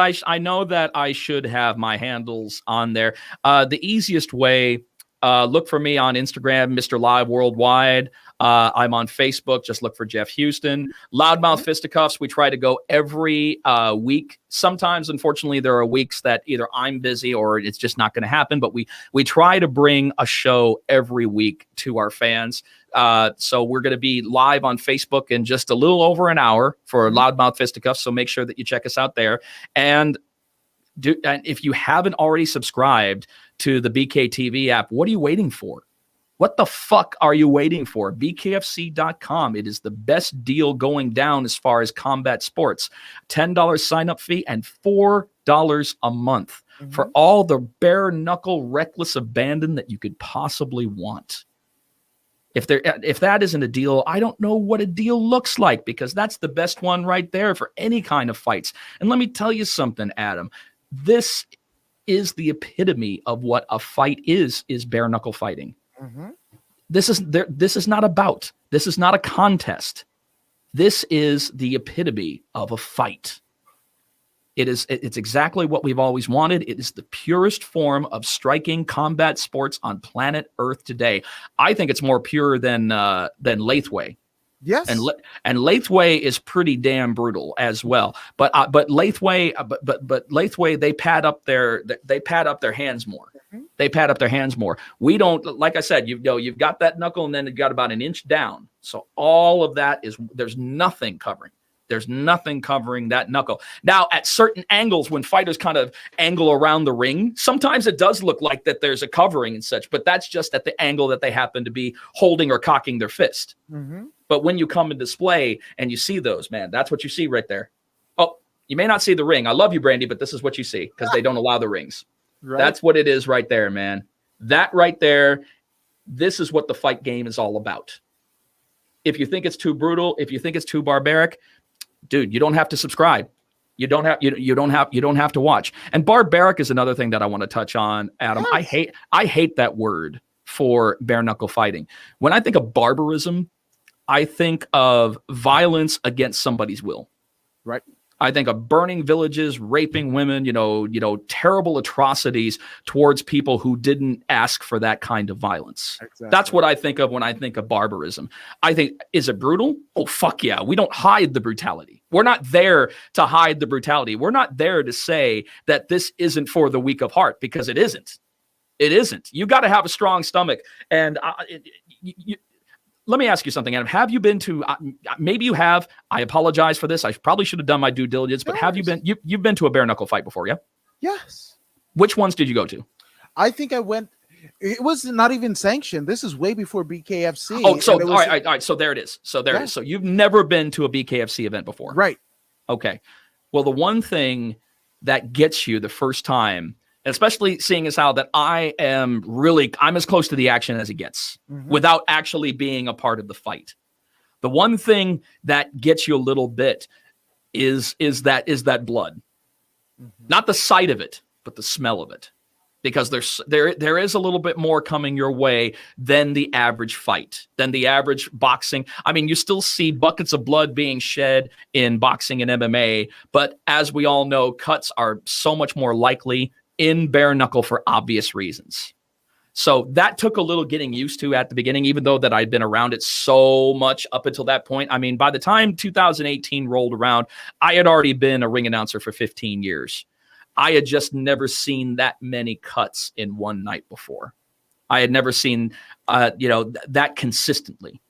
I should have my handles on there. The easiest way, look for me on Instagram, Mr. Live Worldwide. I'm on Facebook. Just look for Jeff Houston. Loudmouth Fisticuffs. We try to go every week. Sometimes, unfortunately, there are weeks that either I'm busy or it's just not going to happen. But we try to bring a show every week to our fans. So we're going to be live on Facebook in just a little over an hour for Loudmouth Fisticuffs. So make sure that you check us out there. And if you haven't already subscribed to the BKTV app, what are you waiting for? What the fuck are you waiting for? BKFC.com. It is the best deal going down as far as combat sports. $10 sign-up fee and $4 a month for all the bare knuckle reckless abandon that you could possibly want. If that isn't a deal, I don't know what a deal looks like, because that's the best one right there for any kind of fights. And let me tell you something, Adam. This is the epitome of what a fight is bare knuckle fighting. This is not a bout. This is not a contest. This is the epitome of a fight. It's exactly what we've always wanted. It is the purest form of striking combat sports on planet Earth today. I think it's more pure than Lathway. Yes, and Lathway is pretty damn brutal as well. But Lathway, but Lathway, they pad up their hands more. They pad up their hands more. We don't, like I said, you've got that knuckle, and then you've got about an inch down. So all of that there's nothing covering. There's nothing covering that knuckle. Now, at certain angles, when fighters kind of angle around the ring, sometimes it does look like that there's a covering and such, but that's just at the angle that they happen to be holding or cocking their fist. But when you come and display and you see those, man, that's what you see right there. Oh, you may not see the ring. I love you, Brandy, but this is what you see, because they don't allow the rings. Right. That's what it is right there, man. That right there, this is what the fight game is all about. If you think it's too brutal, if you think it's too barbaric, dude, you don't have to subscribe. You don't have to watch. And barbaric is another thing that I want to touch on, Adam. Yes. I hate that word for bare knuckle fighting. When I think of barbarism, I think of violence against somebody's will. Right. I think of burning villages, raping women, terrible atrocities towards people who didn't ask for that kind of violence. Exactly. That's what I think of when I think of barbarism. I think, is it brutal? Oh, fuck yeah. We don't hide the brutality. We're not there to hide the brutality. We're not there to say that this isn't for the weak of heart, because it isn't. It isn't. You got to have a strong stomach. And let me ask you something, Adam. Have you been to, maybe you have, I apologize for this. I probably should have done my due diligence, but have you been, you've been to a bare knuckle fight before, yeah? Yes. Which ones did you go to? I think I went, it was not even sanctioned. This is way before BKFC. Oh, so, all right. So there it is. So there it is. So you've never been to a BKFC event before. Right. Okay. Well, the one thing that gets you the first time, especially seeing as how that I'm as close to the action as it gets without actually being a part of the fight. The one thing that gets you a little bit is that blood, not the sight of it, but the smell of it, because there is a little bit more coming your way than the average fight, than the average boxing. I mean, you still see buckets of blood being shed in boxing and MMA, but as we all know, cuts are so much more likely in bare knuckle for obvious reasons. So that took a little getting used to at the beginning, even though that I'd been around it so much up until that point. I mean, by the time 2018 rolled around, I had already been a ring announcer for 15 years. I had just never seen that many cuts in one night before. I had never seen, that consistently.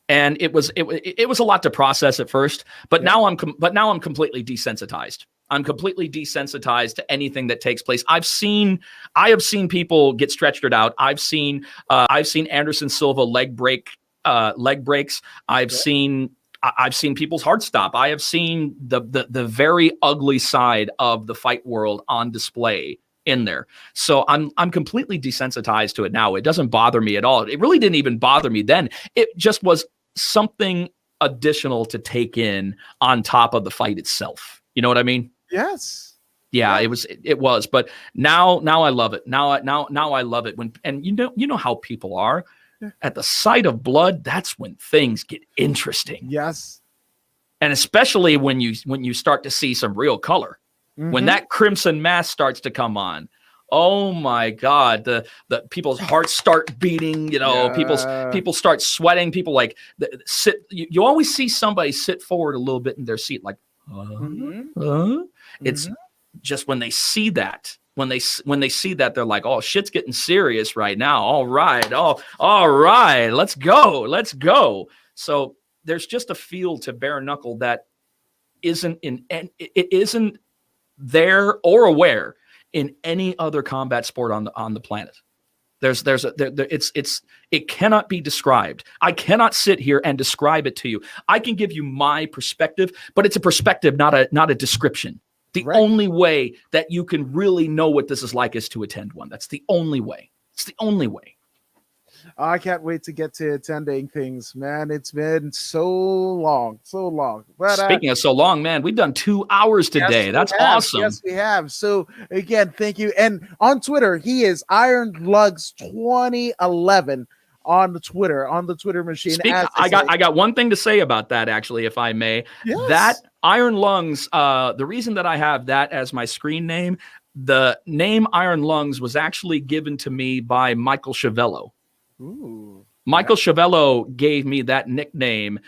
And it was a lot to process at first, but now I'm completely desensitized. I'm completely desensitized to anything that takes place. I have seen people get stretched out. I've seen Anderson Silva leg breaks. I've seen people's hearts stop. I have seen the very ugly side of the fight world on display in there. So I'm completely desensitized to it now. It doesn't bother me at all. It really didn't even bother me then. It just was something additional to take in on top of the fight itself. You know what I mean? Yes. Yeah, it was. But now I love it. Now I love it and you know how people are. At the sight of blood, that's when things get interesting. Yes. And especially when you start to see some real color. When that crimson mass starts to come on. Oh my God. The people's hearts start beating, people start sweating, people sit. You always see somebody sit forward a little bit in their seat, like, it's just when they see that. When they see that, they're like, oh, shit's getting serious right now. All right. Let's go. So there's just a feel to bare knuckle that isn't there or aware in any other combat sport on the planet. It cannot be described. I cannot sit here and describe it to you. I can give you my perspective, but it's a perspective, not a description. The only way that you can really know what this is like is to attend one. That's the only way. It's the only way. I can't wait to get to attending things, man. It's been so long. But, speaking of so long, man, we've done 2 hours today. That's awesome. Yes, we have. So again, thank you. And on Twitter, he is IronLugs2011 on the Twitter machine. I got one thing to say about that, actually, if I may. Yes. That Iron Lungs, the reason that I have that as my screen name, the name Iron Lungs was actually given to me by Michael Chavello. Ooh. Michael Chavello gave me that nickname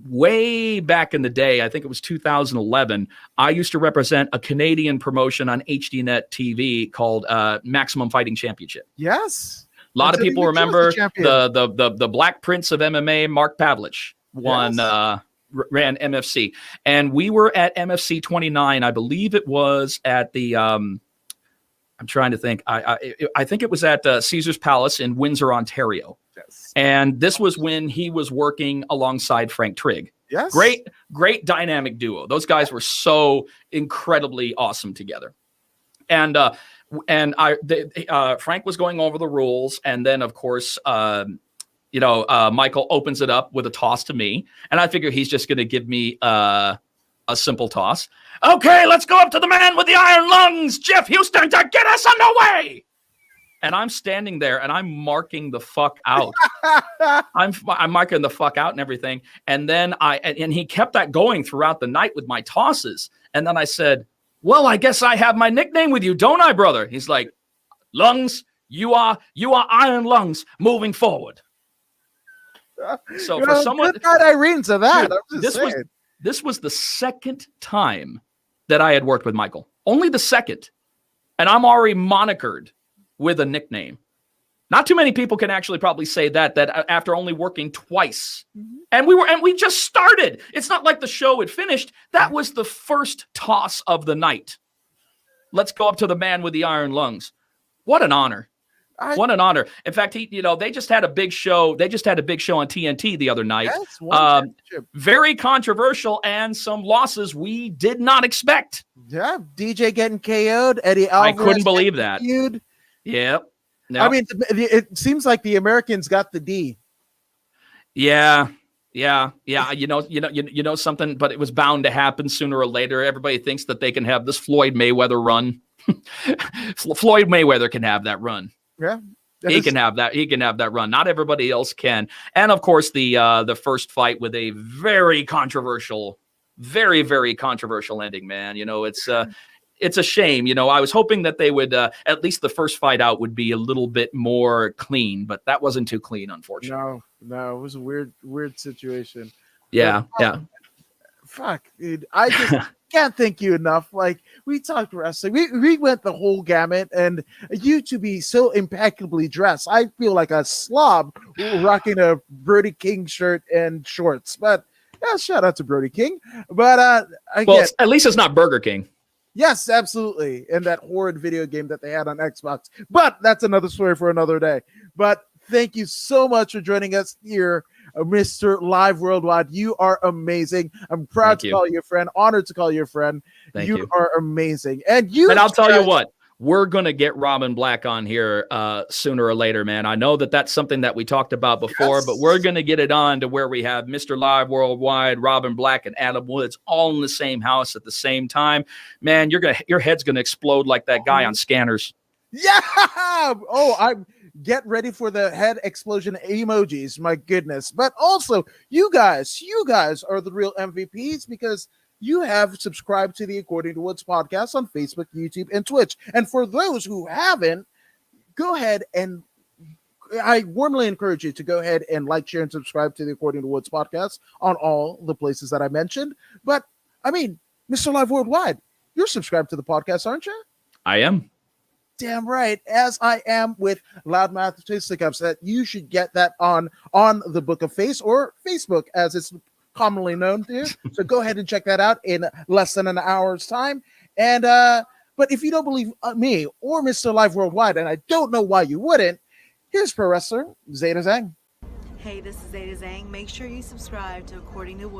way back in the day. I think it was 2011. I used to represent a Canadian promotion on HDNet TV called Maximum Fighting Championship. Yes. A lot of people remember the Black Prince of MMA, Mark Pavlich, ran MFC. And we were at MFC 29. I believe it was at the I'm trying to think. I think it was at Caesar's Palace in Windsor, Ontario. Yes. And this was when he was working alongside Frank Trigg. Yes. Great dynamic duo. Those guys were so incredibly awesome together. And Frank was going over the rules, and then of course, Michael opens it up with a toss to me, and I figure he's just going to give me a simple toss. Okay, let's go up to the man with the iron lungs, Jeff Houston, to get us underway. and I'm standing there and I'm marking the fuck out. I'm marking the fuck out and everything. And then and he kept that going throughout the night with my tosses. And then I said, well, I guess I have my nickname with you, don't I, brother? He's like, Lungs, you are Iron Lungs moving forward. So for someone, good night, Irene, to that. Dude, this was the second time that I had worked with Michael. Only the second. And I'm already monikered with a nickname. Not too many people can actually probably say that after only working twice. And we just started. It's not like the show had finished. That was the first toss of the night. Let's go up to the man with the iron lungs. What an honor. What an honor. In fact, they just had a big show. They just had a big show on TNT the other night. Yes, very controversial and some losses we did not expect. Yeah, DJ getting KO'd, Eddie Alvarez. I couldn't believe that. Yep. No. I mean, it seems like the Americans got the D. Yeah. You know something, but it was bound to happen sooner or later. Everybody thinks that they can have this Floyd Mayweather run. Floyd Mayweather can have that run. Yeah. He can have that run. Not everybody else can. And of course, the first fight with a very controversial ending, man. It's a shame. I was hoping that they would, at least the first fight out would be a little bit more clean, but that wasn't too clean, unfortunately. No, it was a weird situation. Yeah. Fuck, dude. I just can't thank you enough. Like, we talked wrestling. We went the whole gamut, and you to be so impeccably dressed. I feel like a slob rocking a Brody King shirt and shorts. But yeah, shout out to Brody King. But at least it's not Burger King. Yes, absolutely. And that horrid video game that they had on Xbox. But that's another story for another day. But thank you so much for joining us here, Mr. Live Worldwide. You are amazing. I'm proud to call you a friend, honored to call you a friend. Thank you. You are amazing. And I'll tell you what, we're going to get Robin Black on here sooner or later, man. I know that that's something that we talked about before, but we're going to get it on to where we have Mr. Live Worldwide, Robin Black, and Adam Woods all in the same house at the same time. Man, your head's going to explode like that guy on Scanners. Yeah. Oh, get ready for the head explosion emojis. My goodness. But also, you guys are the real MVPs because you have subscribed to the According to Woods podcast on Facebook, YouTube, and Twitch. And for those who haven't, go ahead and I warmly encourage you to go ahead and like, share, and subscribe to the According to Woods podcast on all the places that I mentioned. But I mean, Mr. Live Worldwide, you're subscribed to the podcast, aren't you? I am. Damn right, as I am with Loudmouth Fisticuffs, that you should get that on the Book of Face or Facebook, as it's commonly known to. So go ahead and check that out in less than an hour's time. And but if you don't believe me or Mr. Live Worldwide, and I don't know why you wouldn't, here's pro wrestler Zeta Zhang. Hey, this is Zeta Zhang. Make sure you subscribe to According to Woods.